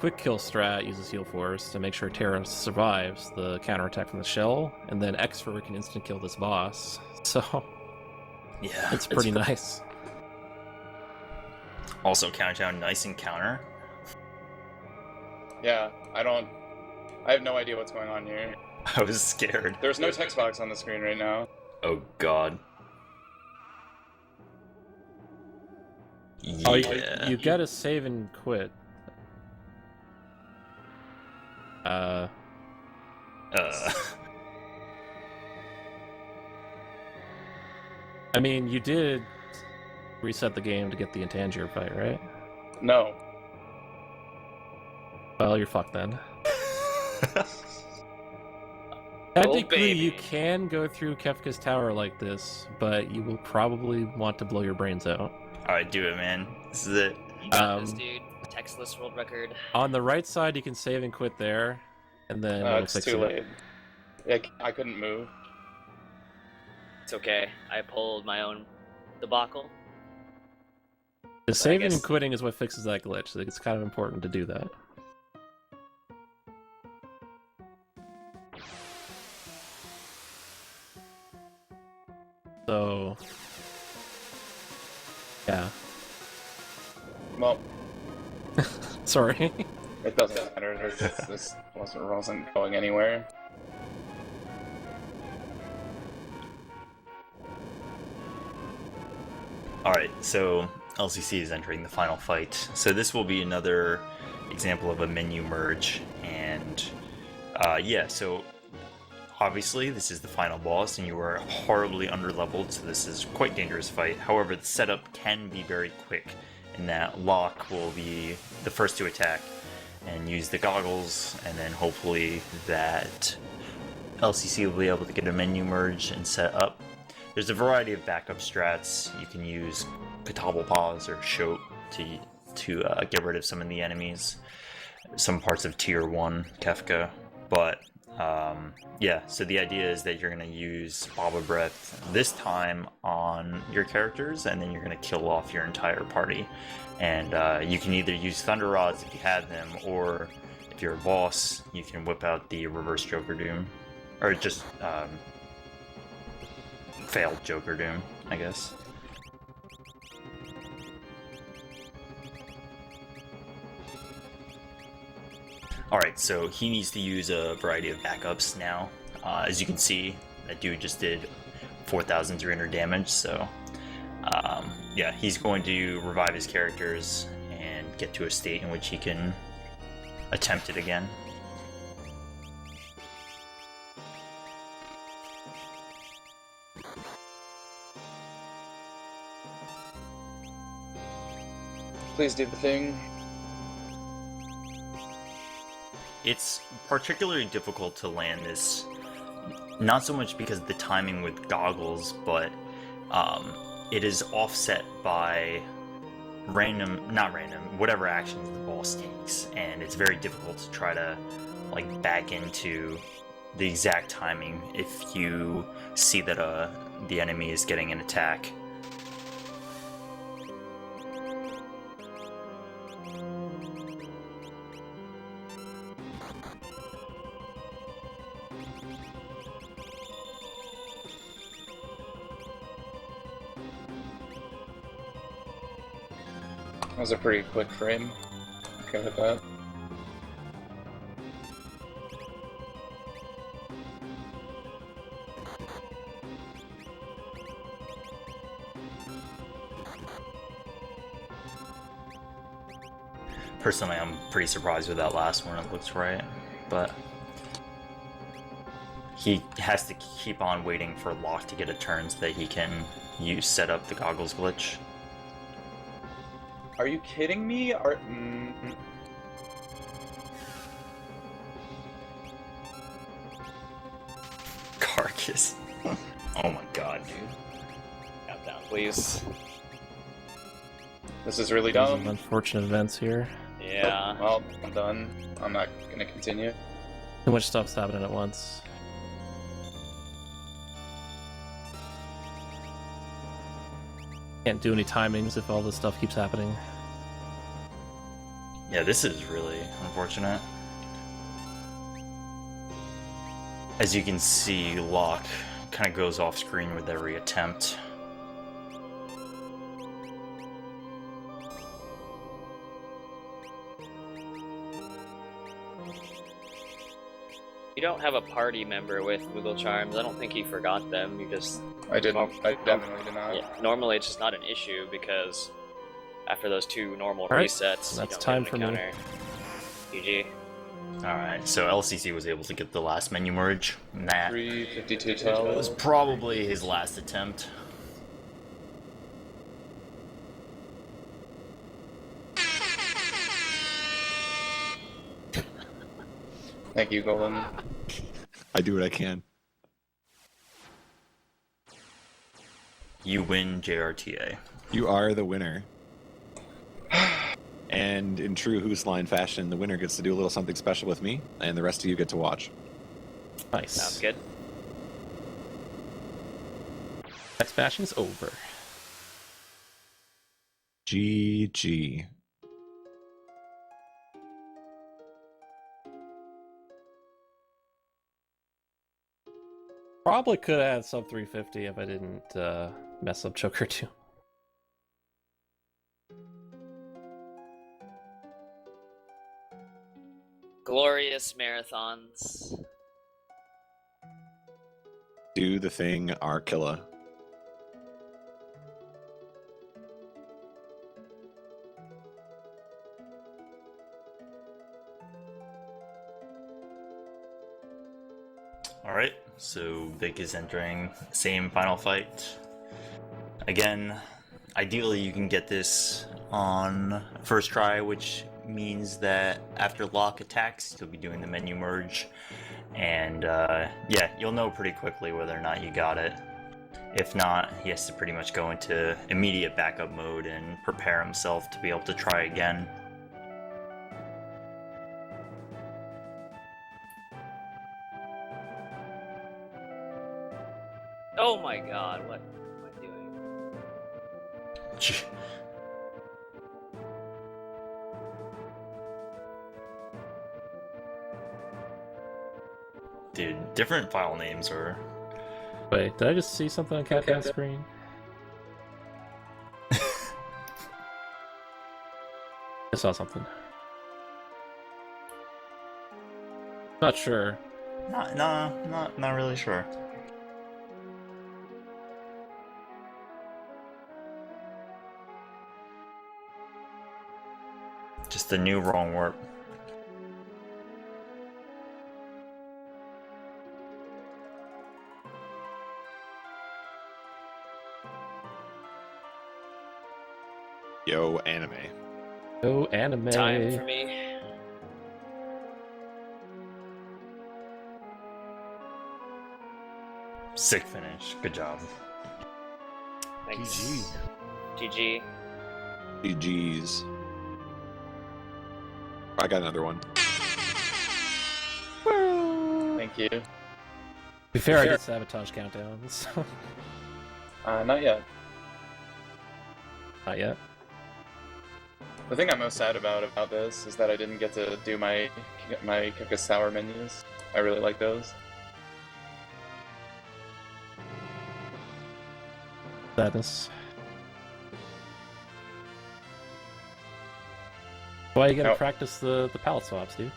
quick kill strat uses Heal Force to make sure Terra survives the counterattack from the shell, and then Xfer can instant kill this boss. So yeah, it's pretty nice. Also, Countdown, nice encounter. Yeah, I have no idea what's going on here. I was scared. There's no text box on the screen right now. Oh god. Yeah. Oh, you gotta save and quit. I mean, you did reset the game to get the Intangier fight, right? No. Well, you're fucked then. Technically, baby. you can go through Kefka's tower like this, but you will probably want to blow your brains out. Alright, do it, man. This is it. You got this, dude. Textless world record. On the right side, you can save and quit there, and then it'll It's fix too it. late. I couldn't move. It's okay. I pulled my own debacle. The saving guess- and quitting is what fixes that glitch. So it's kind of important to do that. So, yeah. Well, Sorry. it doesn't matter. This wasn't going anywhere. Alright, so LCC is entering the final fight. So this will be another example of a menu merge, and yeah, so obviously this is the final boss and you are horribly underleveled, so this is quite dangerous fight. However, the setup can be very quick in that Locke will be the first to attack and use the goggles, and then hopefully that LCC will be able to get a menu merge and set up. There's a variety of backup strats. You can use bichphuongballz or Shoat to get rid of some of the enemies, some parts of Tier 1 Kefka, but yeah, so the idea is that you're going to use Baba Breath this time on your characters, and then you're going to kill off your entire party. And you can either use Thunder Rods if you have them, or if you're a boss, you can whip out the Reverse Joker Doom. Or just failed Joker Doom, I guess. Alright, so he needs to use a variety of backups now. As you can see, that dude just did 4,300 damage, so yeah, he's going to revive his characters and get to a state in which he can attempt it again. Please do the thing. It's particularly difficult to land this, not so much because of the timing with goggles, but it is offset by whatever actions the boss takes, and it's very difficult to try to like back into the exact timing if you see that the enemy is getting an attack. That was a pretty quick frame. Okay with that. Personally, I'm pretty surprised with that last one. It looks right, but he has to keep on waiting for Locke to get a turn so that he can set up the goggles glitch. Are you kidding me? Carcass. Oh my god, dude. Calm down, please. This is really Some dumb. unfortunate events here. Yeah. Well, I'm done. I'm not gonna continue. Too much stuff's happening at once. Can't do any timings if all this stuff keeps happening. Yeah, this is really unfortunate. As you can see, Locke kind of goes off screen with every attempt. You don't have a party member with Wiggle Charms. I don't think he forgot them. You just... I didn't. I definitely did not. Yeah, normally it's just not an issue because after those two normal Alright, resets, that's you don't time get for an me. encounter. GG. Alright, so LCC was able to get the last menu merge, and that 352 was tell. probably his last attempt. Thank you, Golden. I do what I can. You win JRTA. You are the winner. And in true Who's Line fashion, the winner gets to do a little something special with me, and the rest of you get to watch. Nice. Sounds good. Next fashion's over. GG. Probably could have had sub 350 if I didn't mess up Choker 2. Glorious marathons. Do the thing, Arkilla. Alright, so Vic is entering same final fight. Again, ideally you can get this on first try, which means that after lock attacks, you'll be doing the menu merge. And yeah, you'll know pretty quickly whether or not you got it. If not, he has to pretty much go into immediate backup mode and prepare himself to be able to try again. Oh my god, what am I doing? Dude, different file names are... Wait, did I just see something on Captain's screen? I saw something. Not sure. Not really sure. Just the new wrong warp. Yo, anime. Oh, anime. Time for me. Sick finish. Good job. Thanks. GG. GG's. I got another one. Thank you. To be fair, I did sabotage countdowns. So. Not yet. Not yet. The thing I'm most sad about this is that I didn't get to do my Cook Sour menus. I really like those. Sadness. Why you gotta practice the palette swaps, dude?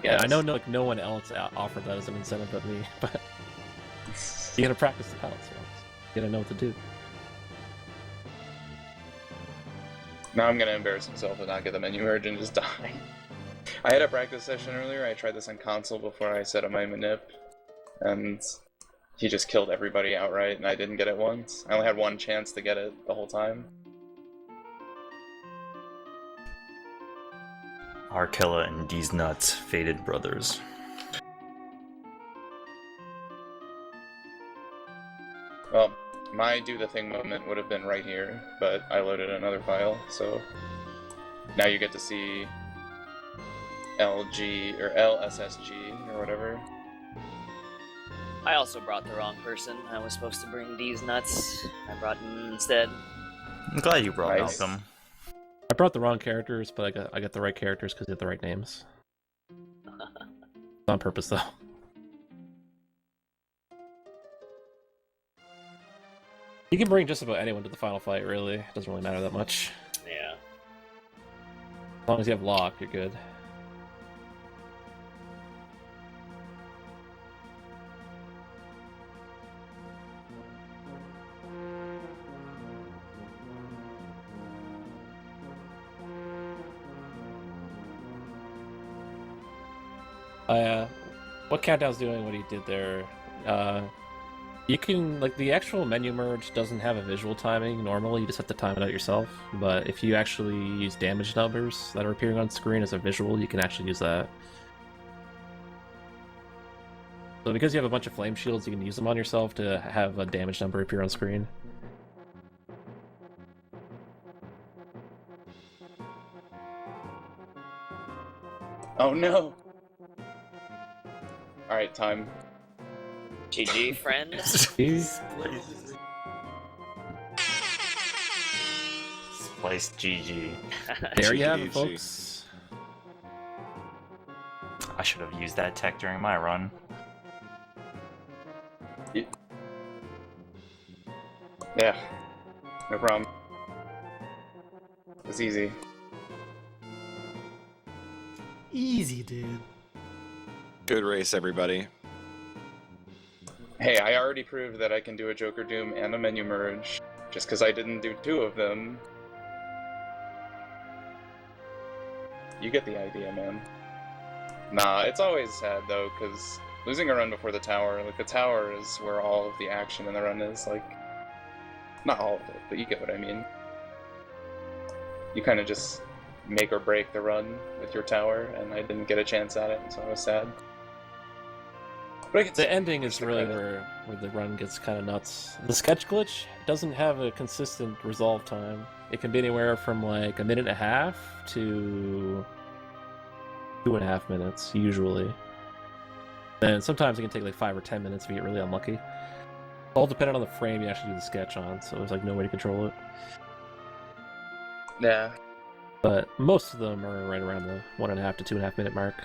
I know no one else offered that as an incentive but me, but you gotta practice the palette swaps. You gotta know what to do. Now I'm gonna embarrass myself and not get the menu merge and just die. I had a practice session earlier. I tried this on console before I set up my manip, and he just killed everybody outright, and I didn't get it once. I only had one chance to get it the whole time. Arkilla and these nuts, fated brothers. Well, my do the thing moment would have been right here, but I loaded another file, so now you get to see LG or LSSG or whatever. I also brought the wrong person. I was supposed to bring these nuts. I brought him instead. I'm glad you brought Nice. Malcolm. I brought the wrong characters, but I got the right characters because they have the right names. On purpose, though. You can bring just about anyone to the final fight, really. It doesn't really matter that much. Yeah. As long as you have lock, you're good. What Countdown's doing, what he did there, you can, like, the actual menu merge doesn't have a visual timing normally, you just have to time it out yourself, but if you actually use damage numbers that are appearing on screen as a visual, you can actually use that. So because you have a bunch of flame shields, you can use them on yourself to have a damage number appear on screen. Oh no! Alright, time. GG, friend. Splice GG. There you have it, GG. folks. I should have used that tech during my run. Yeah. No problem. It's easy. Easy, dude. Good race, everybody. Hey, I already proved that I can do a Joker Doom and a menu merge. Just because I didn't do 2 of them. You get the idea, man. Nah, it's always sad though, because losing a run before the tower, like the tower is where all of the action in the run is, like, not all of it, but you get what I mean. You kind of just make or break the run with your tower, and I didn't get a chance at it, so I was sad. But I get The ending is really where the run gets kind of nuts. The sketch glitch doesn't have a consistent resolve time. It can be anywhere from like a minute and a half to 2.5 minutes, usually. And sometimes it can take like 5 or 10 minutes if you get really unlucky. All dependent on the frame you actually do the sketch on, so there's like no way to control it. Yeah. But most of them are right around the 1.5 to 2.5 minute mark.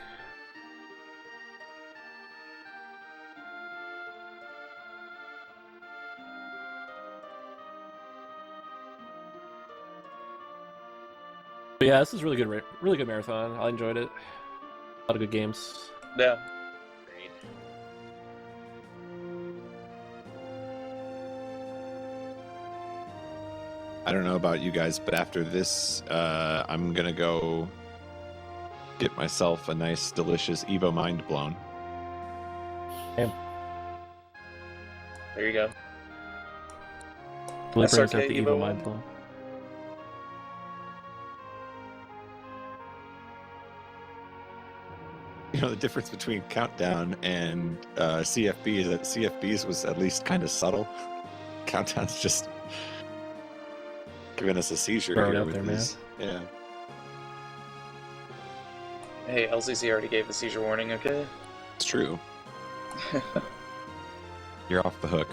But yeah, this is really good marathon. I enjoyed it. A lot of good games. Yeah. Agreed. I don't know about you guys, but after this, I'm gonna go get myself a nice, delicious Evo Mind Blown. There you go. Really brings SRK out the Evo Evo one. Mind Blow. You know, the difference between Countdown and CFB is that CFB's was at least kind of subtle. Countdown's just giving us a seizure Throw it here out with there, this. Yeah. Hey, LCC already gave the seizure warning, okay? It's true. You're off the hook.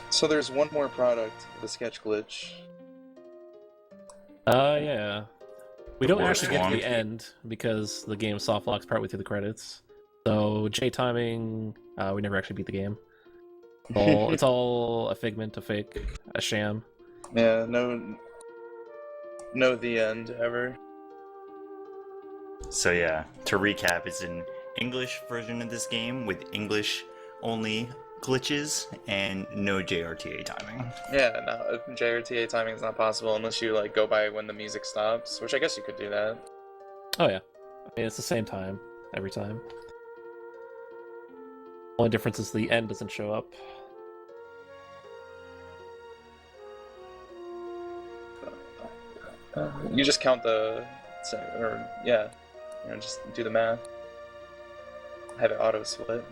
So there's one more product, the sketch glitch. Yeah. We don't Worst actually get to one. the end because the game soft locks partway through the credits. So J timing, we never actually beat the game. It's all a figment, a fake, a sham. Yeah, no the end ever. So yeah, to recap, it's an English version of this game with English only glitches and no JRTA timing. Yeah, no, JRTA timing is not possible unless you like go by when the music stops, which I guess you could do that. Oh yeah. I mean, it's the same time every time. Only difference is the end doesn't show up. You just count the, just do the math. Have it auto split.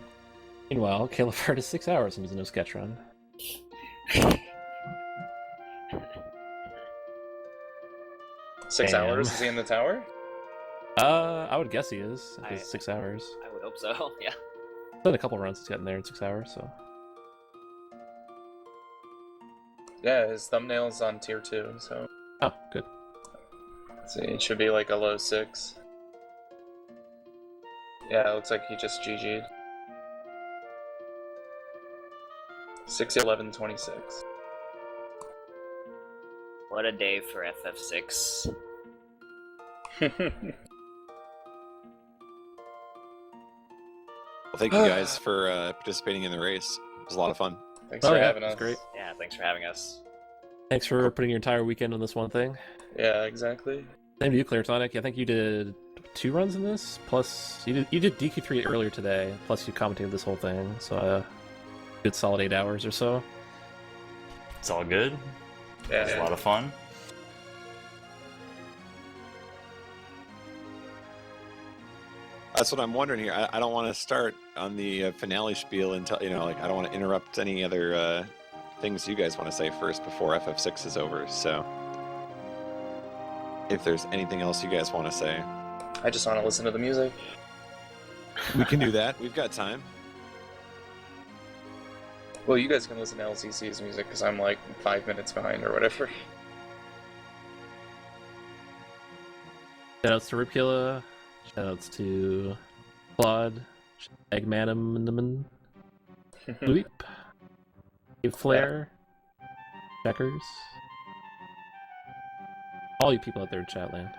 Meanwhile, Caleb Hart is 6 hours into no sketch run. 6 Damn. hours? Is he in the tower? I would guess he is. If it's 6 hours. I would hope so, yeah. Done a couple runs he's gotten there in 6 hours, so. Yeah, his thumbnail's on tier 2, so. Oh, good. Let's see, it should be like a low 6. Yeah, it looks like he just GG'd. 6:11:26. What a day for FF6. Well, thank you guys for participating in the race. It was a lot of fun. Thanks for having that's us. great. Yeah, thanks for having us. Thanks for putting your entire weekend on this one thing. Yeah, exactly. Same to you, Clartonic. I think you did 2 runs in this, plus you did DQ3 earlier today, plus you commentated this whole thing, so good solid 8 hours or so. It's all good. Yeah, It was a lot of fun. That's what I'm wondering here. I don't want to start on the finale spiel until, like, I don't want to interrupt any other things you guys want to say first before FF6 is over, so if there's anything else you guys want to say. I just want to listen to the music. We can do that. We've got time. Well, you guys can listen to LCC's music, because I'm like 5 minutes behind or whatever. Shoutouts to Ripkilla. Shoutouts to Claude. Eggmanum. Loop. Dave Flare. Checkers. All you people out there in Chatland.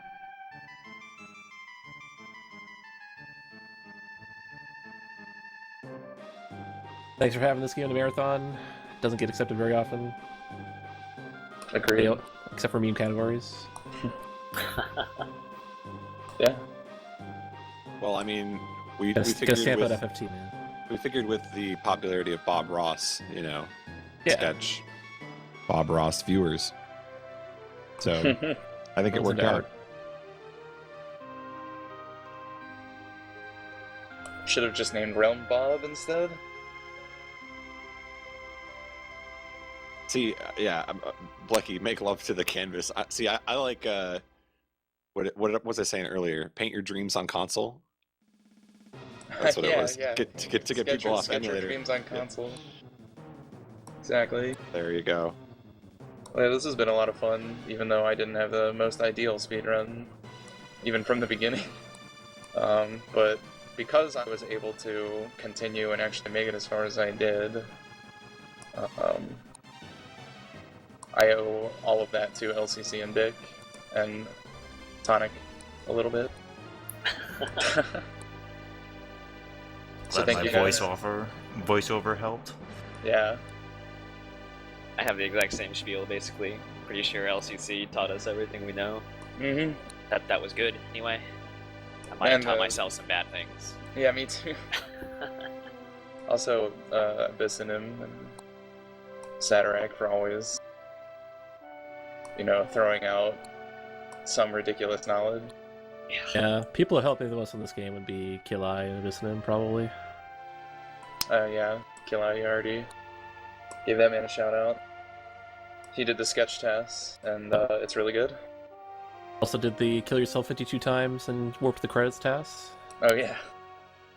Thanks for having this game on the marathon. Doesn't get accepted very often. Agreed. Except for meme categories. Yeah. Well, I mean, we Gotta figured stamp with, out FFT, man. we figured with the popularity of Bob Ross, Yeah. sketch Bob Ross viewers. So I think it worked out. Should have just named Realm Bob instead. See, Blecky, make love to the canvas. I like what was I saying earlier? Paint your dreams on console. That's what it was. Yeah. To get people off sketch your emulator. dreams on console. Exactly. There you go. Well, this has been a lot of fun, even though I didn't have the most ideal speedrun, even from the beginning. But because I was able to continue and actually make it as far as I did, I owe all of that to LCC and Dick, and Tonic a little bit. So Glad thank my you guys. voiceover helped. Yeah. I have the exact same spiel, basically. Pretty sure LCC taught us everything we know. Mm-hmm. That was good, anyway. I might have taught myself some bad things. Yeah, me too. Also, Bissinim and Satarak for always, throwing out some ridiculous knowledge. Yeah, people who helped me the most in this game would be Kilai and Abyssinum, probably. Yeah, Kilai already gave that man a shout out. He did the sketch test, and it's really good. Also did the kill yourself 52 times and warp the credits task. Oh yeah.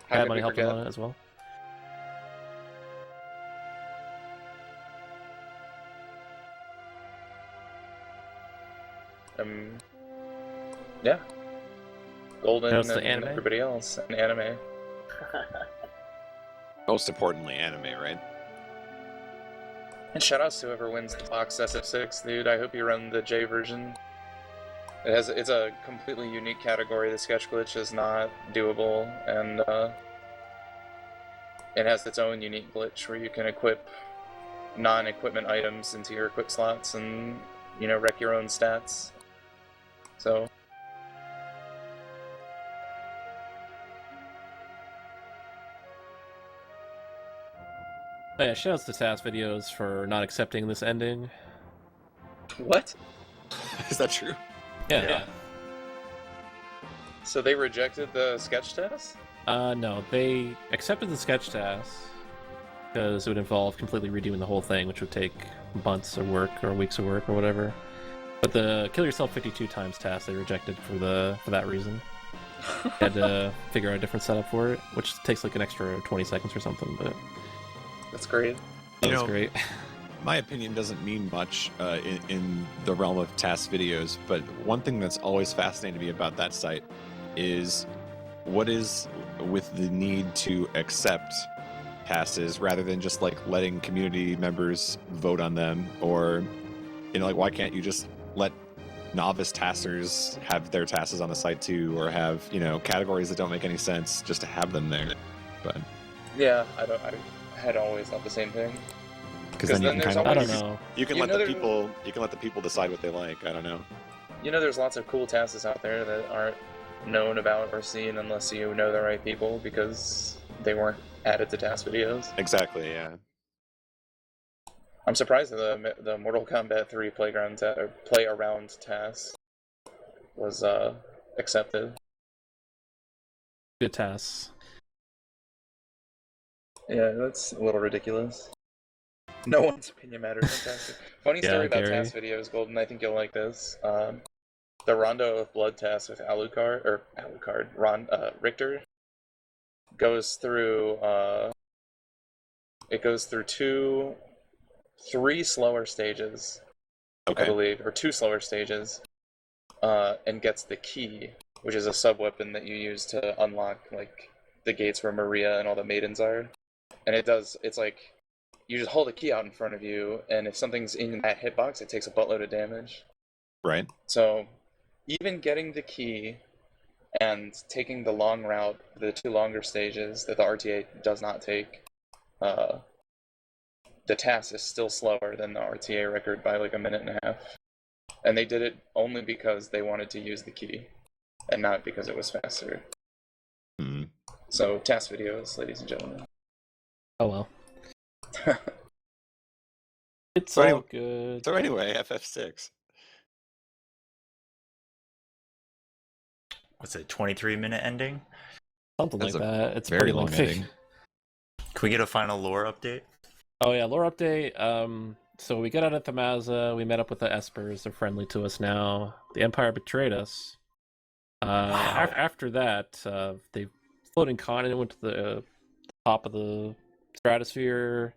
I had money helping on it as well. Yeah. Golden Notice the and anime? everybody else, and anime. Most importantly, anime, right? And shoutouts to whoever wins the box SF6, dude. I hope you run the J version. It's a completely unique category. The sketch glitch is not doable, and it has its own unique glitch where you can equip non-equipment items into your equip slots and wreck your own stats. So. Oh yeah, shoutouts to TAS videos for not accepting this ending. What? Is that true? Yeah. So they rejected the sketch test? No, they accepted the sketch task because it would involve completely redoing the whole thing, which would take months of work or weeks of work or whatever. But the kill yourself 52 times task they rejected for that reason. Had to figure out a different setup for it, which takes like an extra 20 seconds or something, but that's great. That's great. My opinion doesn't mean much in the realm of task videos, but one thing that's always fascinated me about that site is what is with the need to accept tasks rather than just like letting community members vote on them, or why can't you just let novice taskers have their tasks on the site too, or have categories that don't make any sense just to have them there? But yeah, I had always thought the same thing. Because then you can I don't know. You can let the people decide what they like. I don't know. There's lots of cool tasks out there that aren't known about or seen unless you know the right people, because they weren't added to task videos. Exactly. Yeah. I'm surprised that the Mortal Kombat 3 play around task was accepted. Good tasks. Yeah, that's a little ridiculous. No one's opinion matters. Fantastic. Funny story about Gary. task videos, Golden. I think you'll like this. The Rondo of Blood task with Richter goes through. It goes through three slower stages, Okay. I believe, or two slower stages, and gets the key, which is a sub weapon that you use to unlock like the gates where Maria and all the maidens are. And it's like you just hold a key out in front of you, and if something's in that hitbox, it takes a buttload of damage. Right. So even getting the key and taking the long route, the two longer stages that the RTA does not take, the task is still slower than the RTA record by like a minute and a half. And they did it only because they wanted to use the key, and not because it was faster. Hmm. So task videos, ladies and gentlemen. Oh well. It's So all good. So anyway, FF6. What's it, 23-minute ending? Something That's like a that. It's very pretty long lengthy. ending. Can we get a final lore update? Oh yeah, lore update. So we got out at Thamaza, we met up with the Espers, they're friendly to us now. The Empire betrayed us. After that, they floating continent went to the top of the stratosphere.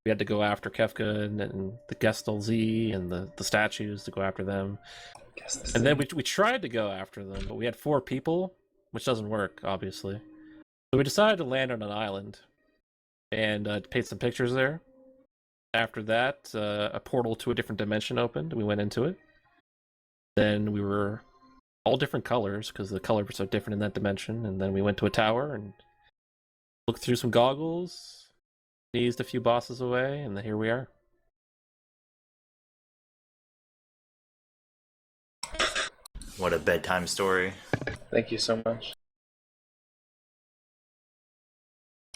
We had to go after Kefka and the Gestal Z and the statues to go after them. And then we tried to go after them, but we had 4 people, which doesn't work, obviously. So we decided to land on an island and paint some pictures there. After that, a portal to a different dimension opened, and we went into it. Then we were all different colors, because the colors are different in that dimension, and then we went to a tower and looked through some goggles, sneezed a few bosses away, and then here we are. What a bedtime story. Thank you so much.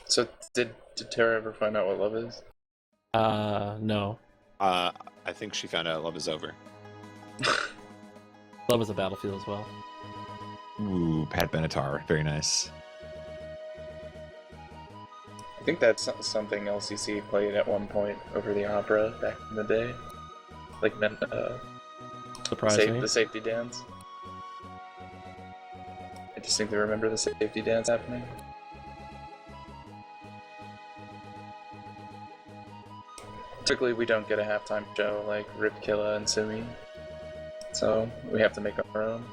So did Tara ever find out what love is? No. I think she found out love is over. Love is a battlefield as well. Ooh, Pat Benatar. Very nice. I think that's something LCC played at one point over the opera back in the day. Like, Surprising. the safety dance. I distinctly remember the safety dance happening. Typically, we don't get a halftime show like Rip Killa and Sumi, so we have to make our own.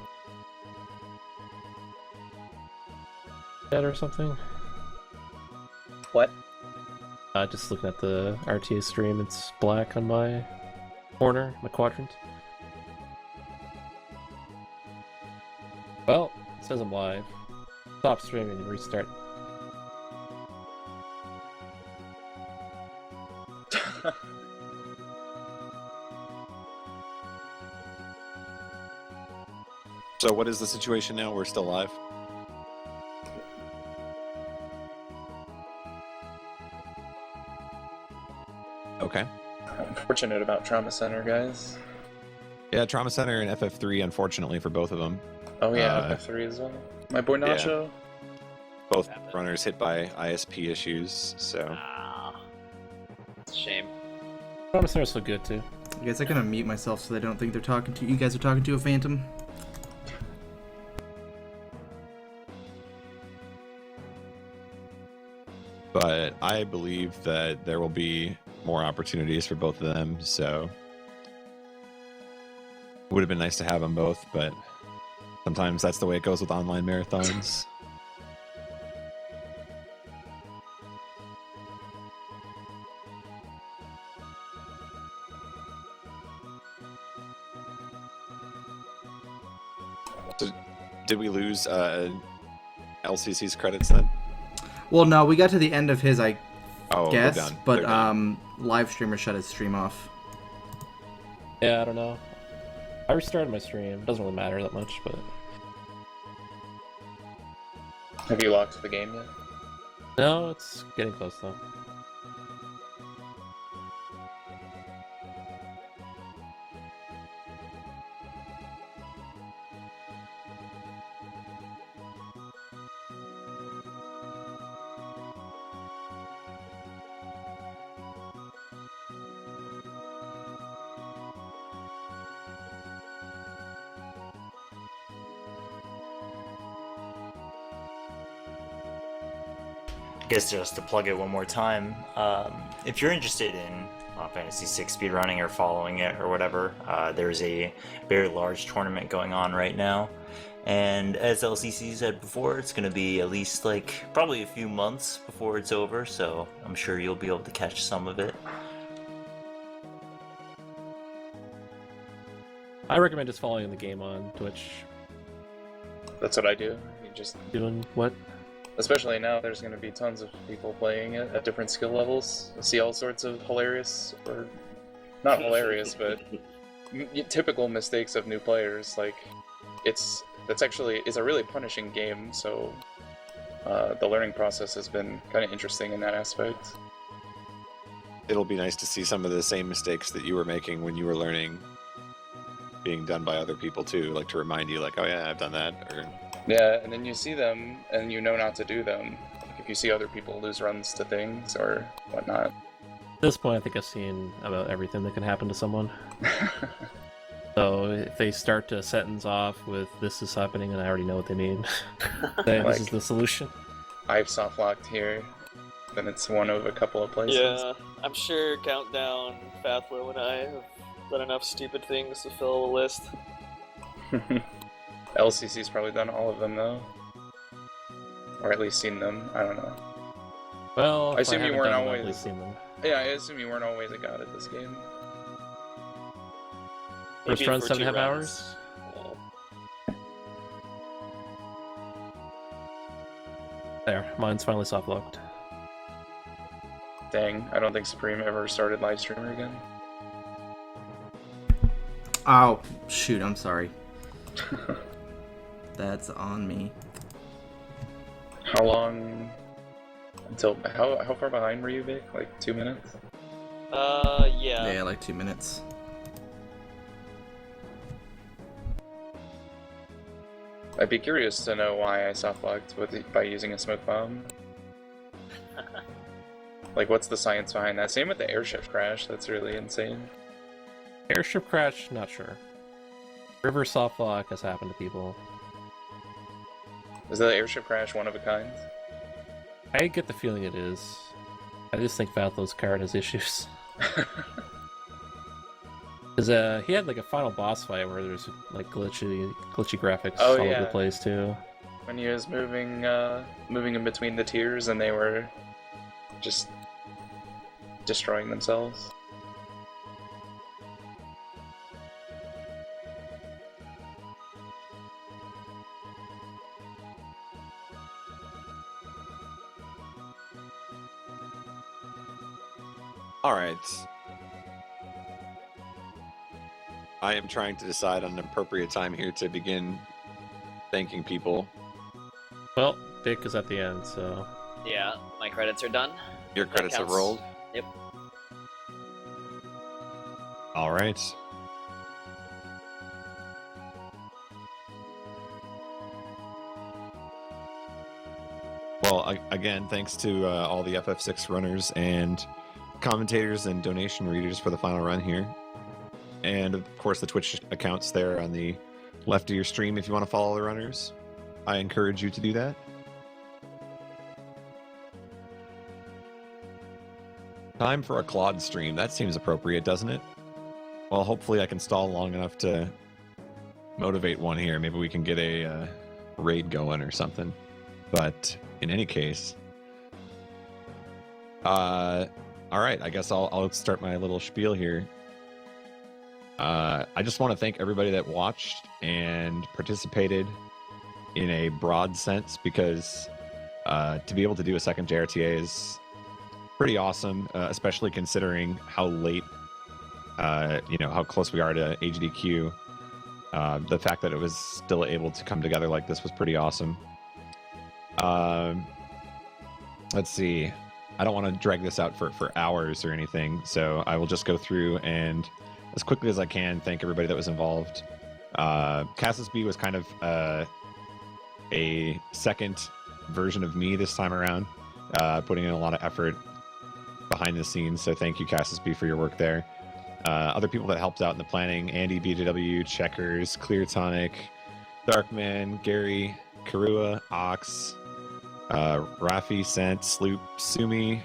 That or something? What? Just looking at the RTA stream, it's black on my corner, my quadrant. Well, it says I'm live. Stop streaming and restart. So what is the situation now? We're still live? Okay. I'm fortunate about Trauma Center, guys. Yeah, Trauma Center and FF3, unfortunately, for both of them. Oh yeah, F3 as well. My boy Nacho. Both runners hit by ISP issues, so... It's a shame. Trauma Center's so good, too. I guess I'm gonna mute myself so they don't think they're talking to you guys are talking to a phantom. But I believe that there will be more opportunities for both of them, so... It would have been nice to have them both, but sometimes that's the way it goes with online marathons. So, did we lose LCC's credits then? Well, no, we got to the end of his, I Oh, guess, they're done. but They're done. live streamer shut his stream off. Yeah, I don't know. I restarted my stream. Doesn't really matter that much, but... Have you locked the game yet? No, it's getting close, though. I guess just to plug it one more time, if you're interested in Final Fantasy VI speedrunning or following it or whatever, there's a very large tournament going on right now. And as LCC said before, it's going to be at least probably a few months before it's over, so I'm sure you'll be able to catch some of it. I recommend just following the game on Twitch. That's what I do. You just doing what? Especially now, there's going to be tons of people playing it at different skill levels. I see all sorts of hilarious, or not hilarious, but typical mistakes of new players. It's a really punishing game, so the learning process has been kind of interesting in that aspect. It'll be nice to see some of the same mistakes that you were making when you were learning being done by other people too, to remind you, oh yeah, I've done that, or... Yeah, and then you see them, and you know not to do them. If you see other people lose runs to things or whatnot. At this point, I think I've seen about everything that can happen to someone. So if they start a sentence off with "this is happening," and I already know what they mean, this is the solution. I've soft locked here, then it's one of a couple of places. Yeah, I'm sure Countdown, Fathlo, and I have done enough stupid things to fill a list. LCC's probably done all of them though, or at least seen them. I don't know. Well, I assume you weren't always. Seen them. Yeah, I assume you weren't always a god at this game. First run, 7.5 hours. There, mine's finally soft locked. Dang, I don't think Supreme ever started live streamer again. Oh, shoot, I'm sorry. That's on me. How long until how far behind were you, Vic? 2 minutes? Yeah. Yeah, 2 minutes. I'd be curious to know why I softlocked by using a smoke bomb. What's the science behind that? Same with the airship crash. That's really insane. Airship crash, not sure. River softlock has happened to people. Is the airship crash one of a kind? I get the feeling it is. I just think Fathlo's card has issues. Because he had a final boss fight where there's glitchy graphics all over the place too. When he was moving in between the tiers and they were just destroying themselves. Alright. I am trying to decide on an appropriate time here to begin thanking people. Well, Dick is at the end, so... Yeah, my credits are done. Your credits have rolled? Yep. Alright. Well, again, thanks to all the FF6 runners and commentators and donation readers for the final run here. And of course the Twitch accounts there on the left of your stream if you want to follow the runners. I encourage you to do that. Time for a Claude stream. That seems appropriate, doesn't it? Well, hopefully I can stall long enough to motivate one here. Maybe we can get a raid going or something. But in any case... Alright, I guess I'll start my little spiel here. I just want to thank everybody that watched and participated in a broad sense, because to be able to do a second JRTA is pretty awesome, especially considering how late, how close we are to HDQ. The fact that it was still able to come together like this was pretty awesome. Let's see. I don't want to drag this out for hours or anything, so I will just go through and, as quickly as I can, thank everybody that was involved. Cassus B was kind of a second version of me this time around, putting in a lot of effort behind the scenes, so thank you, Cassus B, for your work there. Other people that helped out in the planning: Andy, BJW, Checkers, Clear Tonic, Darkman, Gary, Karua, Ox, Rafi sent Sloop, Sumi,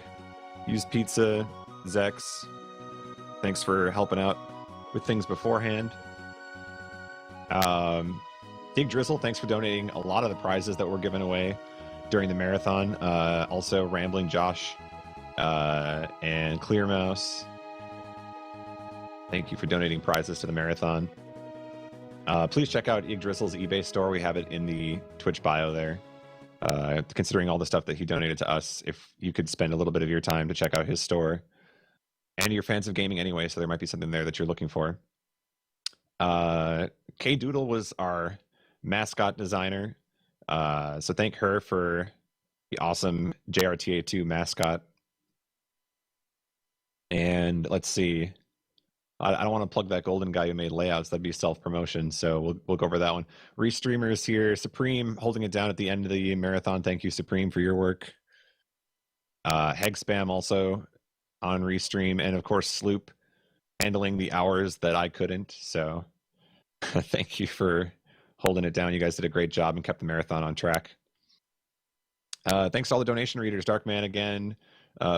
Used Pizza, Zex. Thanks for helping out with things beforehand. Dig Drizzle, thanks for donating a lot of the prizes that were given away during the marathon. Also, Rambling Josh and Clear Mouse. Thank you for donating prizes to the marathon. Please check out Ig Drizzle's eBay store. We have it in the Twitch bio there. Considering all the stuff that he donated to us, if you could spend a little bit of your time to check out his store. And you're fans of gaming anyway, so there might be something there that you're looking for. K Doodle was our mascot designer. So thank her for the awesome JRTA2 mascot. And let's see. I don't want to plug that golden guy who made layouts. That'd be self-promotion. So we'll go over that one. Restreamers here. Supreme holding it down at the end of the marathon. Thank you, Supreme, for your work. Heg Spam also on Restream. And of course, Sloop handling the hours that I couldn't. So thank you for holding it down. You guys did a great job and kept the marathon on track. Thanks to all the donation readers. Darkman again.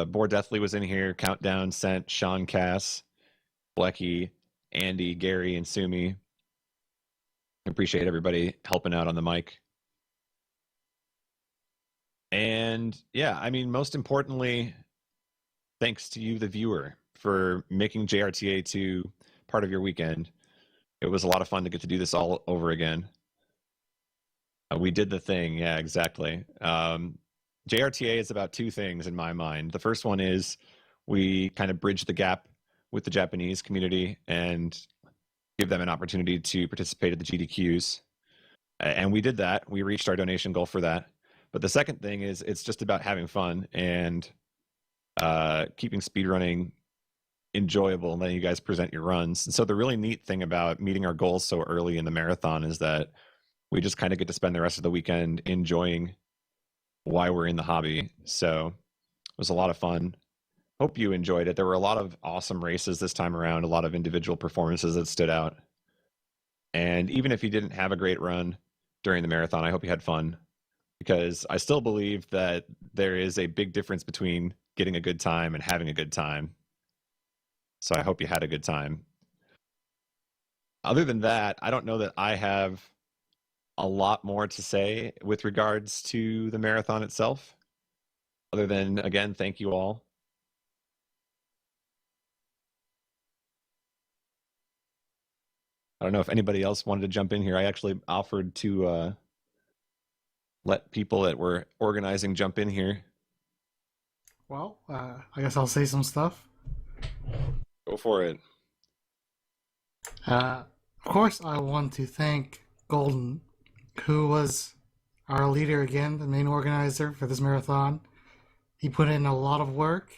Boar Deathly was in here. Countdown sent. Sean Cass. Blecky, Andy, Gary, and Sumi. Appreciate everybody helping out on the mic. And yeah, I mean, most importantly, thanks to you, the viewer, for making JRTA2 part of your weekend. It was a lot of fun to get to do this all over again. We did the thing. Yeah, exactly. JRTA is about two things in my mind. The first one is we kind of bridge the gap with the Japanese community and give them an opportunity to participate at the GDQs. And we did that. We reached our donation goal for that. But the second thing is it's just about having fun and keeping speedrunning enjoyable and letting you guys present your runs. And so the really neat thing about meeting our goals so early in the marathon is that we just kind of get to spend the rest of the weekend enjoying why we're in the hobby. So it was a lot of fun. Hope you enjoyed it. There were a lot of awesome races this time around, a lot of individual performances that stood out. And even if you didn't have a great run during the marathon, I hope you had fun, because I still believe that there is a big difference between getting a good time and having a good time. So I hope you had a good time. Other than that, I don't know that I have a lot more to say with regards to the marathon itself. Other than, again, thank you all. I don't know if anybody else wanted to jump in here. I actually offered to let people that were organizing jump in here. Well, I guess I'll say some stuff. Go for it. Of course, I want to thank Golden, who was our leader again, the main organizer for this marathon. He put in a lot of work,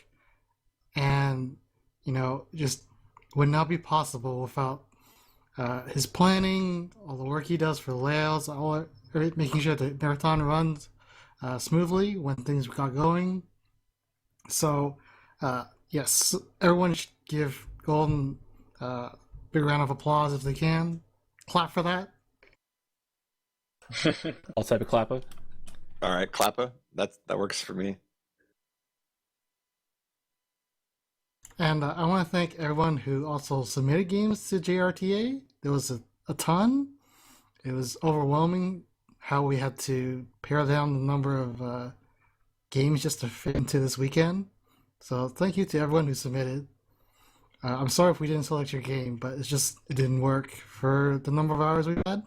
and, just would not be possible without his planning, all the work he does for the layouts, making sure the marathon runs smoothly when things got going. So, yes, everyone should give Golden a big round of applause if they can. Clap for that. I'll type a clapper. All right, clapper. That works for me. And I want to thank everyone who also submitted games to JRTA. There was a ton. It was overwhelming how we had to pare down the number of games just to fit into this weekend. So thank you to everyone who submitted. I'm sorry if we didn't select your game, but it didn't work for the number of hours we had.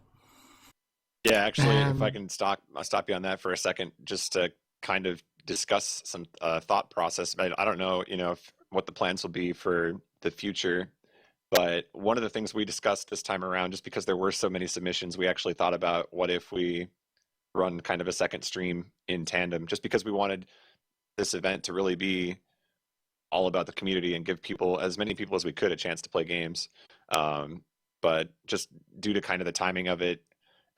Yeah, actually, if I can I'll stop you on that for a second, just to kind of discuss some thought process. I don't know, what the plans will be for the future, but one of the things we discussed this time around, just because there were so many submissions, we actually thought about what if we run kind of a second stream in tandem, just because we wanted this event to really be all about the community and give as many people as we could a chance to play games. But just due to kind of the timing of it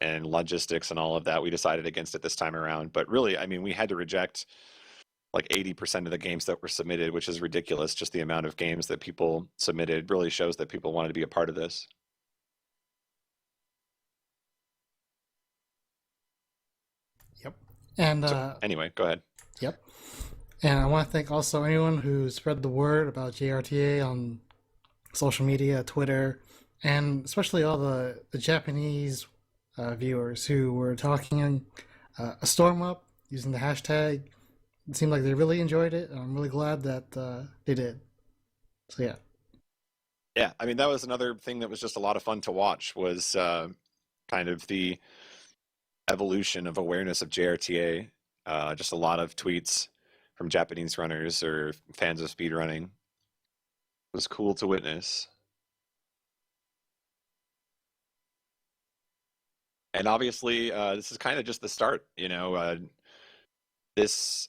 and logistics and all of that, we decided against it this time around. But really, I mean, we had to reject like 80% of the games that were submitted, which is ridiculous. Just the amount of games that people submitted really shows that people wanted to be a part of this. Yep. And anyway, go ahead. Yep. And I want to thank also anyone who spread the word about JRTA on social media, Twitter, and especially all the Japanese viewers who were talking a storm up using the hashtag. It seemed like they really enjoyed it, and I'm really glad that they did. So yeah. Yeah, I mean, that was another thing that was just a lot of fun to watch, was kind of the evolution of awareness of JRTA. Just a lot of tweets from Japanese runners or fans of speedrunning. It was cool to witness. And obviously, this is kind of just the start, you know. This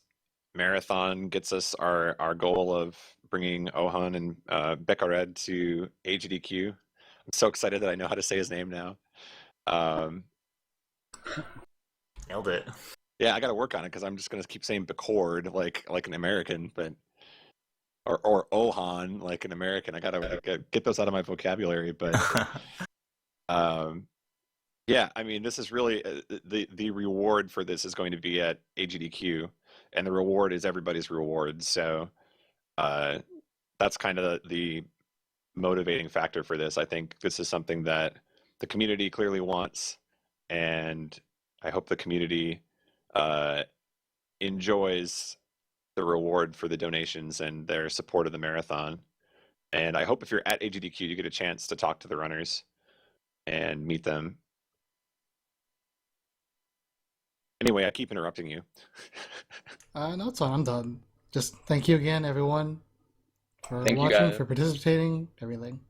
marathon gets us our goal of bringing Ohan and Bekared to AGDQ. I'm so excited that I know how to say his name now. Nailed it. Yeah, I got to work on it because I'm just gonna keep saying Becord like an American, but or Ohan like an American. I gotta get those out of my vocabulary. But yeah, I mean, this is really the reward for this is going to be at AGDQ, and the reward is everybody's reward. So that's kind of the motivating factor for this. I think this is something that the community clearly wants, and I hope the community enjoys the reward for the donations and their support of the marathon. And I hope if you're at AGDQ, you get a chance to talk to the runners and meet them. Anyway, I keep interrupting you. No, it's on. I'm done. Just thank you again, everyone, for Thank you, watching, guys. for participating, everything.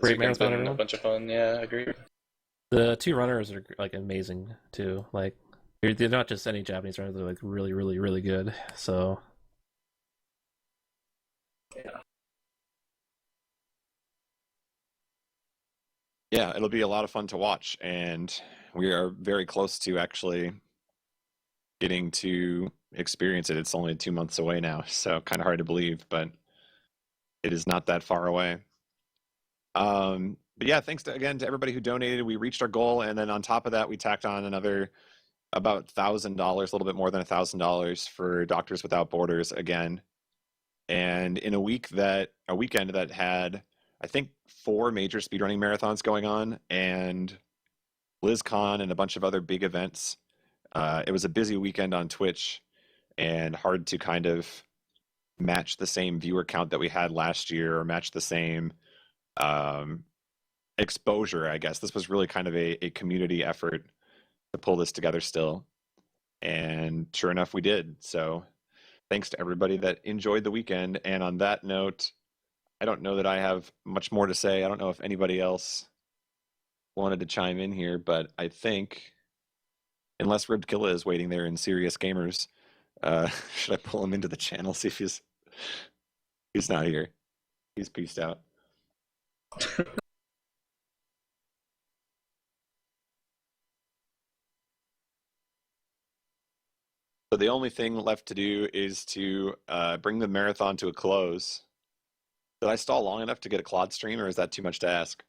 Great It's marathon, been everyone. a bunch of fun. Yeah, agreed. The two runners are like amazing too. Like they're not just any Japanese runners; they're like really, really, really good. So yeah, it'll be a lot of fun to watch, and we are very close to actually getting to experience it. It's only 2 months away now, so kind of hard to believe, but it is not that far away. But yeah, thanks again to everybody who donated. We reached our goal, and then on top of that, we tacked on another about $1,000, a little bit more than $1,000 for Doctors Without Borders again. And in a weekend that had, I think, 4 major speedrunning marathons going on, and BlizzCon and a bunch of other big events. It was a busy weekend on Twitch, and hard to kind of match the same viewer count that we had last year, or match the same exposure, I guess. This was really kind of a community effort to pull this together still. And sure enough, we did. So thanks to everybody that enjoyed the weekend. And on that note, I don't know that I have much more to say. I don't know if anybody else wanted to chime in here, but I think, unless Ribbed Killa is waiting there in Serious Gamers, should I pull him into the channel, see if he's not here. He's peaced out. So the only thing left to do is to bring the marathon to a close. Did I stall long enough to get a Claude stream, or is that too much to ask?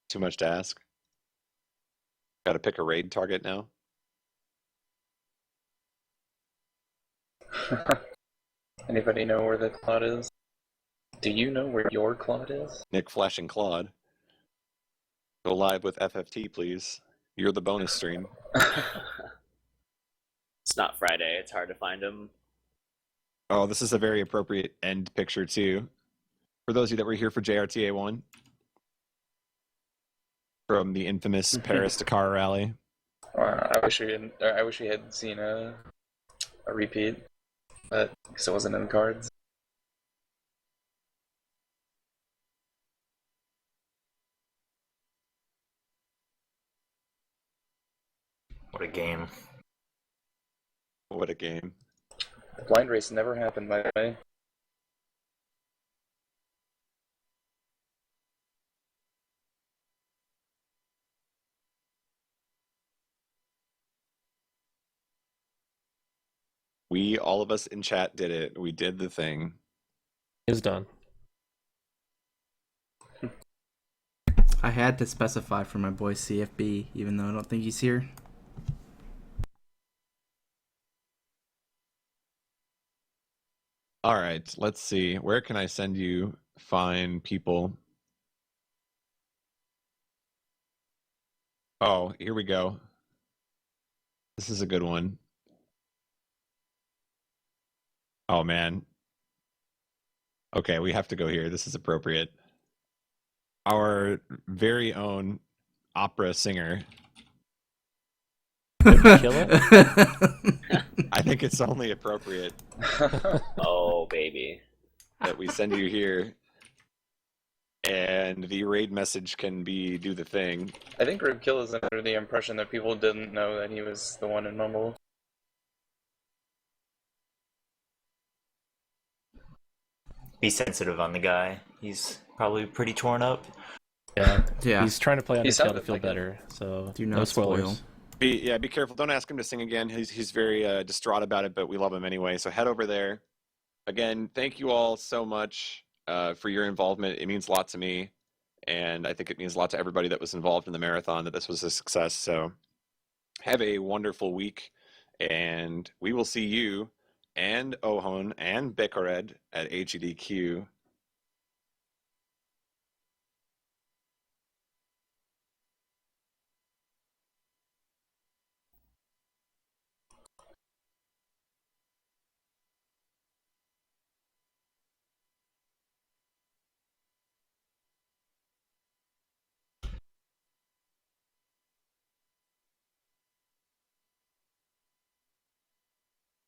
Too much to ask? Got to pick a raid target now? Anybody know where the Claude is? Do you know where your Claude is? Nick Flashing Claude. Go live with FFT, please. You're the bonus stream. It's not Friday. It's hard to find him. Oh, this is a very appropriate end picture, too. For those of you that were here for JRTA1. From the infamous Paris-Dakar rally. I wish we had seen a repeat, but because it wasn't in the cards. What a game. What a game. The blind race never happened, by the way. All of us in chat did it. We did the thing. It's done. I had to specify for my boy CFB, even though I don't think he's here. All right, let's see. Where can I send you fine people? Oh, here we go. This is a good one. Oh, man. Okay, we have to go here. This is appropriate. Our very own opera singer. Kill it? I think it's only appropriate Oh, baby. that we send you here. And the raid message can be do the thing. I think Ribkill is under the impression that people didn't know that he was the one in Mumble. Be sensitive on the guy. He's probably pretty torn up. Yeah. Yeah. He's trying to play on He his tail to sounded feel like better, so Do no not spoilers. spoil. Be careful. Don't ask him to sing again. He's very distraught about it, but we love him anyway. So head over there. Again, thank you all so much for your involvement. It means a lot to me, and I think it means a lot to everybody that was involved in the marathon that this was a success. So have a wonderful week, and we will see you and Ohon and Bekared at HEDQ